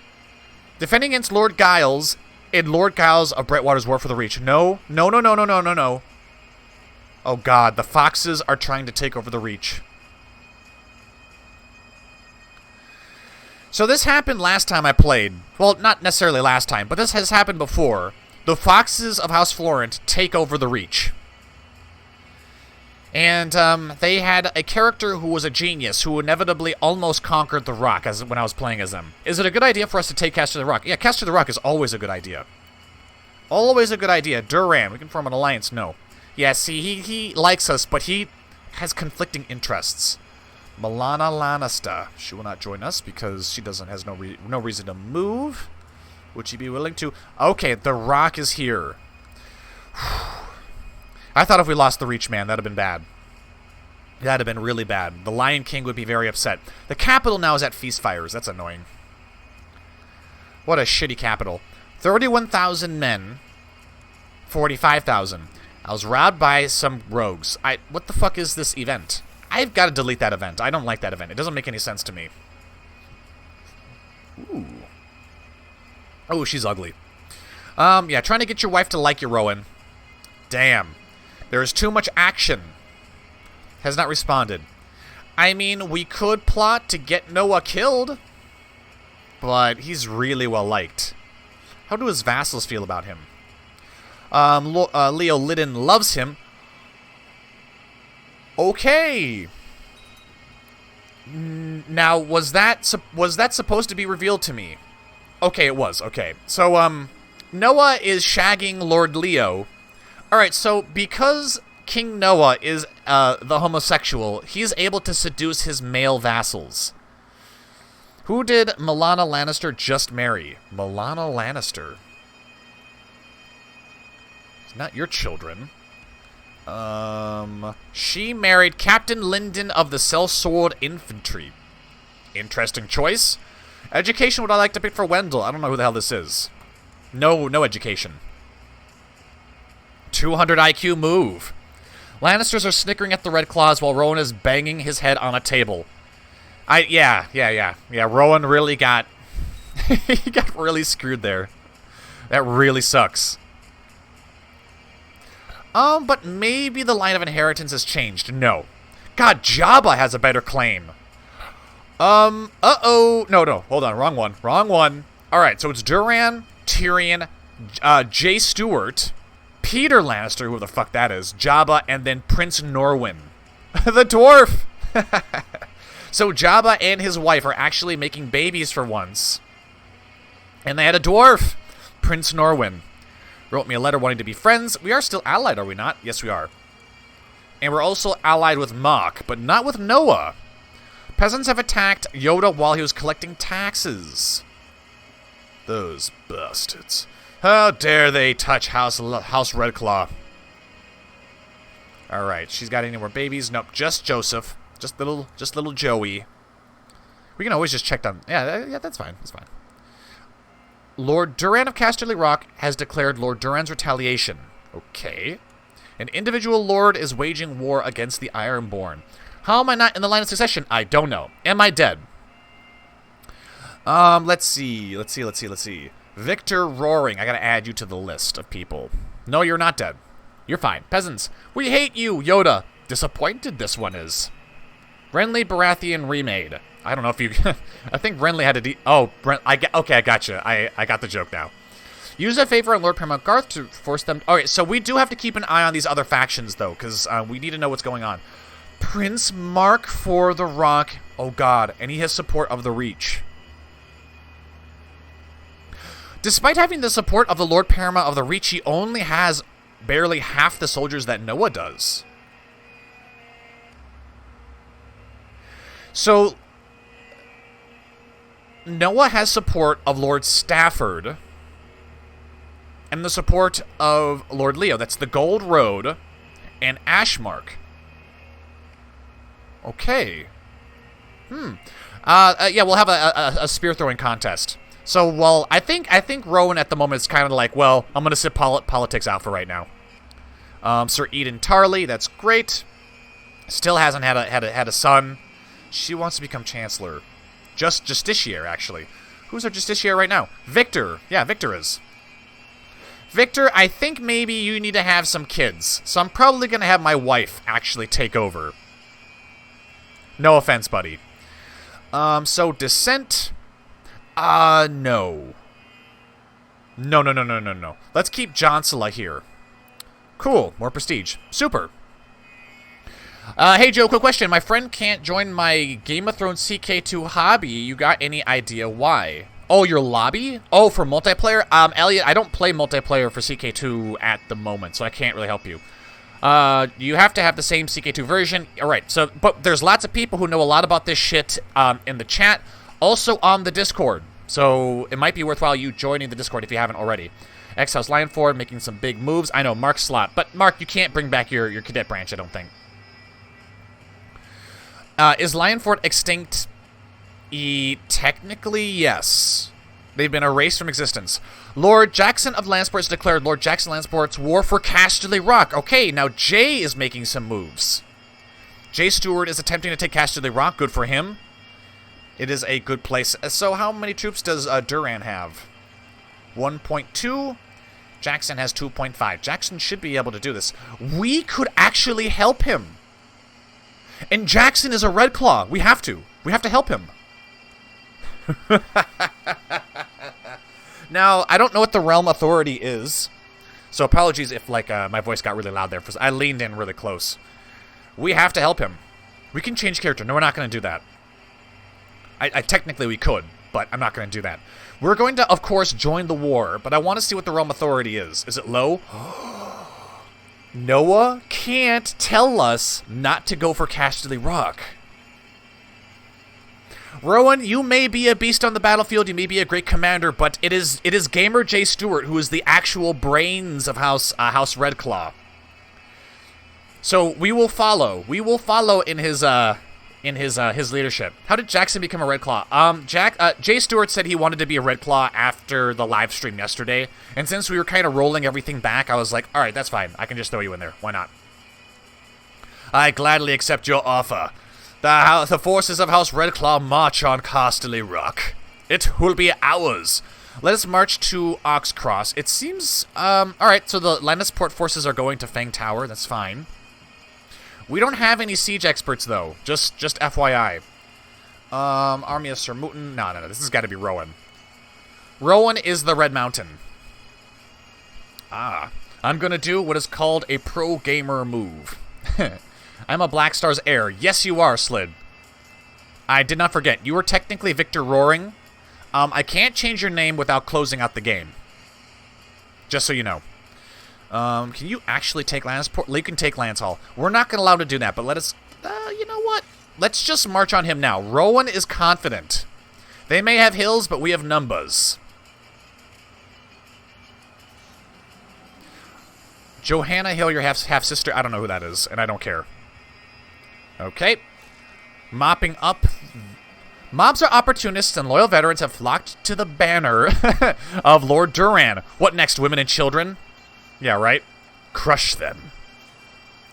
Defending against Lord Giles in Lord Giles of Brightwater's War for the Reach. No. No, no, no, no, no, no, no. Oh god, the Foxes are trying to take over the Reach. So this happened last time I played. Well, not necessarily last time, but this has happened before. The Foxes of House Florent take over the Reach. And they had a character who was a genius, who inevitably almost conquered the Rock when I was playing as them. Is it a good idea for us to take Casterly Rock? Yeah, Casterly Rock is always a good idea. Always a good idea. Duran, we can form an alliance. No. Yeah, see, he likes us, but he has conflicting interests. Milana Lannister. She will not join us because she has no reason to move. Would she be willing to? Okay, the Rock is here. I thought if we lost the Reach, man, that'd have been bad. That'd have been really bad. The Lion King would be very upset. The capital now is at Feast Fires. That's annoying. What a shitty capital. 31,000 men. 45,000. I was robbed by some rogues. What the fuck is this event? I've got to delete that event. I don't like that event. It doesn't make any sense to me. Ooh. Oh, she's ugly. Yeah, trying to get your wife to like you, Rowan. Damn. There is too much action. Has not responded. I mean, we could plot to get Noah killed, but he's really well liked. How do his vassals feel about him? Leo Lidden loves him. Okay. Now, was that supposed to be revealed to me? Okay, it was. Okay. So, Noah is shagging Lord Leo. Alright, so because King Noah is the homosexual, he's able to seduce his male vassals. Who did Milana Lannister just marry? Milana Lannister. It's not your children. She married Captain Lyndon of the Sellsword Infantry. Interesting choice. Education would I like to pick for Wendell. I don't know who the hell this is. No education. 200 IQ move. Lannisters are snickering at the Red Claws while Rowan is banging his head on a table. Yeah. Rowan really got... he got really screwed there. That really sucks. But maybe the line of inheritance has changed. No. God, Jabba has a better claim. Uh-oh. No. Hold on. Wrong one. Alright, so it's Duran, Tyrion, Jay Stewart, Peter Lannister, who the fuck that is, Jabba, and then Prince Norwin. The dwarf! So Jabba and his wife are actually making babies for once. And they had a dwarf, Prince Norwin. Wrote me a letter wanting to be friends. We are still allied, are we not? Yes, we are. And we're also allied with Mock, but not with Noah. Peasants have attacked Yoda while he was collecting taxes. Those bastards. How dare they touch House Redclaw. Alright, she's got any more babies? Nope, just Joseph. Just little Joey. We can always just check on... Yeah, that's fine. That's fine. Lord Duran of Casterly Rock has declared Lord Duran's retaliation. Okay. An individual lord is waging war against the Ironborn. How am I not in the line of succession? I don't know. Am I dead? Let's see. Victor Roaring. I gotta add you to the list of people. No, you're not dead. You're fine. Peasants. We hate you, Yoda. Disappointed this one is. Renly Baratheon remade. I don't know if you... I think Renly had a... okay, I gotcha. I got the joke now. Use a favor on Lord Paramount Garth to force them... Okay, so we do have to keep an eye on these other factions, though, because we need to know what's going on. Prince Mark for the Rock. Oh, God. And he has support of the Reach. Despite having the support of the Lord Paramount of the Reach, he only has barely half the soldiers that Noah does. So, Noah has support of Lord Stafford and the support of Lord Leo. That's the Gold Road and Ashmark. Okay. Yeah, we'll have a spear throwing contest. So, well, I think Rowan at the moment is kind of like, well, I'm going to sit politics out for right now. Sir Eden Tarley, that's great. Still hasn't had a son. She wants to become Chancellor. Justiciar, actually. Who's our Justiciar right now? Victor. Yeah, Victor is. Victor, I think maybe you need to have some kids. So I'm probably going to have my wife actually take over. No offense, buddy. So Descent... no. No. Let's keep Jonsala here. Cool. More prestige. Super. Hey, Joe, quick question. My friend can't join my Game of Thrones CK2 hobby. You got any idea why? Oh, your lobby? Oh, for multiplayer? Elliot, I don't play multiplayer for CK2 at the moment, so I can't really help you. You have to have the same CK2 version. Alright, so, but there's lots of people who know a lot about this shit, in the chat. Also on the Discord. So, it might be worthwhile you joining the Discord if you haven't already. X-House Lionford making some big moves. I know, Mark Slot. But, Mark, you can't bring back your cadet branch, I don't think. Is Lionford extinct? Technically, yes. They've been erased from existence. Lord Jackson of Lansport has declared Lord Jackson Lansport's war for Casterly Rock. Okay, now Jay is making some moves. Jay Stewart is attempting to take Casterly Rock. Good for him. It is a good place. So how many troops does Duran have? 1.2. Jackson has 2.5. Jackson should be able to do this. We could actually help him. And Jackson is a Redclaw. We have to. We have to help him. Now, I don't know what the Realm Authority is. So apologies if, like, my voice got really loud there. I leaned in really close. We have to help him. We can change character. No, we're not going to do that. Technically we could, but I'm not going to do that. We're going to, of course, join the war, but I want to see what the Realm Authority is. Is it low? Noah can't tell us not to go for Casterly Rock. Rowan, you may be a beast on the battlefield, you may be a great commander, but it is Gamer J. Stewart who is the actual brains of House Redclaw. So we will follow. We will follow in his leadership. How did Jackson become a Redclaw? Jay Stewart said he wanted to be a Redclaw after the live stream yesterday, and since we were kind of rolling everything back, I was like, all right, that's fine. I can just throw you in there. Why not? I gladly accept your offer. The forces of House Redclaw march on Casterly Rock. It will be ours. Let us march to Oxcross. It seems, alright, so the Lannisport forces are going to Fang Tower. That's fine. We don't have any siege experts, though. Just FYI. Army of Sir Mooten. No. This has got to be Rowan. Rowan is the Red Mountain. Ah. I'm gonna do what is called a pro gamer move. I'm a Black Star's heir. Yes, you are, Slid. I did not forget. You are technically Victor Roaring. I can't change your name without closing out the game. Just so you know. Can you actually take Lannisport? You can take Lance Hall. We're not gonna allow him to do that, but let us... you know what? Let's just march on him now. Rowan is confident. They may have hills, but we have numbers. Johanna Hill, your half-sister. I don't know who that is, and I don't care. Okay. Mopping up. Mobs are opportunists, and loyal veterans have flocked to the banner of Lord Duran. What next, women and children? Yeah, right? Crush them.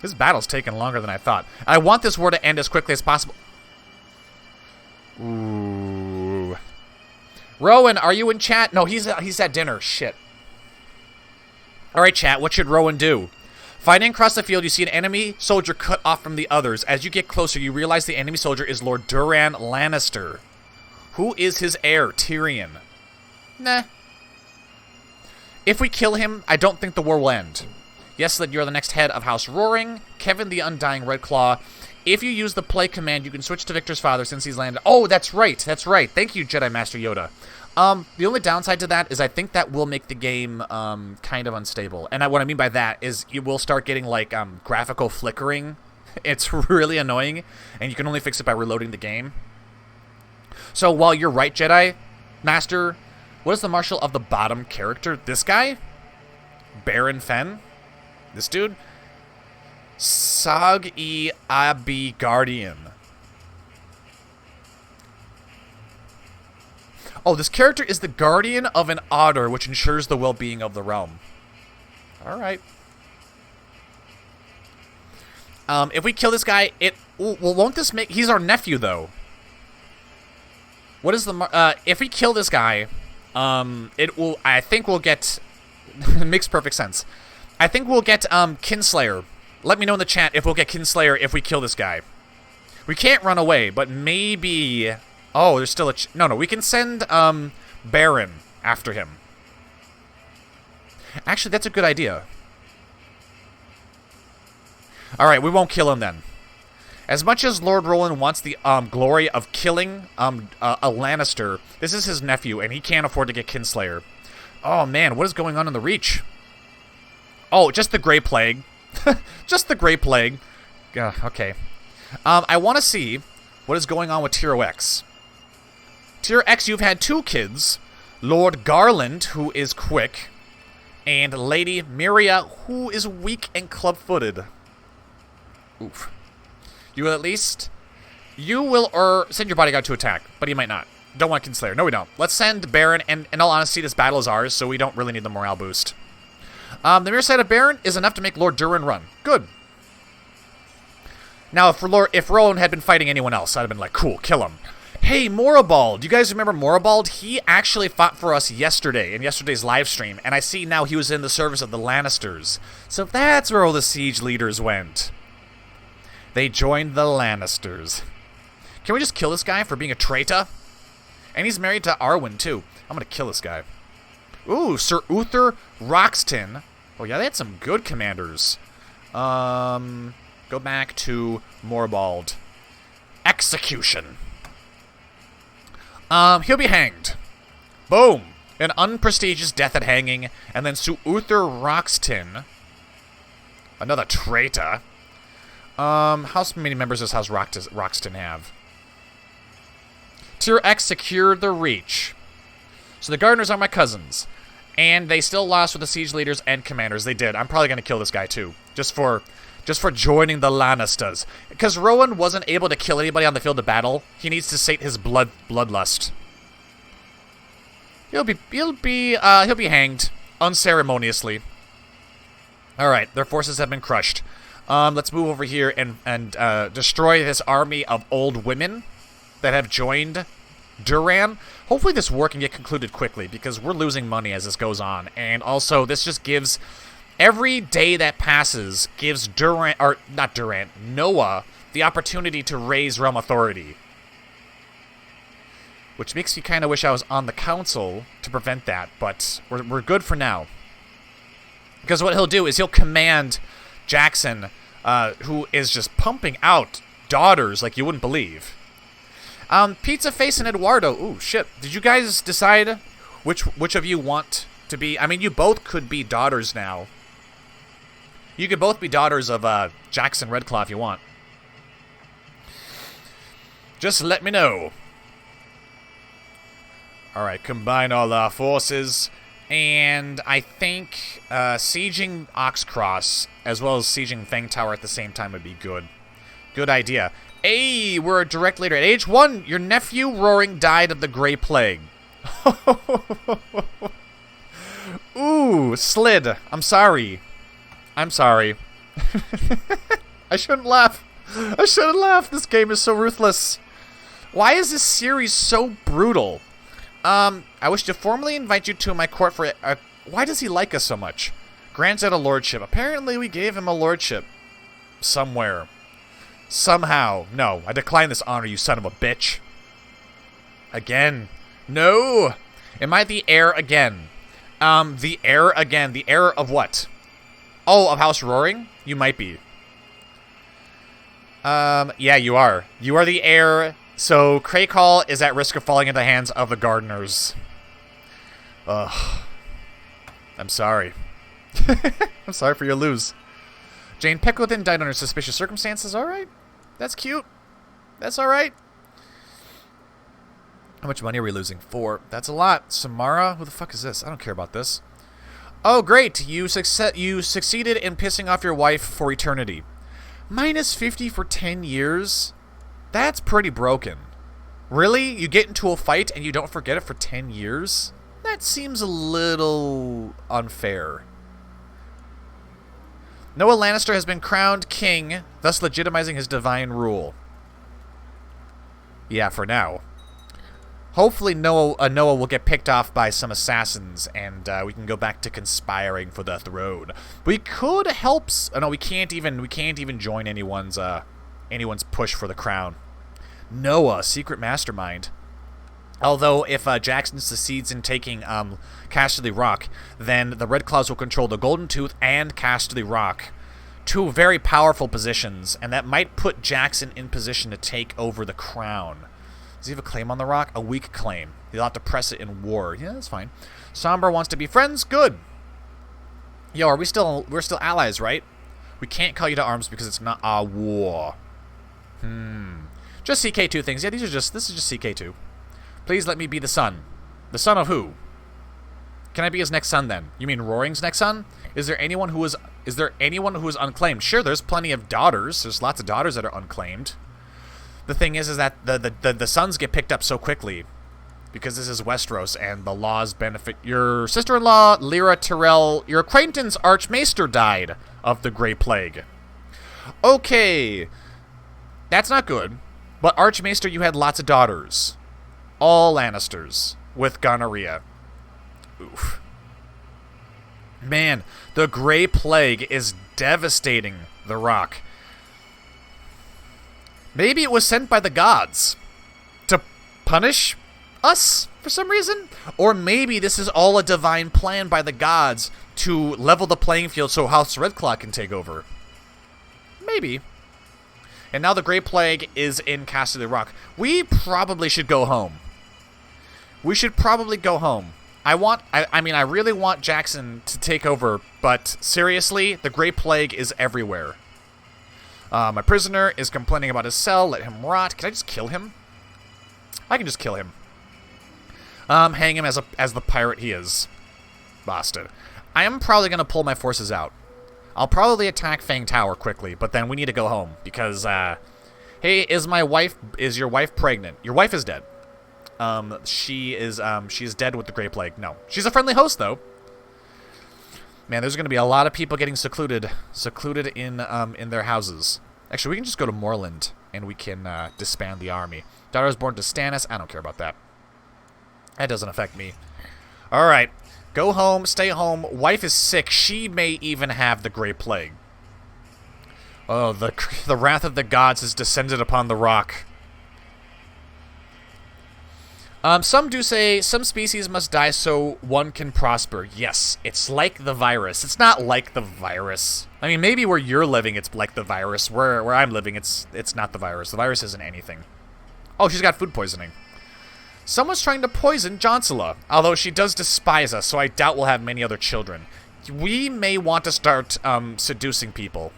This battle's taken longer than I thought. I want this war to end as quickly as possible. Ooh. Rowan, are you in chat? No, he's at dinner. Shit. Alright, chat, what should Rowan do? Fighting across the field, you see an enemy soldier cut off from the others. As you get closer, you realize the enemy soldier is Lord Duran Lannister. Who is his heir? Tyrion. Nah. If we kill him, I don't think the war will end. Yes, Slid, you're the next head of House Roaring. Kevin the Undying Redclaw. If you use the play command, you can switch to Victor's father since he's landed. Oh, that's right. That's right. Thank you, Jedi Master Yoda. The only downside to that is I think that will make the game kind of unstable. And what I mean by that is you will start getting, like, graphical flickering. It's really annoying, and you can only fix it by reloading the game. So while you're right, Jedi Master, what is the Marshal of the Bottom character? This guy? Baron Fen? This dude? Sog-E Abi Guardian. Oh, this character is the guardian of an otter, which ensures the well-being of the realm. Alright. If we kill this guy, well, won't this make... He's our nephew, though. What is the... if we kill this guy, it will... I think we'll get... It makes perfect sense. I think we'll get, Kinslayer. Let me know in the chat if we'll get Kinslayer if we kill this guy. We can't run away, but maybe... Oh, there's still a... No, we can send, Baron after him. Actually, that's a good idea. Alright, we won't kill him then. As much as Lord Roland wants the, glory of killing, a Lannister, this is his nephew, and he can't afford to get Kinslayer. Oh, man, what is going on in the Reach? Oh, just the Grey Plague. Just the Grey Plague. Okay. I want to see what is going on with Tier X. Tier X, you've had two kids. Lord Garland, who is quick, and Lady Miria, who is weak and club-footed. Oof. You will at least... You will send your bodyguard to attack, but he might not. Don't want Kinslayer. No, we don't. Let's send Baron, and in all honesty, this battle is ours, so we don't really need the morale boost. The mere sight of Baron is enough to make Lord Durin run. Good. Now, if Roland had been fighting anyone else, I'd have been like, cool, kill him. Hey, Morabald. Do you guys remember Morabald? He actually fought for us yesterday, in yesterday's live stream, and I see now he was in the service of the Lannisters. So that's where all the siege leaders went. They joined the Lannisters. Can we just kill this guy for being a traitor? And he's married to Arwen, too. I'm gonna kill this guy. Ooh, Sir Uther Roxton. Oh, yeah, they had some good commanders. Go back to Morabald. Execution. He'll be hanged. Boom. An unprestigious death at hanging. And then Sir Uther Roxton. Another traitor. How many members does House Roxton have? Tier X secured the Reach. So the Gardeners are my cousins. And they still lost with the siege leaders and commanders. They did. I'm probably going to kill this guy, too. Just for joining the Lannisters. Because Rowan wasn't able to kill anybody on the field of battle. He needs to sate his bloodlust. He'll be hanged unceremoniously. Alright, their forces have been crushed. Let's move over here and destroy this army of old women that have joined Duran. Hopefully this war can get concluded quickly, because we're losing money as this goes on. And also, this just gives... Every day that passes gives Noah the opportunity to raise realm authority. Which makes me kind of wish I was on the council to prevent that, but we're good for now. Because what he'll do is he'll command Jackson, who is just pumping out daughters like you wouldn't believe. Pizza Face and Eduardo. Ooh, shit. Did you guys decide which of you want to be? I mean, you both could be daughters now. You could both be daughters of Jackson Redclaw if you want. Just let me know. Alright, combine all our forces. And I think sieging Oxcross as well as sieging Fang Tower at the same time would be good. Good idea. Hey, we're a direct leader. At age 1, your nephew Roaring died of the Grey Plague. Ooh, slid. I'm sorry. I'm sorry. I shouldn't laugh. I shouldn't laugh. This game is so ruthless. Why is this series so brutal? I wish to formally invite you to my court for... why does he like us so much? Granted a lordship. Apparently we gave him a lordship. Somewhere. Somehow. No, I decline this honor, you son of a bitch. Again. No! Am I the heir again? The heir again. The heir of what? Oh, of House Roaring? You might be. Yeah, you are. You are the heir... So, Crakehall is at risk of falling into the hands of the Gardeners. Ugh. I'm sorry. I'm sorry for your lose. Jane Peckleton died under suspicious circumstances. Alright. That's cute. That's alright. How much money are we losing? 4. That's a lot. Samara? Who the fuck is this? I don't care about this. Oh, great. You succeeded in pissing off your wife for eternity. Minus 50 for 10 years? That's pretty broken. Really? You get into a fight and you don't forget it for 10 years? That seems a little unfair. Noah Lannister has been crowned king, thus legitimizing his divine rule. Yeah, for now. Hopefully Noah will get picked off by some assassins and we can go back to conspiring for the throne. We could help... no, we can't even join anyone's push for the crown. Noah, secret mastermind. Although, if Jackson succeeds in taking Casterly Rock, then the Redclaws will control the Golden Tooth and Casterly Rock. 2 very powerful positions, and that might put Jackson in position to take over the crown. Does he have a claim on the rock? A weak claim. He'll have to press it in war. Yeah, that's fine. Somber wants to be friends? Good. Yo, we're still allies, right? We can't call you to arms because it's not a war. Just CK2 things. Yeah, this is just CK2. Please let me be the son. The son of who? Can I be his next son then? You mean Roaring's next son? Is there anyone who is unclaimed? Sure, there's plenty of daughters. There's lots of daughters that are unclaimed. The thing is that the sons get picked up so quickly because this is Westeros and the laws benefit your sister-in-law, Lyra Tyrell. Your acquaintance Archmaester died of the Grey Plague. Okay. That's not good. But Archmaester, you had lots of daughters. All Lannisters with gonorrhea. Oof. Man, the Grey Plague is devastating the Rock. Maybe it was sent by the gods to punish us for some reason? Or maybe this is all a divine plan by the gods to level the playing field so House Redclaw can take over. Maybe. And now the Grey Plague is in Casterly Rock. We probably should go home. We should probably go home. I mean, I really want Jackson to take over, but seriously, the Grey Plague is everywhere. My prisoner is complaining about his cell. Let him rot. Can I just kill him? I can just kill him. Hang him as the pirate he is. Bastard. I am probably going to pull my forces out. I'll probably attack Fang Tower quickly, but then we need to go home because, hey, is your wife pregnant? Your wife is dead. She is dead with the Grey Plague. No, she's a friendly host though. Man, there's going to be a lot of people getting secluded in their houses. Actually, we can just go to Moorland and we can disband the army. Daughter was born to Stannis. I don't care about that. That doesn't affect me. All right. Go home, stay home. Wife is sick. She may even have the Grey Plague. Oh, the wrath of the gods has descended upon the Rock. Some do say some species must die so one can prosper. Yes, it's like the virus. It's not like the virus. I mean, maybe where you're living, it's like the virus. Where I'm living, it's not the virus. The virus isn't anything. Oh, she's got food poisoning. Someone's trying to poison Jonsula, although she does despise us, so I doubt we'll have many other children. We may want to start seducing people.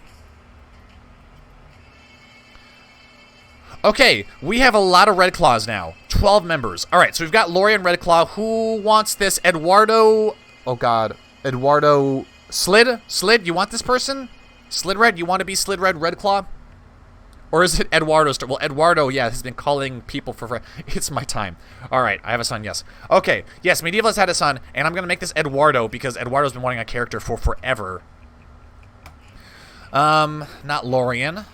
Okay, we have a lot of Redclaws now. 12 members. Alright, so we've got Lorien Redclaw. Who wants this? Eduardo... Oh, God. Eduardo... Slid? Slid, you want this person? Slid Red? You want to be Slid Red Redclaw? Or is it Eduardo's turn? Well, Eduardo, yeah, has been calling people for... It's my time. Alright, I have a son, yes. Okay, yes, Medieval has had a son, and I'm going to make this Eduardo because Eduardo's been wanting a character for forever. Not Lorien.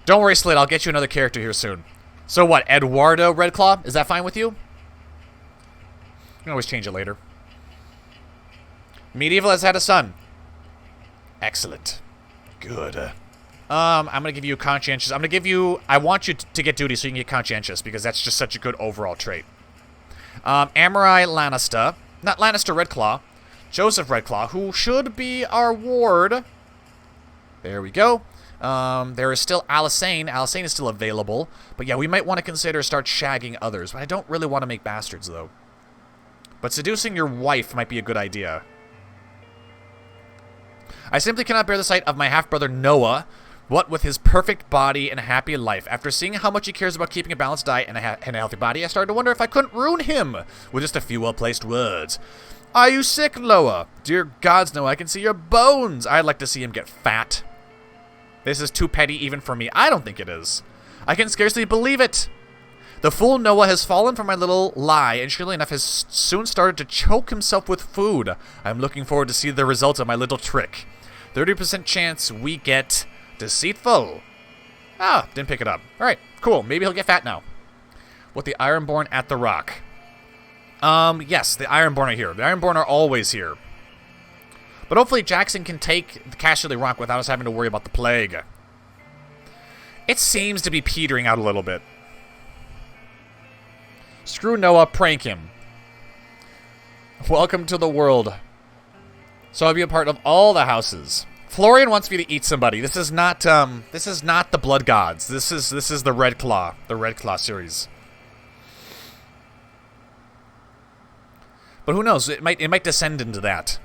Don't worry, Slid, I'll get you another character here soon. So what, Eduardo Redclaw? Is that fine with you? You can always change it later. Medieval has had a son. Excellent. Good. I'm going to give you conscientious. I'm going to give you... I want you to get duty so you can get conscientious because that's just such a good overall trait. Amorai Lannister. Not Lannister Redclaw. Joseph Redclaw, who should be our ward. There we go. There is still Alysanne. Alysanne is still available. But yeah, we might want to consider start shagging others. But I don't really want to make bastards, though. But seducing your wife might be a good idea. I simply cannot bear the sight of my half-brother Noah, what with his perfect body and happy life. After seeing how much he cares about keeping a balanced diet and a healthy body, I started to wonder if I couldn't ruin him with just a few well-placed words. Are you sick, Noah? Dear gods, Noah, I can see your bones. I'd like to see him get fat. This is too petty even for me. I don't think it is. I can scarcely believe it. The fool Noah has fallen for my little lie, and surely enough has soon started to choke himself with food. I'm looking forward to see the results of my little trick. 30% chance we get deceitful. Ah, didn't pick it up. Alright, cool. Maybe he'll get fat now. With the Ironborn at the Rock. Yes, the Ironborn are here. The Ironborn are always here. But hopefully Jackson can take the Casterly Rock without us having to worry about the plague. It seems to be petering out a little bit. Screw Noah, prank him. Welcome to the world. So I'll be a part of all the houses. Florian wants me to eat somebody. This is not the Blood Gods. This is the Redclaw series. But who knows? It might descend into that.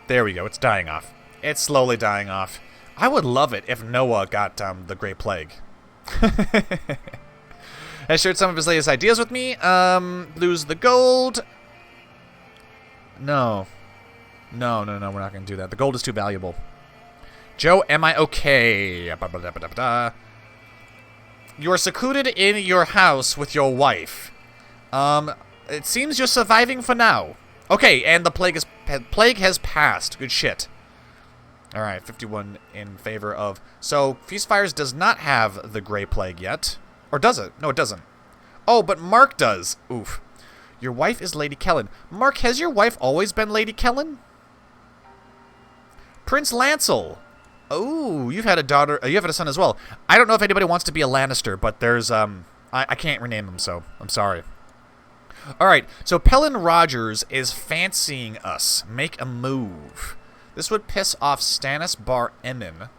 There we go. It's dying off. It's slowly dying off. I would love it if Noah got the Great Plague. Has shared some of his latest ideas with me. Lose the gold. No. No, we're not going to do that. The gold is too valuable. Joe, am I okay? You are secluded in your house with your wife. It seems you're surviving for now. Okay, and the plague has passed. Good shit. Alright, 51 in favor of... So, Feast Fires does not have the Grey Plague yet. Or does it? No, it doesn't. Oh, but Mark does. Oof. Your wife is Lady Kellen. Mark, has your wife always been Lady Kellen? Prince Lancel. Oh, you've had a daughter. You have had a son as well. I don't know if anybody wants to be a Lannister, but there's I can't rename him, so I'm sorry. All right, so Pellin Rogers is fancying us. Make a move. This would piss off Stannis Bar Emin,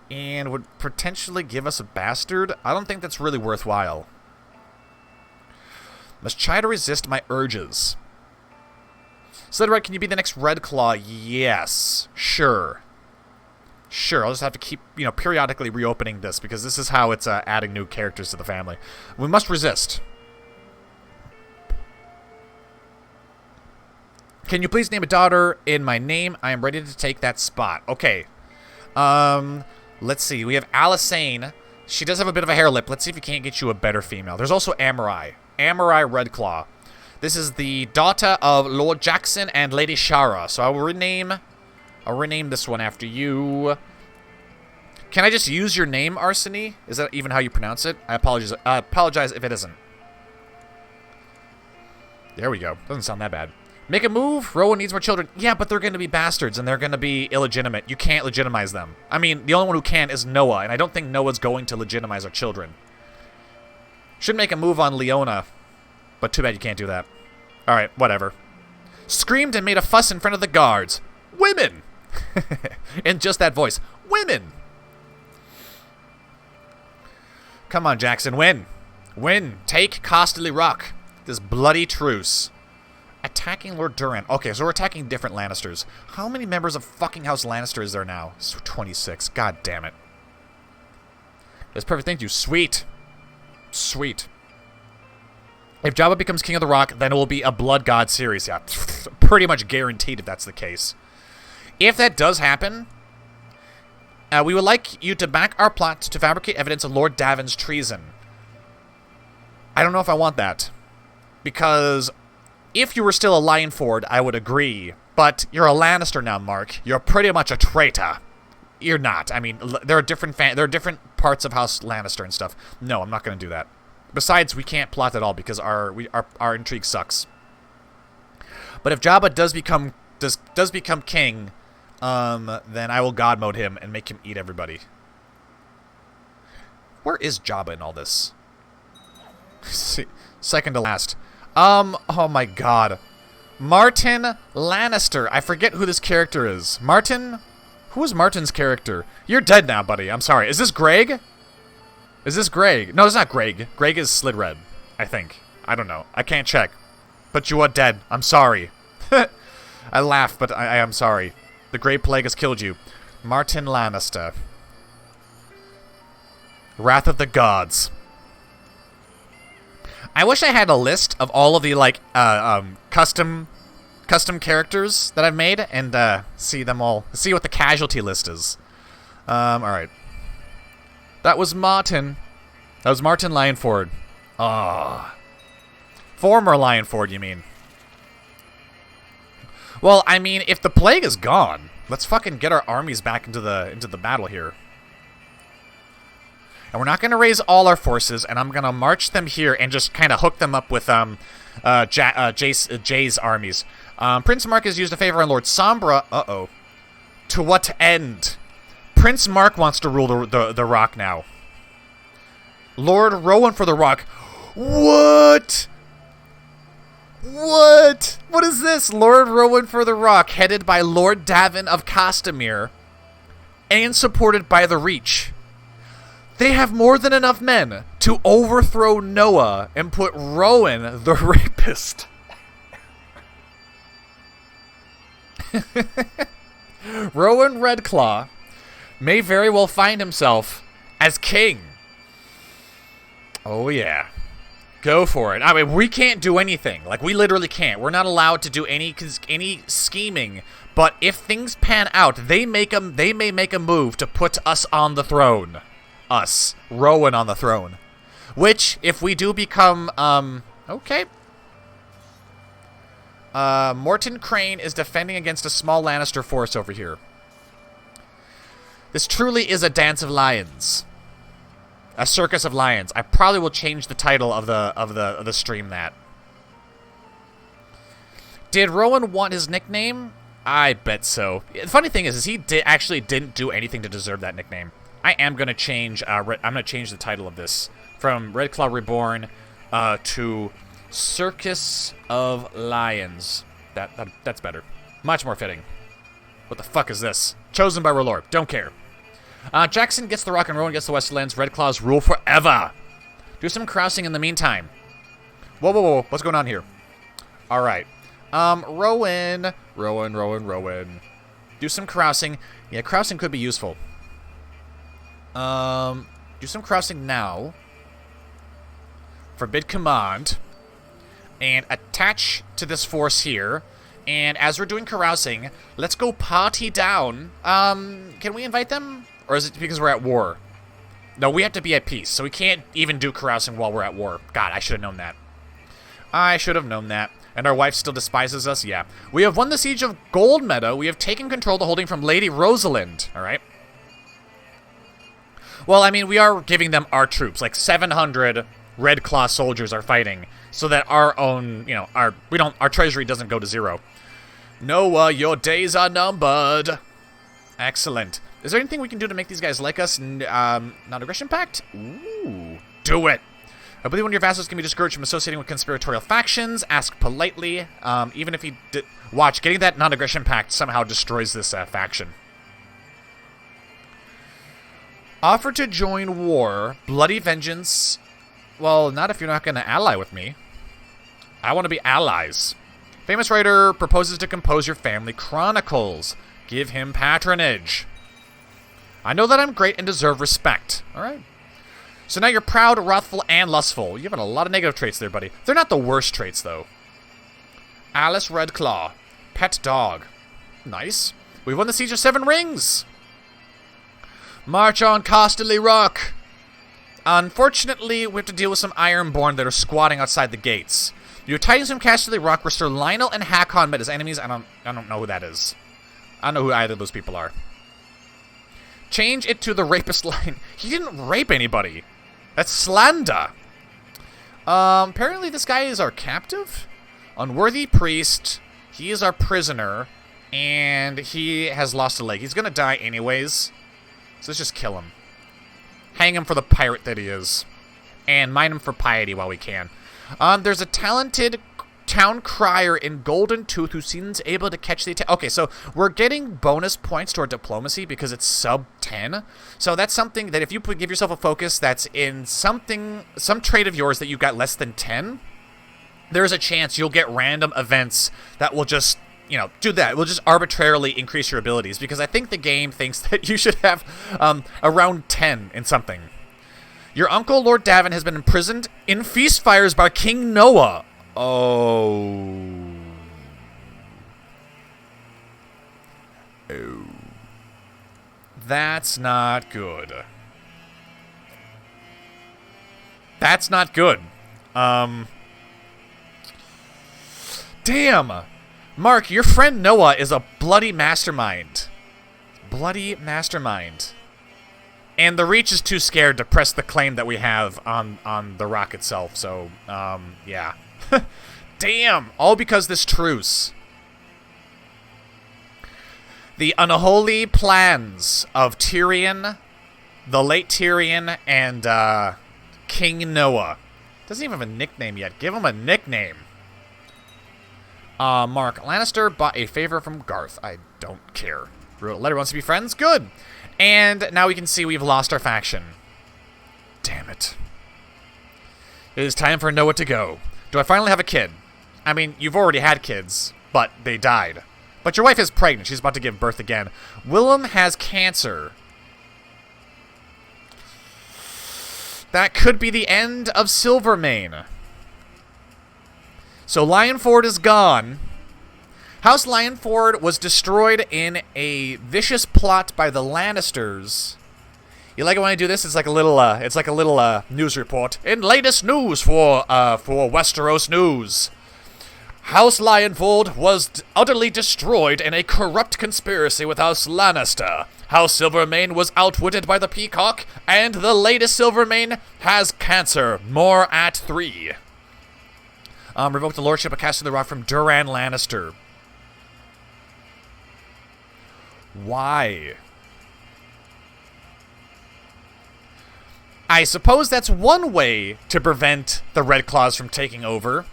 and would potentially give us a bastard. I don't think that's really worthwhile. Must try to resist my urges. Slandering, can you be the next Redclaw? Yes. Sure. Sure, I'll just have to keep, periodically reopening this, because this is how it's adding new characters to the family. We must resist. Can you please name a daughter in my name? I am ready to take that spot. Okay. Let's see. We have Alysanne. She does have a bit of a hair lip. Let's see if we can't get you a better female. There's also Amorai. Amorai Redclaw. This is the daughter of Lord Jackson and Lady Shara. So I'll rename this one after you. Can I just use your name, Arseny? Is that even how you pronounce it? I apologize if it isn't. There we go. Doesn't sound that bad. Make a move. Rowan needs more children. Yeah, but they're going to be bastards, and they're going to be illegitimate. You can't legitimize them. I mean, the only one who can is Noah, and I don't think Noah's going to legitimize our children. Should make a move on Leona. But too bad you can't do that. Alright, whatever. Screamed and made a fuss in front of the guards. Women! In just that voice. Women! Come on, Jackson, win. Win. Take Casterly Rock. This bloody truce. Attacking Lord Durant. Okay, so we're attacking different Lannisters. How many members of fucking House Lannister is there now? 26. God damn it. That's perfect. Thank you. Sweet. Sweet. If Jabba becomes King of the Rock, then it will be a Blood God series. Yeah, pretty much guaranteed if that's the case. If that does happen, we would like you to back our plot to fabricate evidence of Lord Davin's treason. I don't know if I want that. Because if you were still a Lionford, I would agree. But you're a Lannister now, Mark. You're pretty much a traitor. You're not. I mean, there are different parts of House Lannister and stuff. No, I'm not going to do that. Besides, we can't plot at all because our intrigue sucks. But if Jabba does become king, then I will God mode him and make him eat everybody. Where is Jabba in all this? Second to last. Oh my god. Martin Lannister. I forget who this character is. Martin? Who is Martin's character? You're dead now, buddy. I'm sorry. Is this Greg? Is this Greg? No, it's not Greg. Greg is Slid Red, I think. I don't know. I can't check. But you are dead. I'm sorry. I laugh, but I am sorry. The Great Plague has killed you. Martin Lannister. Wrath of the Gods. I wish I had a list of all of the, like, custom characters that I've made and, see them all. See what the casualty list is. Alright. That was Martin. That was Martin Lionford. Ah. Former Lionford, you mean? Well, I mean, if the plague is gone, let's fucking get our armies back into the battle here. And we're not going to raise all our forces, and I'm going to march them here and just kind of hook them up with Jay's armies. Prince Mark has used a favor on Lord Sombra. Uh-oh. To what end? Prince Mark wants to rule the Rock now. Lord Rowan for the Rock. What? What? What is this? Lord Rowan for the Rock, headed by Lord Davin of Castamere, and supported by the Reach. They have more than enough men to overthrow Noah and put Rowan, the rapist. Rowan Redclaw may very well find himself as king. Oh, yeah. Go for it. I mean, we can't do anything. Like, we literally can't. We're not allowed to do any scheming. But if things pan out, they may make a move to put us on the throne. Us. Rowan on the throne. Which, if we do become, okay. Morton Crane is defending against a small Lannister force over here. This truly is a dance of lions. A circus of lions. I probably will change the title of the stream that. Did Rowan want his nickname? I bet so. The funny thing is he actually didn't do anything to deserve that nickname. I am gonna change. I'm gonna change the title of this from Redclaw Reborn to Circus of Lions. That's better. Much more fitting. What the fuck is this? Chosen by R'hllor. Don't care. Jackson gets the Rock and Rowan gets the Westlands. Redclaws rule forever. Do some crossing in the meantime. Whoa. What's going on here? Alright. Rowan. Do some crossing. Yeah, crossing could be useful. Do some crossing now. Forbid command. And attach to this force here. And as we're doing carousing, let's go party down. Can we invite them? Or is it because we're at war? No, we have to be at peace, so we can't even do carousing while we're at war. God, I should have known that. I should have known that. And our wife still despises us? Yeah. We have won the siege of Gold Meadow. We have taken control of the holding from Lady Rosalind. Alright. Well, I mean, we are giving them our troops. Like, 700 Redclaw soldiers are fighting. So that our own, you know, our treasury doesn't go to zero. Noah, your days are numbered. Excellent. Is there anything we can do to make these guys like us? Non-aggression pact? Ooh. Do it. I believe one of your vassals can be discouraged from associating with conspiratorial factions. Ask politely. Even if he did... Watch, getting that non-aggression pact somehow destroys this faction. Offer to join war. Bloody vengeance. Well, not if you're not going to ally with me. I want to be allies. Famous writer proposes to compose your family chronicles. Give him patronage. I know that I'm great and deserve respect. All right. So now you're proud, wrathful, and lustful. You have a lot of negative traits there, buddy. They're not the worst traits, though. House Redclaw. Pet dog. Nice. We've won the Siege of 7 Rings. March on Casterly Rock. Unfortunately, we have to deal with some Ironborn that are squatting outside the gates. Your tidings from Casterly Rock restore Lionel and Hakon met as enemies. I don't know who that is. I don't know who either of those people are. Change it to the rapist line. He didn't rape anybody. That's slander. Apparently this guy is our captive. Unworthy priest. He is our prisoner. And he has lost a leg. He's gonna die anyways. So let's just kill him. Hang him for the pirate that he is. And mine him for piety while we can. There's a talented town crier in Golden Tooth who seems able to catch the... Okay, so we're getting bonus points to our diplomacy because it's sub 10. So that's something that if you give yourself a focus that's in something, some trait of yours that you got less than 10, there's a chance you'll get random events that will just, you know, do that. It will just arbitrarily increase your abilities because I think the game thinks that you should have around 10 in something. Your uncle, Lord Davin, has been imprisoned in feast fires by King Noah. Oh. That's not good. That's not good. Damn. Mark, your friend Noah is a bloody mastermind. Bloody mastermind. And the Reach is too scared to press the claim that we have on the rock itself, so, yeah. Damn! All because this truce. The unholy plans of Tyrion, the late Tyrion, and, King Noah. Doesn't even have a nickname yet. Give him a nickname. Mark Lannister bought a favor from Garth. I don't care. Wrote a letter, wants to be friends? Good! And now we can see we've lost our faction. Damn it. It is time for Noah to go. Do I finally have a kid? I mean, you've already had kids, but they died. But your wife is pregnant. She's about to give birth again. Willem has cancer. That could be the end of Silvermane. So Lionford is gone. House Lionford was destroyed in a vicious plot by the Lannisters. You like it when I do this? It's like a little, news report. In latest news for Westeros News, House Lionford was utterly destroyed in a corrupt conspiracy with House Lannister. House Silvermane was outwitted by the Peacock, and the latest Silvermane has cancer. More at 3. Revoked the lordship of Casterly Rock from Duran Lannister. Why? I suppose that's one way to prevent the Redclaws from taking over.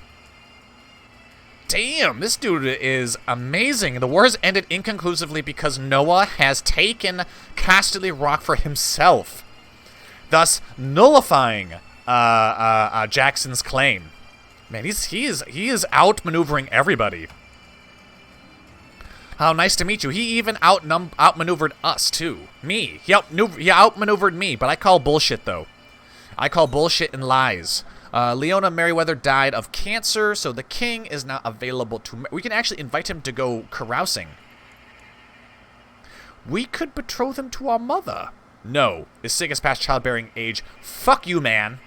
Damn, this dude is amazing. The war has ended inconclusively because Noah has taken Casterly Rock for himself, thus nullifying Jackson's claim. Man, he is outmaneuvering everybody. How nice to meet you. He even outmaneuvered us, too. Me. He outmaneuvered me, but I call bullshit, though. I call bullshit and lies. Leona Merryweather died of cancer, so the king is not available to... We can actually invite him to go carousing. We could betroth him to our mother. No. Is Sigas past childbearing age? Fuck you, man.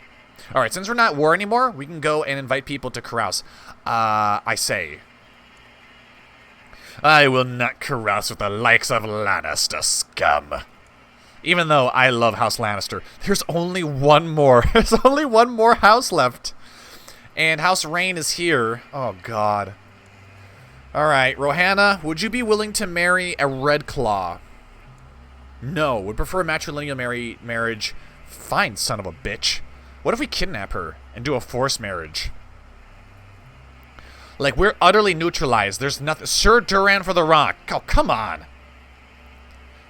Alright, since we're not at war anymore, we can go and invite people to carouse. I say... I will not carouse with the likes of Lannister scum. Even though I love House Lannister, there's only one more. There's only one more house left. And House Reyne is here. Oh, God. Alright, Rohanna, would you be willing to marry a Redclaw? No. Would prefer matrilineal marriage. Fine, son of a bitch. What if we kidnap her and do a forced marriage? Like, we're utterly neutralized. There's nothing. Sir Duran for the Rock. Oh, come on.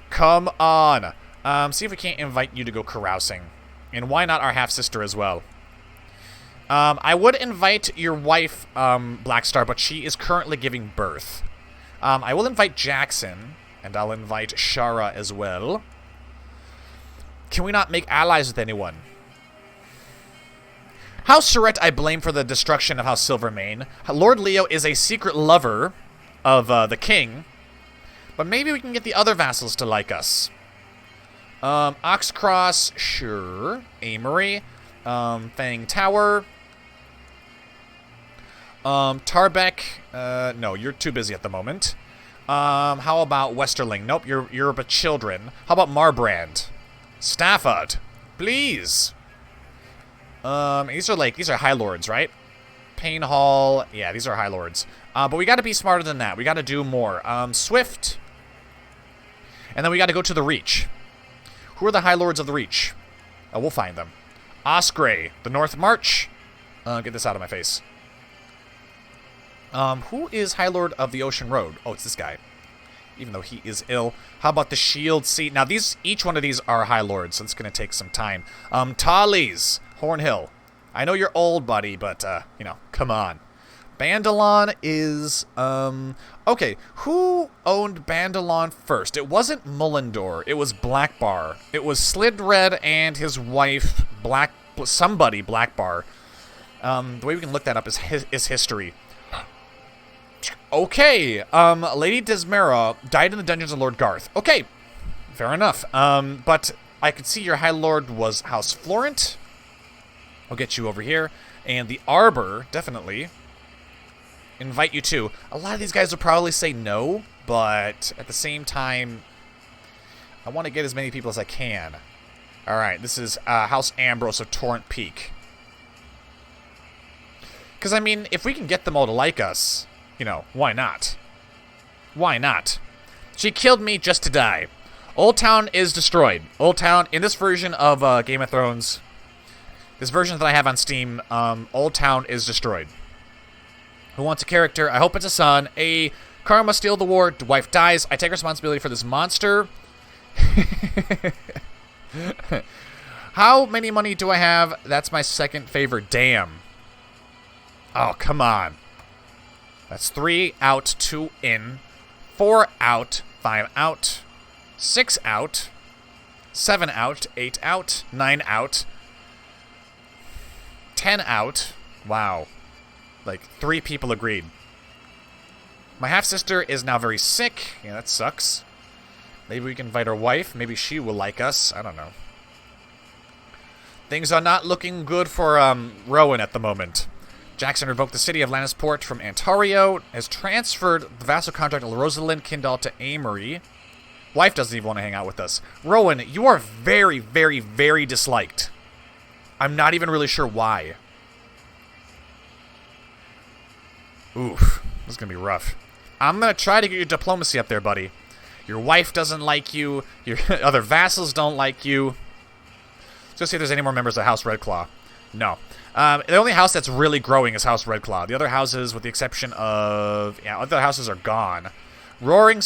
Come on. See if we can't invite you to go carousing. And why not our half-sister as well? I would invite your wife, Blackstar, but she is currently giving birth. I will invite Jackson, and I'll invite Shara as well. Can we not make allies with anyone? House Surette I blame for the destruction of House Silvermane. Lord Leo is a secret lover of the king. But maybe we can get the other vassals to like us. Oxcross, sure. Amory. Fang Tower. Tarbeck, no, you're too busy at the moment. How about Westerling? Nope, you're a children. How about Marbrand? Stafford, please. These are High Lords, right? Pain Hall, yeah, these are High Lords. But we gotta be smarter than that. We gotta do more. Swift. And then we gotta go to the Reach. Who are the High Lords of the Reach? We'll find them. Osprey, the North March. Get this out of my face. Who is High Lord of the Ocean Road? Oh, it's this guy. Even though he is ill. How about the Shield Seat? Now, each one of these are High Lords, so it's going to take some time. Tallies, Hornhill. I know you're old, buddy, but, you know, come on. Bandalon is, okay, who owned Bandalon first? It wasn't Mullendor, it was Blackbar. It was Slidred and his wife, Blackbar. The way we can look that up is history. Okay, Lady Desmera died in the dungeons of Lord Garth. Okay, fair enough. But I could see your High Lord was House Florent. I'll get you over here. And the Arbor, definitely. Invite you too. A lot of these guys will probably say no, but at the same time, I want to get as many people as I can. Alright, this is House Ambrose of Torrent Peak. Because, I mean, if we can get them all to like us, you know, why not? Why not? She killed me just to die. Old Town is destroyed. Old Town, in this version of Game of Thrones, this version that I have on Steam, Old Town is destroyed. Who wants a character? I hope it's a son. A Karma Steal the War. Wife dies. I take responsibility for this monster. How many money do I have? That's my second favor. Damn. Oh, come on. That's 3 out, 2 in, 4 out, 5 out, 6 out, 7 out, 8 out, 9 out, 10 out. Wow. Like, 3 people agreed. My half-sister is now very sick. Yeah, that sucks. Maybe we can invite her wife. Maybe she will like us. I don't know. Things are not looking good for Rowan at the moment. Jackson revoked the city of Lannisport from Antario, has transferred the vassal contract of Rosalind Kindall to Amory. Wife doesn't even want to hang out with us. Rowan, you are very, very, very disliked. I'm not even really sure why. Oof, this is going to be rough. I'm going to try to get your diplomacy up there, buddy. Your wife doesn't like you. Your other vassals don't like you. Let's go see if there's any more members of House Redclaw. No. The only house that's really growing is House Redclaw. The other houses, with the exception of... yeah, other houses are gone. Roaring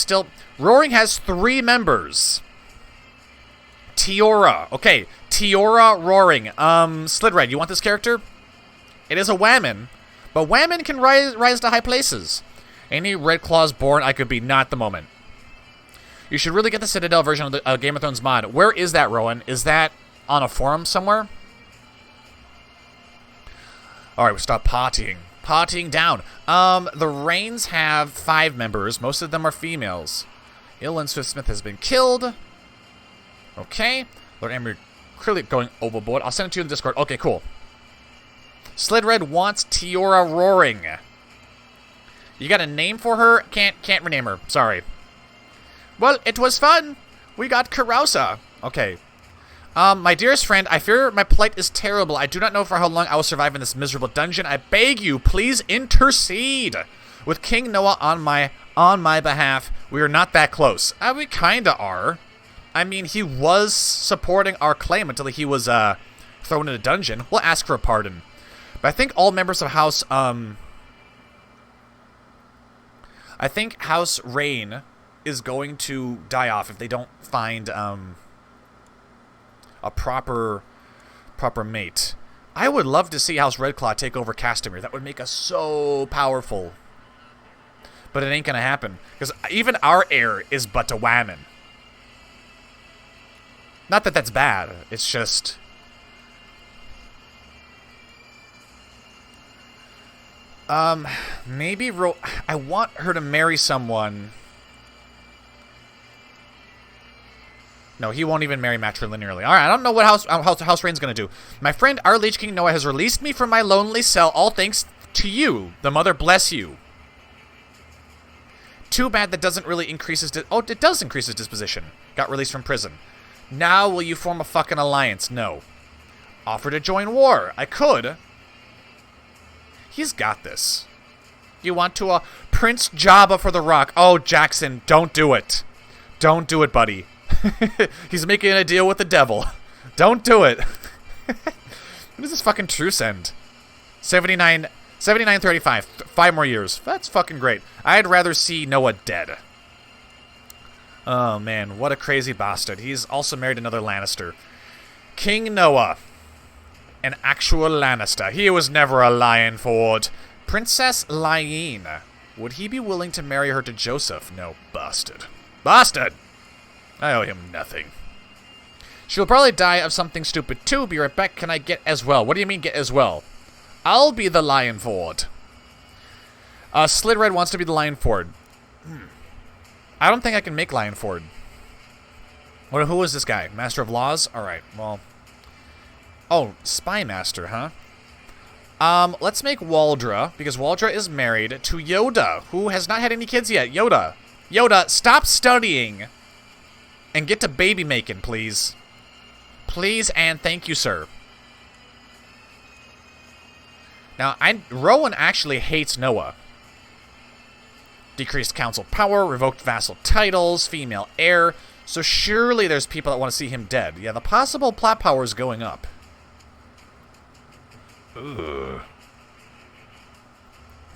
has 3 members. Tiora. Okay, Tiora Roaring. Slidred, you want this character? It is a Whammon, but Whammon can rise to high places. Any Redclaws born I could be, not at the moment. You should really get the Citadel version of the Game of Thrones mod. Where is that, Rowan? Is that on a forum somewhere? Alright, we stop partying. Partying down. The Reynes have 5 members. Most of them are females. Ilan Swift-Smith has been killed. Okay. Lord Emery clearly going overboard. I'll send it to you in the Discord. Okay, cool. Slidred wants Tiora Roaring. You got a name for her? Can't rename her. Sorry. Well, it was fun. We got Carousa. Okay. My dearest friend, I fear my plight is terrible. I do not know for how long I will survive in this miserable dungeon. I beg you, please intercede with King Noah on my behalf. We are not that close. We kinda are. I mean, he was supporting our claim until he was thrown in a dungeon, we'll ask for a pardon. But I think all members of House, I think House Reyne is going to die off if they don't find, a proper mate. I would love to see House Redclaw take over Castamere. That would make us so powerful. But it ain't gonna happen. Because even our heir is but a whammon. Not that that's bad. It's just... maybe I want her to marry someone. No, he won't even marry matrilinearly. Alright, I don't know what House Reyne's gonna do. My friend, our Liege King Noah, has released me from my lonely cell, all thanks to you. The mother bless you. Too bad that doesn't really increase his... oh, it does increase his disposition. Got released from prison. Now will you form a fucking alliance? No. Offer to join war. I could. He's got this. You want to, Prince Jabba for the Rock. Oh, Jackson, don't do it. Don't do it, buddy. He's making a deal with the devil. Don't do it. When does this fucking truce end? 79-35. 5 more years. That's fucking great. I'd rather see Noah dead. Oh, man. What a crazy bastard. He's also married another Lannister. King Noah. An actual Lannister. He was never a lion forward. Princess Reyne. Would he be willing to marry her to Joseph? No. Bastard. Bastard! I owe him nothing. She'll probably die of something stupid too. Be right back. Can I get as well? What do you mean get as well? I'll be the lion forward. Slid Red wants to be the lion forward. I don't think I can make lion forward. Who is this guy? Master of Laws? Alright, well... oh, Spy Master, huh? Let's make Waldra, because Waldra is married to Yoda, who has not had any kids yet. Yoda, stop studying and get to baby making, please. Please and thank you, sir. Now, Rowan actually hates Noah. Decreased council power, revoked vassal titles, female heir. So surely there's people that want to see him dead. Yeah, the possible plot power is going up. Ugh.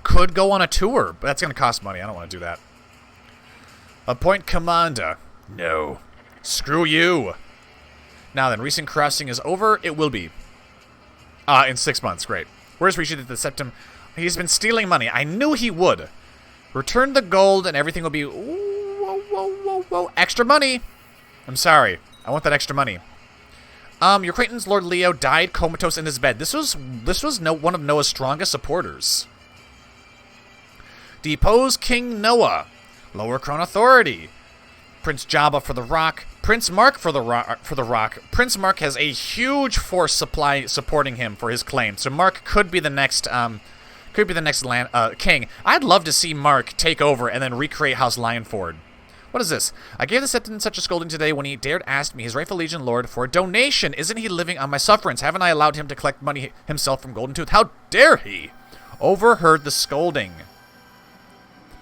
Could go on a tour, but that's going to cost money. I don't want to do that. Appoint commander. No. Screw you. Now then, recent crossing is over. It will be. In 6 months. Great. Where's Rishi the Septim? He's been stealing money. I knew he would. Return the gold and everything will be... whoa. Extra money. I'm sorry. I want that extra money. Your acquaintance, Lord Leo, died comatose in his bed. This was one of Noah's strongest supporters. Depose King Noah. Lower Crown Authority. Prince Jabba for the Rock. Prince Mark for the Rock. Prince Mark has a huge force supporting him for his claim. So Mark could be the next king. I'd love to see Mark take over and then recreate House Lionford. What is this? I gave the Septon such a scolding today when he dared ask me, his rightful Legion Lord, for a donation. Isn't he living on my sufferance? Haven't I allowed him to collect money himself from Golden Tooth? How dare he? Overheard the scolding.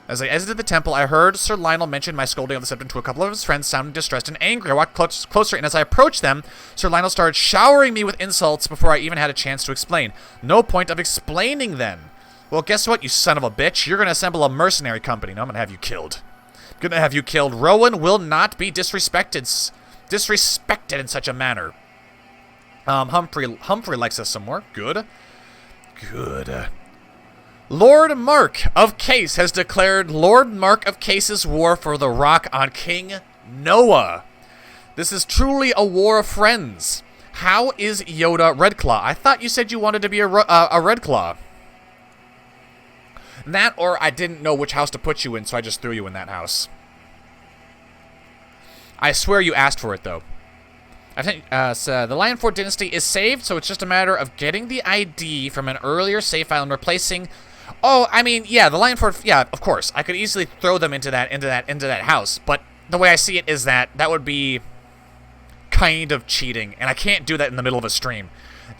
As I exited the temple, I heard Sir Lionel mention my scolding of the Septon to a couple of his friends, sounding distressed and angry. I walked closer, and as I approached them, Sir Lionel started showering me with insults before I even had a chance to explain. No point of explaining then. Well, guess what, you son of a bitch? You're going to assemble a mercenary company. No, I'm going to have you killed. Rowan will not be disrespected in such a manner. Humphrey likes us some more. Good. Lord Mark of Case has declared Lord Mark of Case's war for the Rock on King Noah. This is truly a war of friends. How is Yoda Redclaw? I thought you said you wanted to be a Redclaw. That, or I didn't know which house to put you in, so I just threw you in that house. I swear you asked for it, though. I think so the Lionford dynasty is saved, so it's just a matter of getting the ID from an earlier save file and replacing... Oh, I mean, yeah, the Lionford... Yeah, of course. I could easily throw them into that house, but the way I see it is that would be kind of cheating, and I can't do that in the middle of a stream.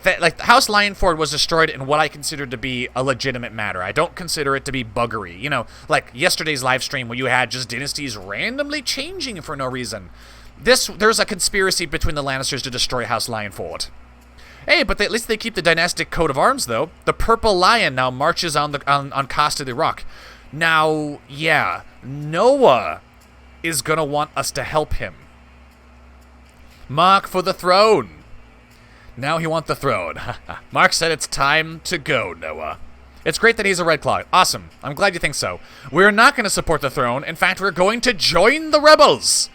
Like, House Lionford was destroyed in what I consider to be a legitimate matter. I don't consider it to be buggery. You know, like yesterday's live stream where you had just dynasties randomly changing for no reason. There's a conspiracy between the Lannisters to destroy House Lionford. Hey, but at least they keep the dynastic coat of arms, though. The purple lion now marches on Casterly Rock. Now, yeah, Noah is gonna want us to help him. Mark for the throne. Now he wants the throne. Mark said it's time to go, Noah. It's great that he's a Redclaw. Awesome. I'm glad you think so. We're not going to support the throne. In fact, we're going to join the rebels.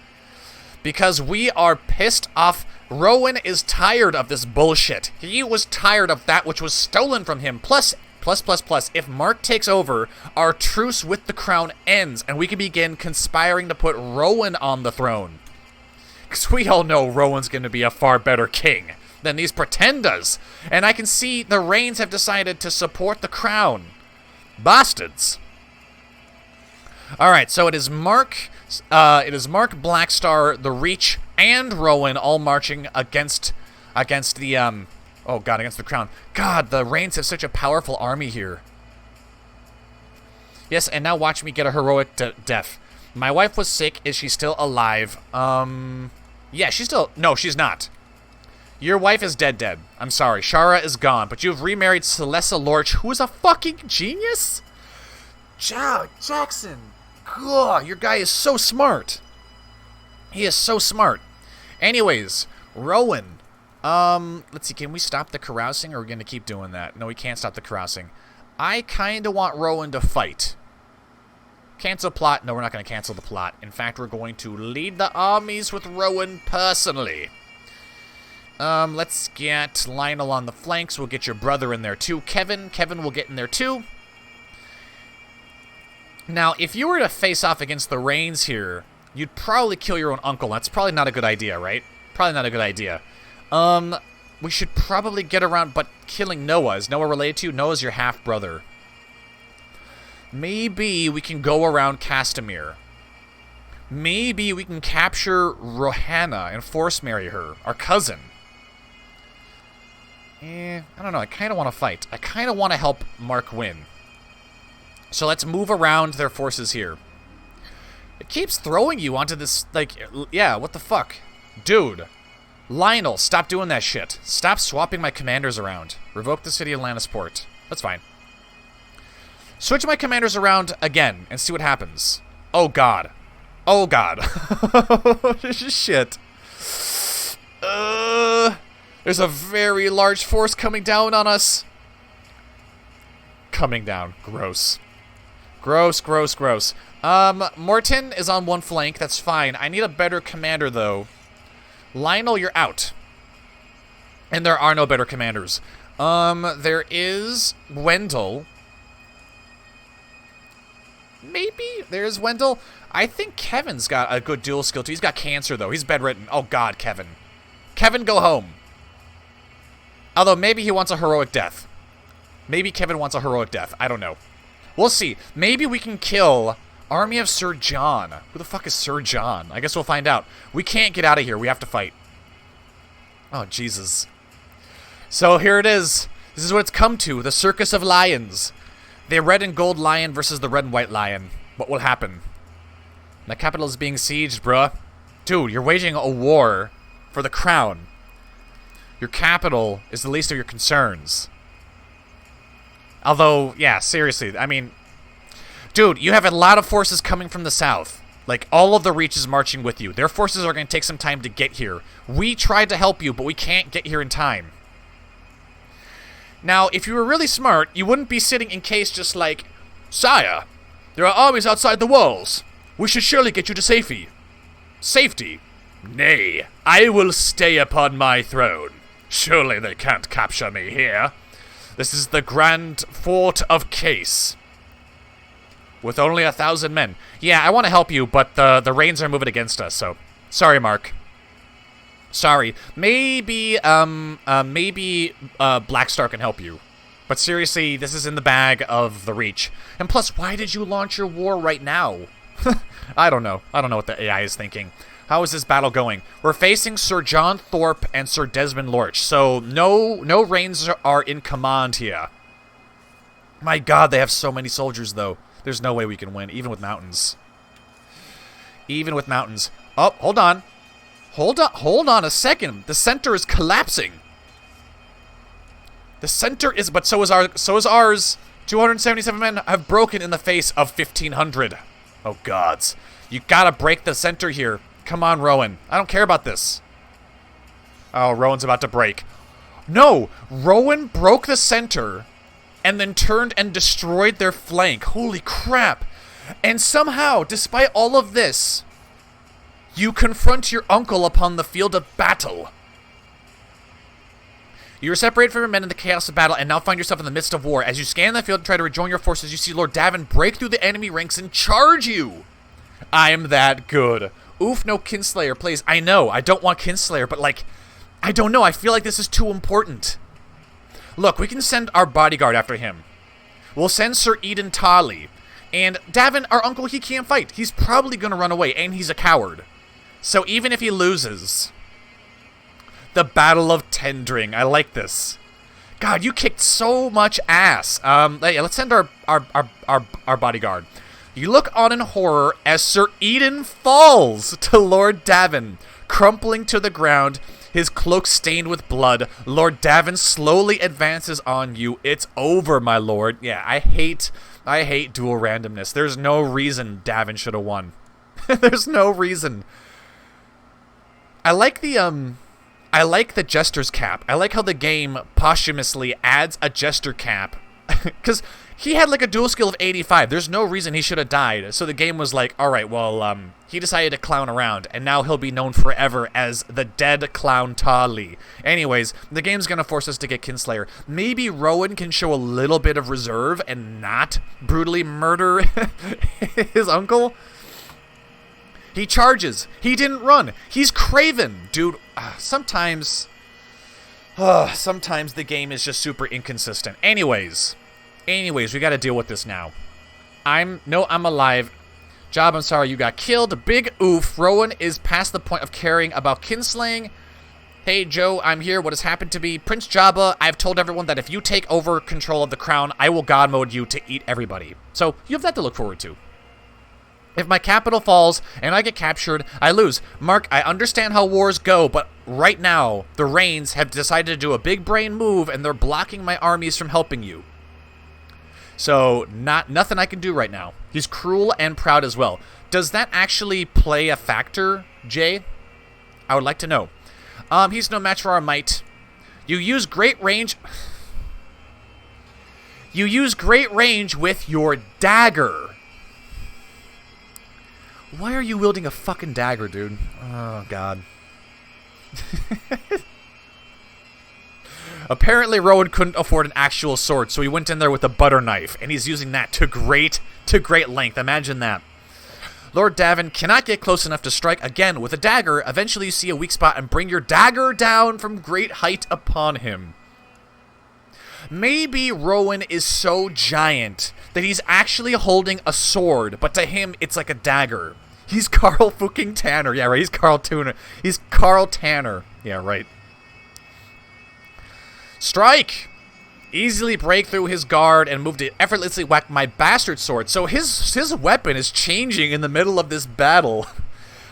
Because we are pissed off. Rowan is tired of this bullshit. He was tired of that which was stolen from him. Plus, if Mark takes over, our truce with the crown ends, and we can begin conspiring to put Rowan on the throne. Because we all know Rowan's going to be a far better king than these pretenders. And I can see the Reynes have decided to support the crown. Bastards. Alright, so it is Mark, Blackstar, the Reach, and Rowan all marching against the, oh god, against the crown. God, the Reynes have such a powerful army here. Yes, and now watch me get a heroic death. My wife was sick. Is she still alive? Yeah, she's still, no, she's not. Your wife is dead. I'm sorry. Shara is gone, but you've remarried Celessa Lorch, who is a fucking genius? Jackson. God, your guy is so smart. He is so smart. Anyways, Rowan. Let's see, can we stop the carousing, or are we going to keep doing that? No, we can't stop the carousing. I kind of want Rowan to fight. Cancel plot. No, we're not going to cancel the plot. In fact, we're going to lead the armies with Rowan personally. Let's get Lionel on the flanks. We'll get your brother in there too. Kevin will get in there too. Now, if you were to face off against the Reynes here, you'd probably kill your own uncle. That's probably not a good idea, right? Probably not a good idea. We should probably get around, but killing Noah. Is Noah related to you? Noah's your half-brother. Maybe we can go around Castamere. Maybe we can capture Rohanna and force marry her, our cousin. I don't know. I kind of want to fight. I kind of want to help Mark win. So let's move around their forces here. It keeps throwing you onto this, like, yeah, what the fuck? Dude. Lionel, stop doing that shit. Stop swapping my commanders around. Revoke the city of Lannisport. That's fine. Switch my commanders around again and see what happens. Oh, God. Oh, God. Shit. There's a very large force coming down on us. Coming down. Gross. Gross. Morton is on one flank. That's fine. I need a better commander, though. Lionel, you're out. And there are no better commanders. There is Wendell. Maybe there's Wendell. I think Kevin's got a good dual skill, too. He's got cancer, though. He's bedridden. Oh, God, Kevin. Kevin, go home. Although, maybe he wants a heroic death. Maybe Kevin wants a heroic death. I don't know. We'll see. Maybe we can kill Army of Sir John. Who the fuck is Sir John? I guess we'll find out. We can't get out of here. We have to fight. Oh, Jesus. So, here it is. This is what it's come to. The Circus of Lions. The red and gold lion versus the red and white lion. What will happen? The capital is being sieged, bruh. Dude, you're waging a war for the crown. Your capital is the least of your concerns. Although, yeah, seriously, I mean... Dude, you have a lot of forces coming from the south. Like, all of the Reach is marching with you. Their forces are going to take some time to get here. We tried to help you, but we can't get here in time. Now, if you were really smart, you wouldn't be sitting in case just like, Sire, there are armies outside the walls. We should surely get you to safety. Safety? Nay, I will stay upon my throne. Surely they can't capture me here. This is the Grand Fort of Case. With only 1,000 men. Yeah, I want to help you, but the Reynes are moving against us, so... Sorry, Mark. Sorry. Maybe Blackstar can help you. But seriously, this is in the bag of the Reach. And plus, why did you launch your war right now? I don't know. I don't know what the AI is thinking. How is this battle going? We're facing Sir John Thorpe and Sir Desmond Lorch, so no Reynes are in command here. My God, they have so many soldiers, though. There's no way we can win, even with mountains. Even with mountains. Oh, hold on. Hold on a second. The center is collapsing. The center is, but so is ours. 277 men have broken in the face of 1,500. Oh, gods. You gotta break the center here. Come on, Rowan. I don't care about this. Oh, Rowan's about to break. No! Rowan broke the center and then turned and destroyed their flank. Holy crap. And somehow, despite all of this, you confront your uncle upon the field of battle. You are separated from your men in the chaos of battle and now find yourself in the midst of war. As you scan the field and try to rejoin your forces, you see Lord Davin break through the enemy ranks and charge you. I am that good. Oof, no Kinslayer, please. I know, I don't want Kinslayer, but like, I don't know. I feel like this is too important. Look, we can send our bodyguard after him. We'll send Sir Eden Tarly. And Davin, our uncle, he can't fight. He's probably going to run away, and he's a coward. So even if he loses... The Battle of Tendring. I like this. God, you kicked so much ass. Yeah, let's send our bodyguard. You look on in horror as Sir Eden falls to Lord Davin, crumpling to the ground, his cloak stained with blood. Lord Davin slowly advances on you. It's over, my lord. Yeah, I hate dual randomness. There's no reason Davin should have won. There's no reason. I like the Jester's cap. I like how the game posthumously adds a Jester cap. Because he had like a dual skill of 85. There's no reason he should have died. So the game was like, alright, well, he decided to clown around. And now he'll be known forever as the dead clown Tarly. Anyways, the game's going to force us to get Kinslayer. Maybe Rowan can show a little bit of reserve and not brutally murder his uncle. He charges. He didn't run. He's craven. Dude, sometimes the game is just super inconsistent. Anyways, we gotta deal with this now. I'm alive. Job, I'm sorry you got killed. Big oof. Rowan is past the point of caring about kinslaying. Hey, Joe, I'm here. What has happened to me? Prince Jabba, I've told everyone that if you take over control of the crown, I will god mode you to eat everybody. So, you have that to look forward to. If my capital falls and I get captured, I lose. Mark, I understand how wars go, but right now, the Reynes have decided to do a big brain move and they're blocking my armies from helping you. So, nothing I can do right now. He's cruel and proud as well. Does that actually play a factor, Jay? I would like to know. He's no match for our might. You use great range... You use great range with your dagger. Why are you wielding a fucking dagger, dude? Oh, God. Apparently, Rowan couldn't afford an actual sword, so he went in there with a butter knife, and he's using that to great length. Imagine that. Lord Davin cannot get close enough to strike again with a dagger. Eventually, you see a weak spot and bring your dagger down from great height upon him. Maybe Rowan is so giant that he's actually holding a sword, but to him, it's like a dagger. He's Carl fucking Tanner. Yeah, right. He's Carl Tanner. He's Carl Tanner. Yeah, right. Strike! Easily break through his guard and move to effortlessly whack my bastard sword. So his weapon is changing in the middle of this battle.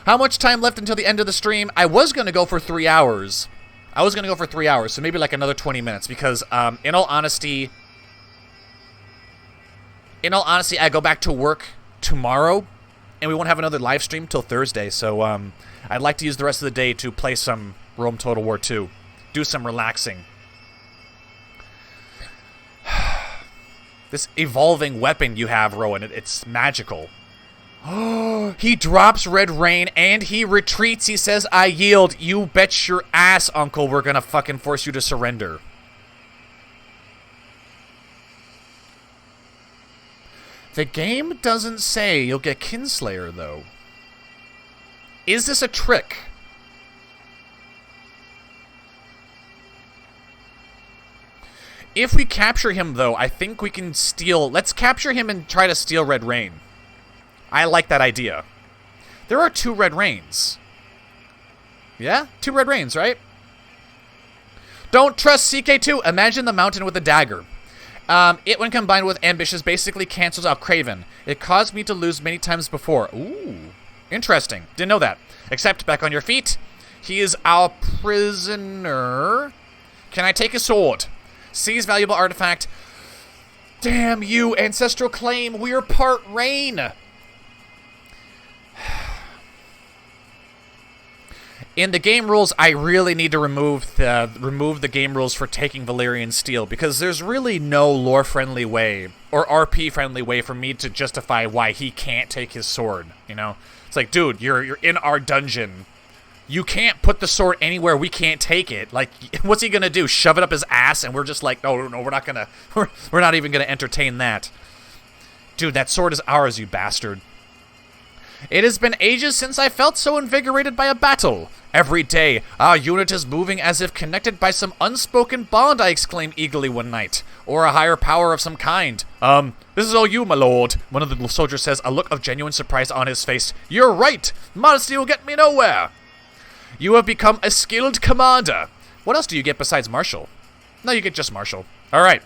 How much time left until the end of the stream? I was going to go for 3 hours. So maybe like another 20 minutes. Because, in all honesty, I go back to work tomorrow. And we won't have another live stream till Thursday, so I'd like to use the rest of the day to play some Rome Total War 2. Do some relaxing. This evolving weapon you have, Rowan, it's magical. He drops Red Reyne and he retreats. He says, I yield. You bet your ass, uncle, we're gonna fucking force you to surrender. The game doesn't say you'll get Kinslayer, though. Is this a trick? If we capture him, though, I think we can steal... Let's capture him and try to steal Red Reyne. I like that idea. There are 2 Red Reynes. Yeah? 2 Red Reynes, right? Don't trust CK2. Imagine the mountain with a dagger. It, when combined with Ambitious, basically cancels out Craven. It caused me to lose many times before. Ooh. Interesting. Didn't know that. Except, back on your feet. He is our prisoner. Can I take his sword? Seize valuable artifact. Damn you, ancestral claim. We are part Reyne. In the game rules, I really need to remove the game rules for taking Valyrian steel, because there's really no lore-friendly way or RP-friendly way for me to justify why he can't take his sword, you know? It's like, dude, you're in our dungeon. You can't put the sword anywhere we can't take it. Like, what's he gonna do? Shove it up his ass? And we're just like, no, we're not gonna... We're not even gonna entertain that. Dude, that sword is ours, you bastard. It has been ages since I felt so invigorated by a battle. Every day, our unit is moving as if connected by some unspoken bond, I exclaimed eagerly one night. Or a higher power of some kind. This is all you, my lord. One of the soldiers says, a look of genuine surprise on his face. You're right. Modesty will get me nowhere. You have become a skilled commander. What else do you get besides Marshal? No, you get just Marshal. Alright.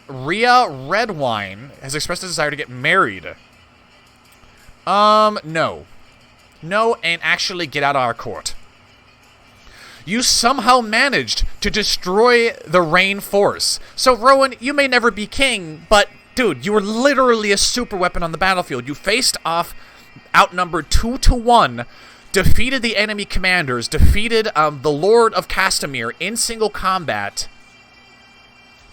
Rhea Redwine has expressed a desire to get married. No. No, and actually get out of our court. You somehow managed to destroy the Reyne force. So, Rowan, you may never be king, but, dude, you were literally a super weapon on the battlefield. You faced off, outnumbered 2-1, defeated the enemy commanders, defeated the Lord of Castamere in single combat.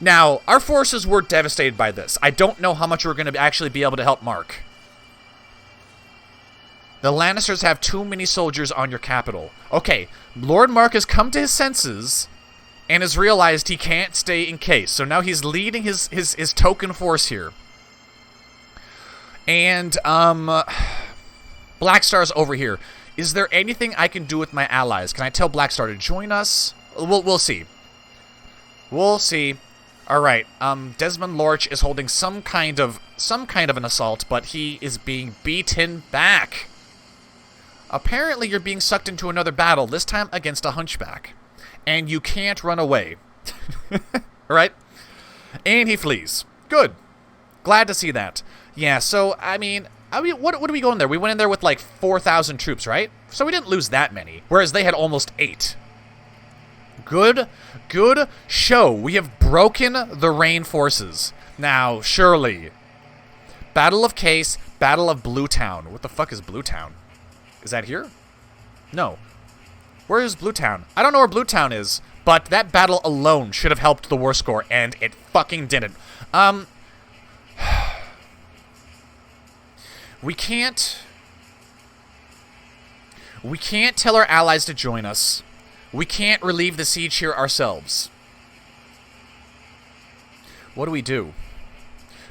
Now, our forces were devastated by this. I don't know how much we're going to actually be able to help Mark. The Lannisters have too many soldiers on your capital. Okay, Lord Mark has come to his senses and has realized he can't stay in case. So now he's leading his token force here. And, Blackstar's over here. Is there anything I can do with my allies? Can I tell Blackstar to join us? We'll see. We'll see. Alright, Desmond Lorch is holding some kind of an assault, but he is being beaten back. Apparently you're being sucked into another battle, this time against a hunchback. And you can't run away. Right? And he flees. Good. Glad to see that. Yeah, so, I mean, what do we go in there? We went in there with like 4,000 troops, right? So we didn't lose that many, whereas they had almost 8. Good show. We have broken the Reyne forces. Now, surely. Battle of Case, Battle of Bluetown. What the fuck is Bluetown? Is that here? No. Where is Bluetown? I don't know where Bluetown is, but that battle alone should have helped the war score, and it fucking didn't. We can't tell our allies to join us. We can't relieve the siege here ourselves. What do we do?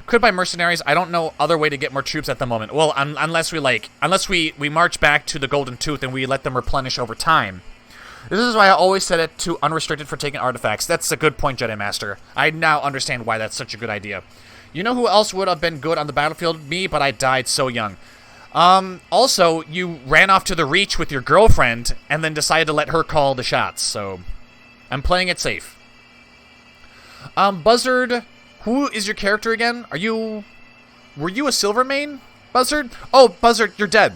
Could buy mercenaries. I don't know other way to get more troops at the moment. Well, unless we march back to the Golden Tooth and we let them replenish over time. This is why I always set it to unrestricted for taking artifacts. That's a good point, Jedi Master. I now understand why that's such a good idea. You know who else would have been good on the battlefield? Me, but I died so young. Also, you ran off to the Reach with your girlfriend and then decided to let her call the shots, so I'm playing it safe. Buzzard, who is your character again? Were you a Silvermane, Buzzard? Oh, Buzzard, you're dead.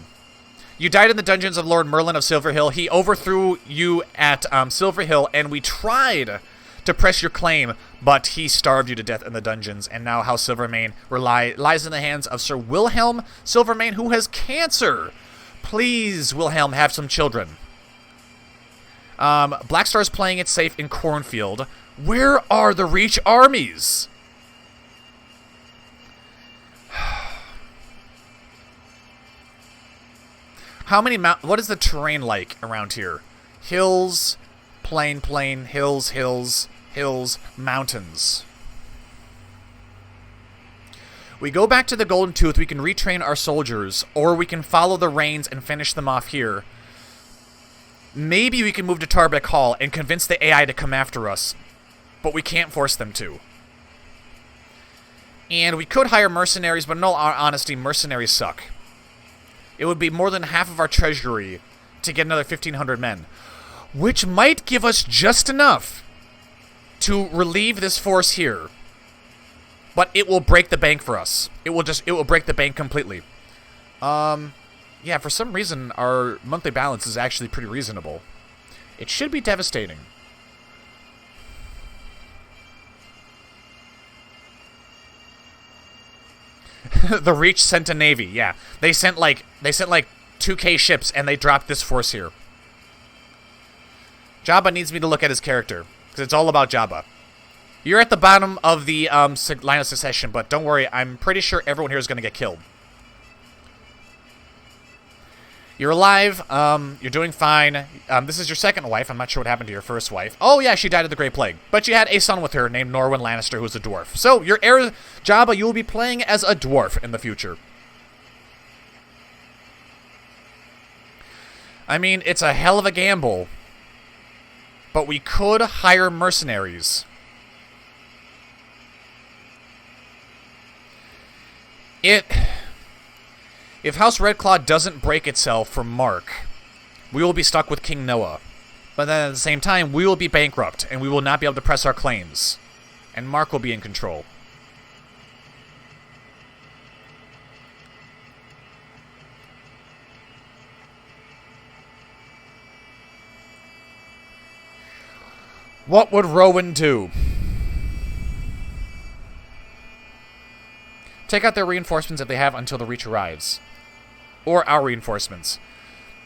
You died in the dungeons of Lord Merlin of Silverhill. He overthrew you at Silverhill, and we tried to press your claim, but he starved you to death in the dungeons, and now House Silvermane lies in the hands of Sir Wilhelm Silvermane, who has cancer. Please, Wilhelm, have some children. Blackstar's playing it safe in Cornfield. Where are the Reach armies? How many what is the terrain like around here? Hills, plain, hills, mountains. We go back to the Golden Tooth, we can retrain our soldiers, or we can follow the Reynes and finish them off here. Maybe we can move to Tarbeck Hall and convince the AI to come after us, but we can't force them to. And we could hire mercenaries, but in all honesty, mercenaries suck. It would be more than half of our treasury to get another 1,500 men, which might give us just enough to relieve this force here. But it will break the bank for us. It will break the bank completely. Yeah, for some reason, our monthly balance is actually pretty reasonable. It should be devastating. The Reach sent a navy, yeah. They sent like 2K ships, and they dropped this force here. Jabba needs me to look at his character, because it's all about Jabba. You're at the bottom of the line of succession, but don't worry, I'm pretty sure everyone here is going to get killed. You're alive, you're doing fine. This is your second wife. I'm not sure what happened to your first wife. Oh yeah, she died of the Great Plague. But you had a son with her named Norwin Lannister, who's a dwarf. So, your heir, Jabba, you will be playing as a dwarf in the future. I mean, it's a hell of a gamble. But we could hire mercenaries. If House Redclaw doesn't break itself for Mark, we will be stuck with King Noah. But then at the same time, we will be bankrupt, and we will not be able to press our claims. And Mark will be in control. What would Rowan do? Take out their reinforcements if they have until the Reach arrives. Or our reinforcements.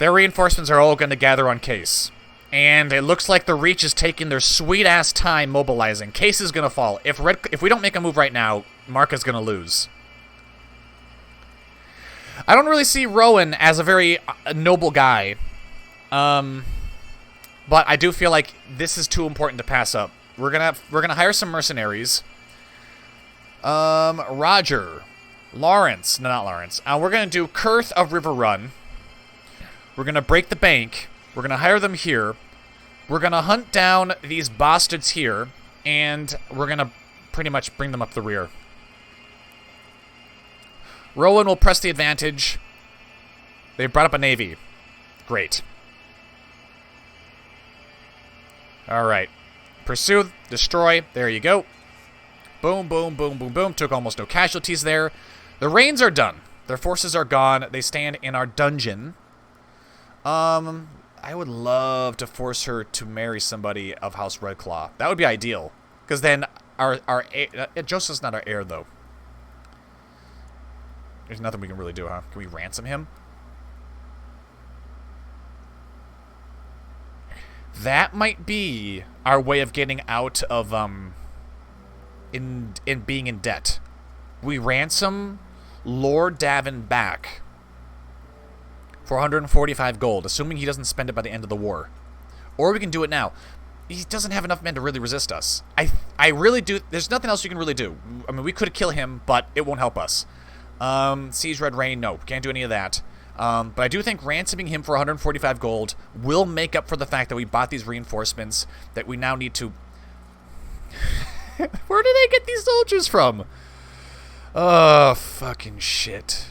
Their reinforcements are all going to gather on Case. And it looks like the Reach is taking their sweet-ass time mobilizing. Case is going to fall. If we don't make a move right now, Mark is going to lose. I don't really see Rowan as a very noble guy. But I do feel like this is too important to pass up. We're gonna hire some mercenaries. Roger. Lawrence. No, not Lawrence. We're going to do Kurth of River Run. We're going to break the bank. We're going to hire them here. We're going to hunt down these bastards here. And we're going to pretty much bring them up the rear. Rowan will press the advantage. They brought up a navy. Great. Alright. Pursue. Destroy. There you go. Boom, boom, boom, boom, boom. Took almost no casualties there. The Reynes are done. Their forces are gone. They stand in our dungeon. I would love to force her to marry somebody of House Redclaw. That would be ideal. Because then our Joseph's not our heir, though. There's nothing we can really do, huh? Can we ransom him? That might be our way of getting out of, in being in debt. We ransom Lord Davin back for 145 gold, assuming he doesn't spend it by the end of the war. Or we can do it now. He doesn't have enough men to really resist us. I really do. There's nothing else you can really do. I mean, we could kill him, but it won't help us. Siege Red Reyne, no, can't do any of that. But I do think ransoming him for 145 gold will make up for the fact that we bought these reinforcements that we now need to... Where do they get these soldiers from? Oh, fucking shit.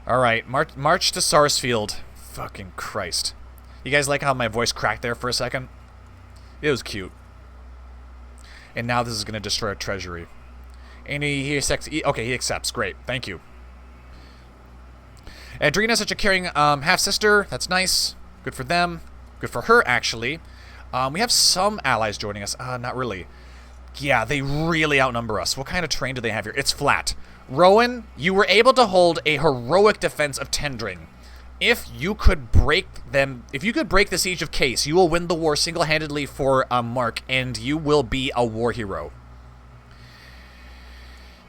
Alright, march to Sarsfield. Fucking Christ. You guys like how my voice cracked there for a second? It was cute. And now this is going to destroy our treasury. And he accepts. Okay, he accepts. Great. Thank you. Adrena's such a caring half-sister. That's nice. Good for them. Good for her, actually. We have some allies joining us. Not really. Yeah, they really outnumber us. What kind of terrain do they have here? It's flat. Rowan, you were able to hold a heroic defense of Tendring. If you could break them, if you could break the siege of Case, you will win the war single-handedly for Mark, and you will be a war hero.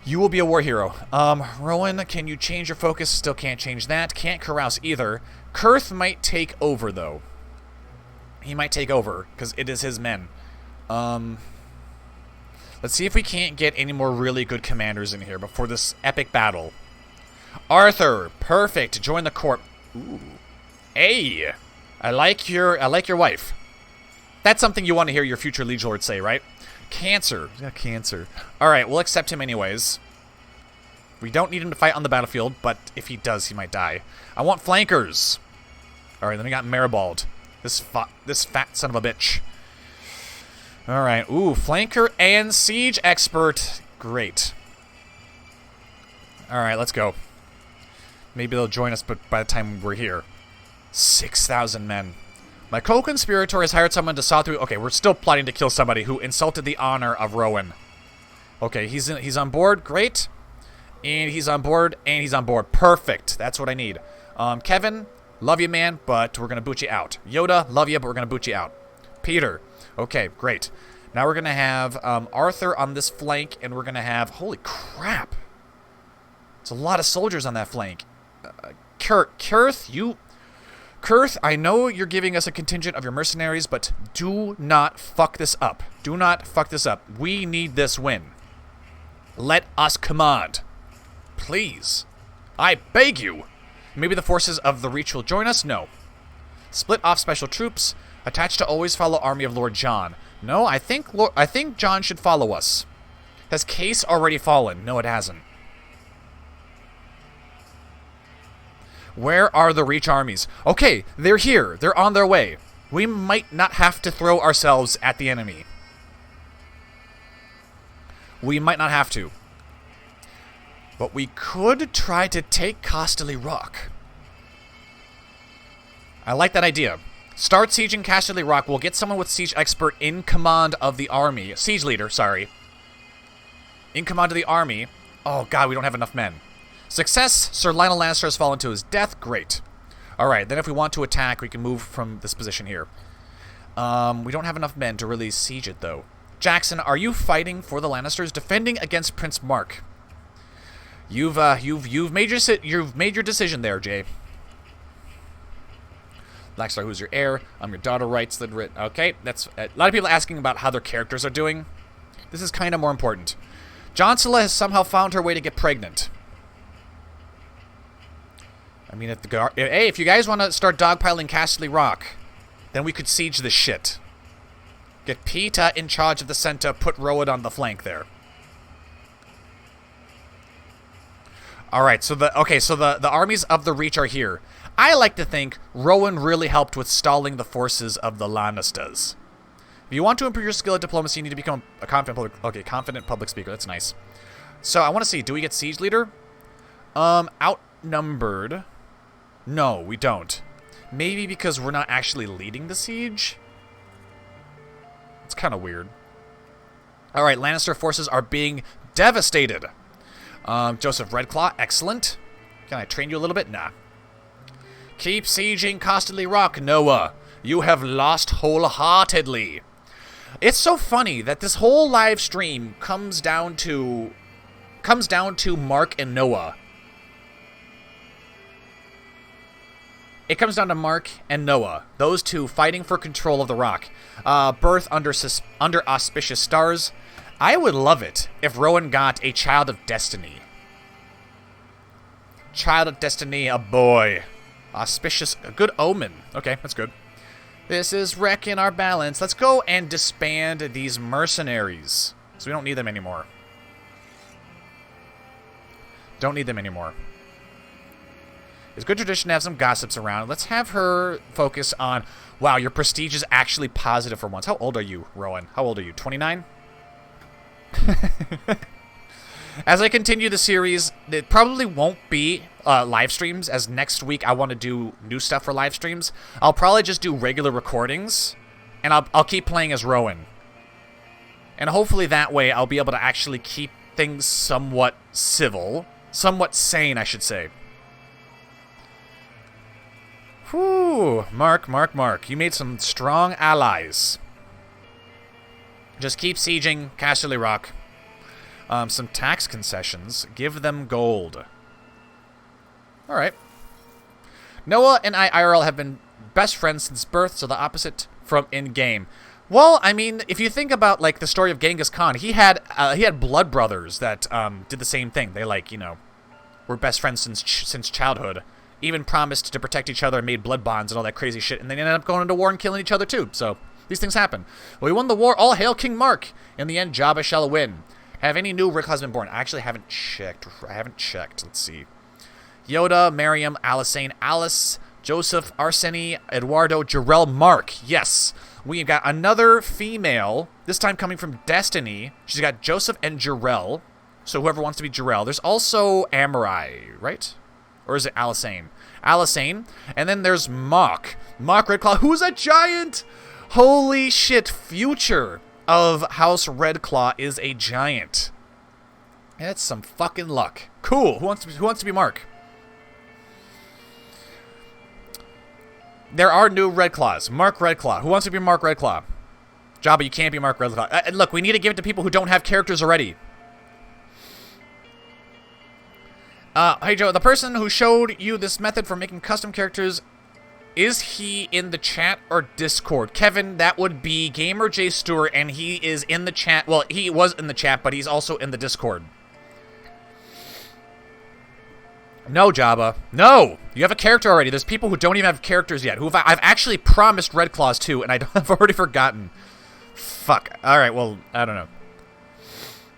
You will be a war hero. Rowan, can you change your focus? Still can't change that. Can't carouse either. Kurth might take over, though. He might take over, because it is his men. Let's see if we can't get any more really good commanders in here before this epic battle. Arthur, perfect. Join the court. Ooh. Hey, I like your wife. That's something you want to hear your future liege lord say, right? Cancer. He's got cancer. All right, we'll accept him anyways. We don't need him to fight on the battlefield, but if he does, he might die. I want flankers. All right, then we got Maribald. This fat son of a bitch. All right. Ooh, flanker and siege expert. Great. All right, let's go. Maybe they'll join us, but by the time we're here. 6,000 men. My co-conspirator has hired someone to saw through... Okay, we're still plotting to kill somebody who insulted the honor of Rowan. Okay, he's on board. Great. And he's on board, and he's on board. Perfect. That's what I need. Kevin, love you, man, but we're going to boot you out. Yoda, love you, but we're going to boot you out. Peter. Okay, great. Now we're going to have Arthur on this flank, and we're going to have... Holy crap. It's a lot of soldiers on that flank. Kurth, I know you're giving us a contingent of your mercenaries, but do not fuck this up. Do not fuck this up. We need this win. Let us command. Please. I beg you. Maybe the forces of the Reach will join us? No. Split off special troops. Attached to always follow army of Lord John. No, I think John should follow us. Has Case already fallen? No, it hasn't. Where are the Reach armies? Okay, they're here. They're on their way. We might not have to throw ourselves at the enemy. We might not have to. But we could try to take Casterly Rock. I like that idea. Start sieging Casterly Rock. We'll get someone with siege expert in command of the army. Siege leader, sorry. In command of the army. Oh god, we don't have enough men. Success. Sir Lionel Lannister has fallen to his death. Great. Alright, then if we want to attack, we can move from this position here. We don't have enough men to really siege it, though. Jackson, are you fighting for the Lannisters? Defending against Prince Mark. You've made your decision there, Jay. Blackstar, who's your heir? I'm your daughter, writes the writ. Okay, that's a lot of people asking about how their characters are doing. This is kind of more important. Jonsula has somehow found her way to get pregnant. I mean, if you guys want to start dogpiling Casterly Rock, then we could siege this shit. Get Peeta in charge of the center, put Rowan on the flank there. Alright, so the armies of the Reach are here. I like to think Rowan really helped with stalling the forces of the Lannisters. If you want to improve your skill at diplomacy, you need to become a confident public speaker. That's nice. So I want to see, do we get siege leader? Outnumbered. No, we don't. Maybe because we're not actually leading the siege? It's kind of weird. Alright, Lannister forces are being devastated. Joseph Redclaw, excellent. Can I train you a little bit? Nah. Keep sieging Casterly Rock, Noah. You have lost wholeheartedly. It's so funny that this whole live stream comes down to Mark and Noah. It comes down to Mark and Noah, those two fighting for control of the rock. Birth under auspicious stars. I would love it if Rowan got a Child of Destiny. Child of Destiny, a boy. Auspicious, a good omen. Okay, that's good. This is wrecking our balance. Let's go and disband these mercenaries. So we don't need them anymore. Don't need them anymore. It's good tradition to have some gossips around. Let's have her focus on... Wow, your prestige is actually positive for once. How old are you, Rowan? How old are you? 29? As I continue the series, it probably won't be live streams, as next week I want to do new stuff for live streams. I'll probably just do regular recordings, and I'll keep playing as Rowan. And hopefully that way I'll be able to actually keep things somewhat civil. Somewhat sane, I should say. Whew, Mark. You made some strong allies. Just keep sieging Casterly Rock. Some tax concessions. Give them gold. Alright. Noah and I, IRL, have been best friends since birth, so the opposite from in-game. Well, I mean, if you think about, like, the story of Genghis Khan, he had blood brothers that did the same thing. They, like, you know, were best friends since childhood. Even promised to protect each other and made blood bonds and all that crazy shit, and they ended up going into war and killing each other too, so these things happen. Well, we won the war. All hail King Mark. In the end, Jabba shall win. Have any new Rick been born? I actually haven't checked. Let's see. Yoda, Miriam, Alicane, Alice, Joseph, Arseny, Eduardo, Jarell, Mark. Yes. We've got another female, this time coming from Destiny. She's got Joseph and Jarell. So whoever wants to be Jarell. There's also Amorai, right? Or is it Alicane? Alicane. And then there's Mark. Mark Redclaw, who's a giant! Holy shit, future of House Redclaw is a giant. That's some fucking luck. Cool. Who wants to be Mark? There are new Redclaws. Mark Redclaw. Who wants to be Mark Redclaw? Jabba, you can't be Mark Redclaw. Look, we need to give it to people who don't have characters already. Hey Joe, the person who showed you this method for making custom characters, is he in the chat or Discord? Kevin, that would be Gamer J Stewart, and he is in the chat. Well, he was in the chat, but he's also in the Discord. No, Jabba. No! You have a character already. There's people who don't even have characters yet. I've actually promised Redclaws to, and I've already forgotten. Fuck. Alright, well, I don't know.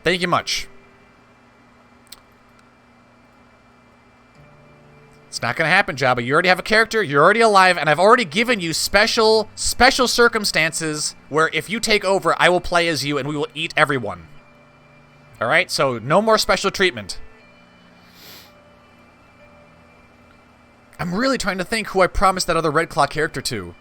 Thank you much. It's not gonna happen, Jabba. You already have a character, you're already alive, and I've already given you special circumstances where if you take over, I will play as you and we will eat everyone. Alright, so no more special treatment. I'm really trying to think who I promised that other Redclaw character to.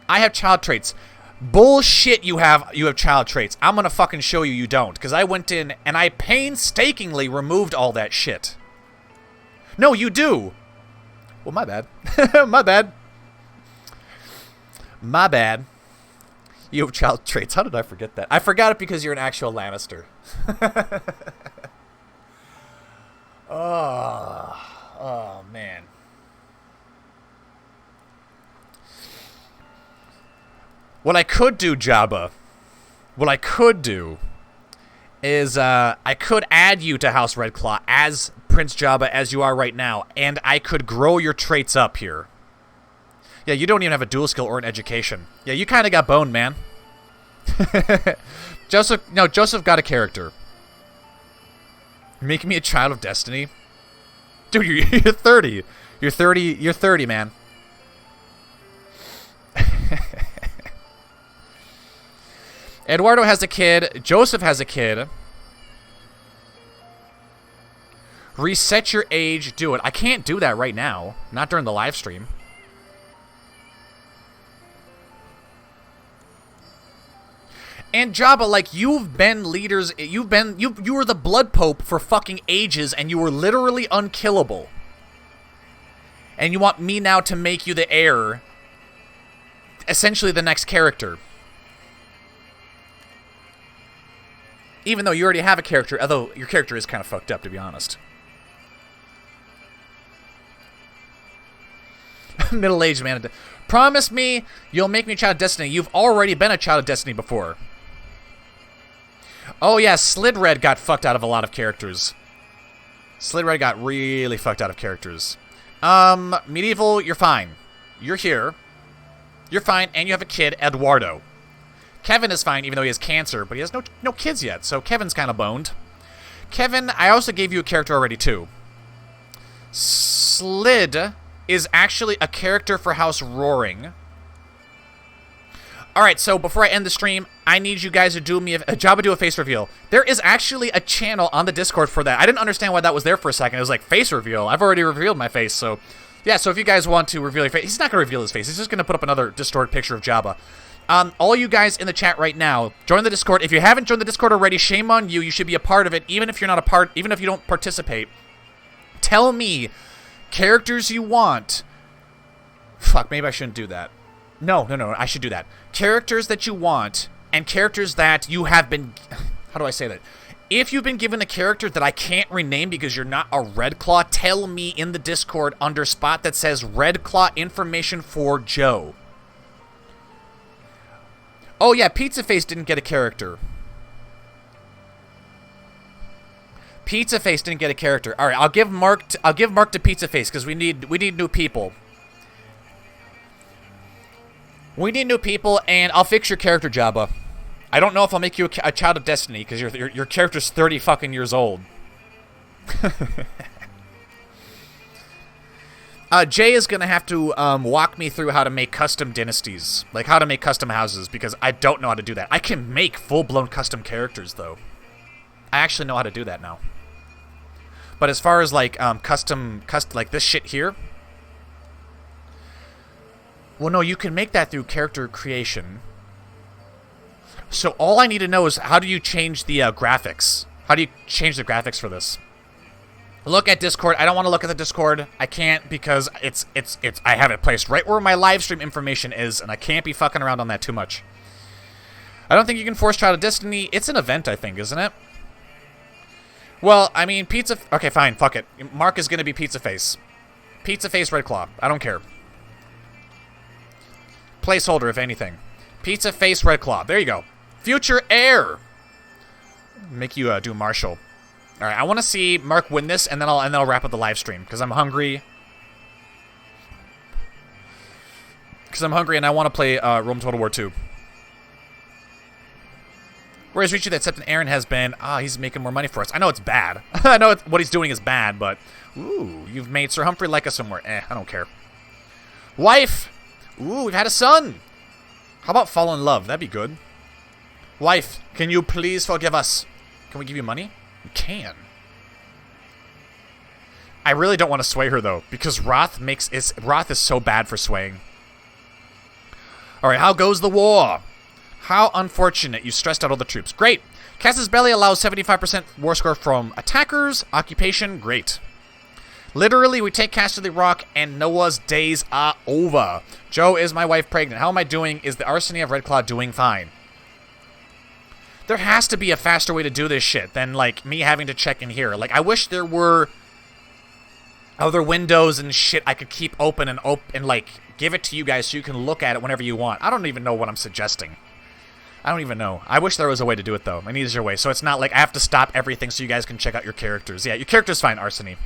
I have child traits. Bullshit, you have child traits. I'm gonna fucking show you don't, because I went in and I painstakingly removed all that shit. No, you do. Well, my bad. My bad. My bad. You have child traits. How did I forget that? I forgot it because you're an actual Lannister. Oh, man. What I could do, Jabba, what I could do is I could add you to House Redclaw as Prince Jabba as you are right now, and I could grow your traits up here. Yeah, you don't even have a dual skill or an education. Yeah, you kind of got boned, man. Joseph got a character. Making me a child of destiny? Dude, you're 30. You're 30, man. Eduardo has a kid. Joseph has a kid. Reset your age. Do it. I can't do that right now. Not during the live stream. And Jabba, like, you've been leaders, you were the Blood Pope for fucking ages, and you were literally unkillable. And you want me now to make you the heir, essentially the next character. Even though you already have a character, although your character is kind of fucked up, to be honest. Middle-aged man. Promise me you'll make me a child of destiny. You've already been a child of destiny before. Oh yeah, Slidred got fucked out of a lot of characters. Slidred got really fucked out of characters. Medieval, you're fine. You're here. You're fine, and you have a kid, Eduardo. Kevin is fine, even though he has cancer, but he has no kids yet, so Kevin's kind of boned. Kevin, I also gave you a character already, too. Slid is actually a character for House Roaring. Alright, so before I end the stream, I need you guys to do me a job to do a face reveal. There is actually a channel on the Discord for that. I didn't understand why that was there for a second. It was like, face reveal. I've already revealed my face, so... Yeah, so if you guys want to reveal your face... He's not going to reveal his face. He's just going to put up another distorted picture of Jabba. All you guys in the chat right now, join the Discord. If you haven't joined the Discord already, shame on you. You should be a part of it, even if you're not a part... Even if you don't participate. Tell me characters you want... Fuck, maybe I shouldn't do that. No, I should do that. Characters that you want, and characters that you have been... How do I say that? If you've been given a character that I can't rename because you're not a Redclaw, tell me in the Discord under spot that says Redclaw information for Joe. Oh yeah, Pizza Face didn't get a character. Pizza Face didn't get a character. All right, I'll give Mark to Pizza Face because we need new people. We need new people, and I'll fix your character, Jabba. I don't know if I'll make you a child of destiny, because your character's 30 fucking years old. Jay is going to have to walk me through how to make custom dynasties. Like, how to make custom houses, because I don't know how to do that. I can make full-blown custom characters, though. I actually know how to do that now. But as far as, like, custom, like this shit here... Well, no, you can make that through character creation. So all I need to know is how do you change the graphics? How do you change the graphics for this? Look at Discord. I don't want to look at the Discord. I can't because I have it placed right where my live stream information is, and I can't be fucking around on that too much. I don't think you can force Child of Destiny. It's an event, I think, isn't it? Well, I mean, Pizza... Okay, fine, fuck it. Mark is going to be Pizza Face. Pizza Face Redclaw. I don't care. Placeholder, if anything. Pizza Face Redclaw. There you go. Future heir. Make you do Marshall. All right, I want to see Mark win this, and then I'll wrap up the live stream because I'm hungry. And I want to play Rome Total War 2. Whereas Richie, that Septon Aaron has been, he's making more money for us. I know it's bad. I know what he's doing is bad, but ooh, you've made Sir Humphrey like us somewhere. I don't care. Wife. Ooh, we've had a son. How about fall in love? That'd be good. Wife, can you please forgive us? Can we give you money? We can. I really don't want to sway her though, because Roth is so bad for swaying. All right, how goes the war? How unfortunate. You stressed out all the troops. Great. Casus Belli allows 75% war score from attackers. Occupation. Great. Literally, we take Casterly Rock and Noah's days are over. Joe, is my wife pregnant? How am I doing? Is the Arsenal of Redclaw doing fine? There has to be a faster way to do this shit than, like, me having to check in here. Like, I wish there were other windows and shit I could keep open and like, give it to you guys so you can look at it whenever you want. I don't even know what I'm suggesting. I don't even know. I wish there was a way to do it, though. An easier way. So it's not like I have to stop everything so you guys can check out your characters. Yeah, your character's fine, Arseny.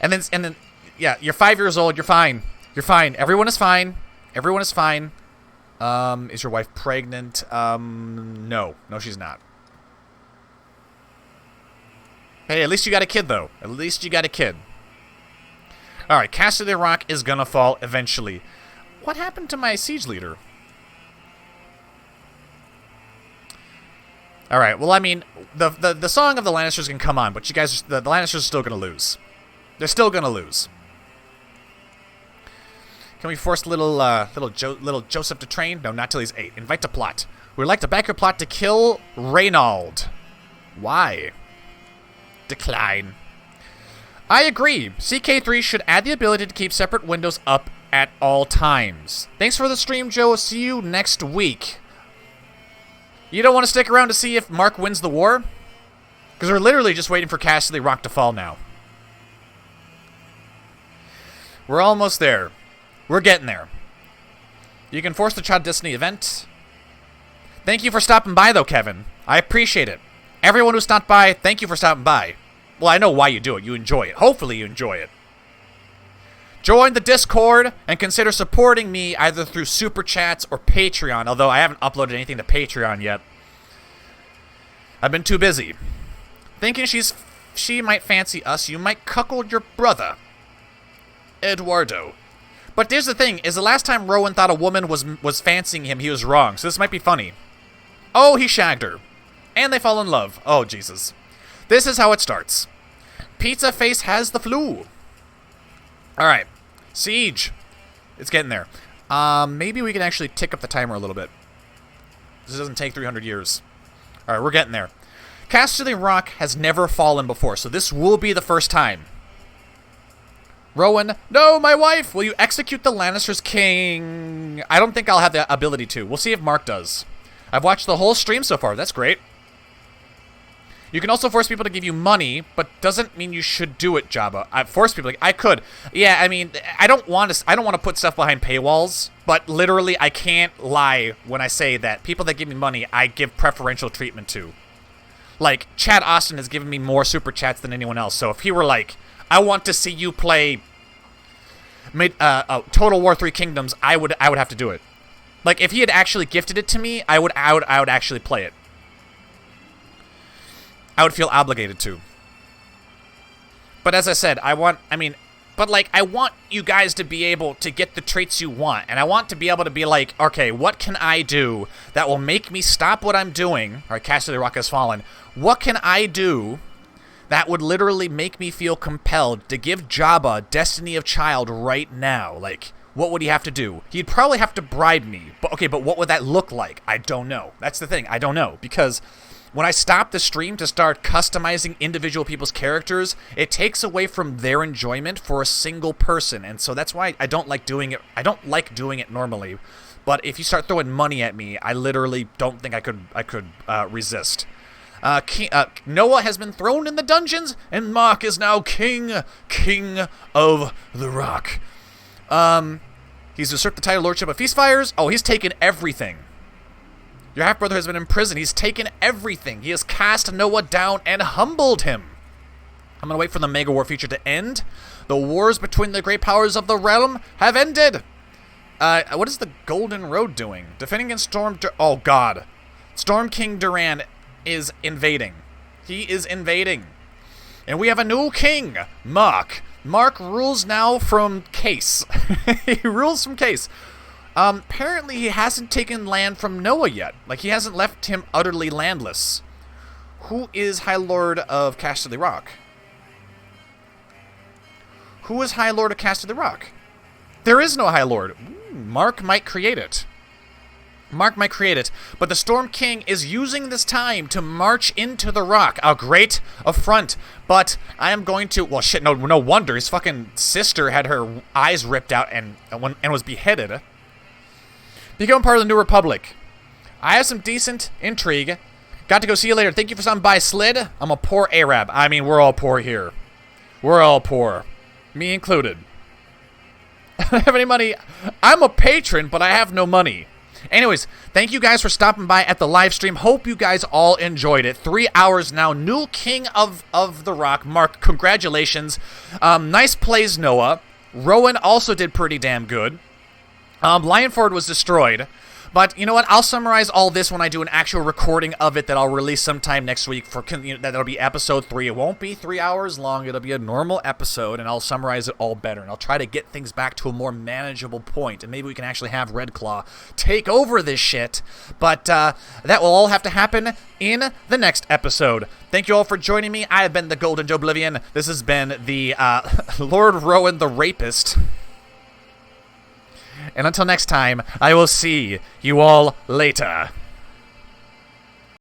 And then, yeah, you're 5 years old. You're fine. You're fine. Everyone is fine. Everyone is fine. Is your wife pregnant? No. No, she's not. Hey, at least you got a kid, though. At least you got a kid. Alright, Casterly Rock is gonna fall eventually. What happened to my siege leader? Alright, well, I mean, the Song of the Lannisters can come on, but you guys, the Lannisters are still gonna lose. They're still gonna lose. Can we force little Joseph to train? No, not till he's 8. Invite to plot. We'd like to back your plot to kill Reynald. Why? Decline. I agree. CK3 should add the ability to keep separate windows up at all times. Thanks for the stream, Joe. See you next week. You don't want to stick around to see if Mark wins the war? Because we're literally just waiting for Casterly Rock to fall now. We're almost there. We're getting there. You can force the Child Destiny event. Thank you for stopping by, though, Kevin. I appreciate it. Everyone who stopped by, thank you for stopping by. Well, I know why you do it. You enjoy it. Hopefully you enjoy it. Join the Discord and consider supporting me either through Super Chats or Patreon, although I haven't uploaded anything to Patreon yet. I've been too busy. Thinking she might fancy us, you might cuckold your brother, Eduardo. But here's the thing, is the last time Rowan thought a woman was fancying him, he was wrong, so this might be funny. Oh, he shagged her. And they fall in love. Oh, Jesus. This is how it starts. Pizza Face has the flu. Alright. Siege. It's getting there. Maybe we can actually tick up the timer a little bit. This doesn't take 300 years. Alright, we're getting there. Casterly Rock has never fallen before, so this will be the first time. Rowan, no, my wife! Will you execute the Lannister's king? I don't think I'll have the ability to. We'll see if Mark does. I've watched the whole stream so far. That's great. You can also force people to give you money, but doesn't mean you should do it, Jabba. I force people. I could. Yeah, I mean, I don't want to put stuff behind paywalls, but literally, I can't lie when I say that people that give me money, I give preferential treatment to. Like, Chad Austin has given me more super chats than anyone else. So if he were like, I want to see you play Total War 3 Kingdoms, I would have to do it. Like, if he had actually gifted it to me, I would actually play it. I would feel obligated to. But as I said, I want you guys to be able to get the traits you want. And I want to be able to be like, okay, what can I do that will make me stop what I'm doing? Alright, Casterly Rock has fallen. What can I do that would literally make me feel compelled to give Jabba Destiny of Child right now? Like, what would he have to do? He'd probably have to bribe me. But okay, but what would that look like? I don't know. That's the thing. I don't know. Because when I stop the stream to start customizing individual people's characters, it takes away from their enjoyment for a single person. And so that's why I don't like doing it. I don't like doing it normally. But if you start throwing money at me, I literally don't think I could resist. Noah has been thrown in the dungeons, and Mark is now king of the Rock. He's usurped the title Lordship of Feastfires. Oh, he's taken everything. Your half-brother has been in prison. He's taken everything. He has cast Noah down and humbled him. I'm going to wait for the Mega War feature to end. The wars between the great powers of the realm have ended. What is the Golden Road doing? Defending against Storm... Oh, God. Storm King Duran is invading. He is invading. And we have a new king, Mark. Mark rules now from Case. He rules from Case. Apparently he hasn't taken land from Noah yet. Like, he hasn't left him utterly landless. Who is High Lord of Casterly Rock? Who is High Lord of Casterly Rock? There is no High Lord. Ooh, Mark might create it. Mark might create it, but the Storm King is using this time to march into the Rock. A great affront, but I am going to... Well, shit, no wonder. His fucking sister had her eyes ripped out and was beheaded. Become part of the New Republic. I have some decent intrigue. Got to go see you later. Thank you for stopping by, Slid. I'm a poor Arab. I mean, we're all poor here. We're all poor. Me included. I don't have any money. I'm a patron, but I have no money. Anyways, thank you guys for stopping by at the live stream. Hope you guys all enjoyed it. 3 hours now. New king of the Rock. Mark, congratulations. Nice plays, Noah. Rowan also did pretty damn good. Lionford was destroyed. But you know what? I'll summarize all this when I do an actual recording of it that I'll release sometime next week. That'll be episode 3. It won't be 3 hours long. It'll be a normal episode, and I'll summarize it all better. And I'll try to get things back to a more manageable point, and maybe we can actually have Redclaw take over this shit. But that will all have to happen in the next episode. Thank you all for joining me. I have been the Golden Joeblivion. This has been the Lord Rowan the Rapist. And until next time, I will see you all later.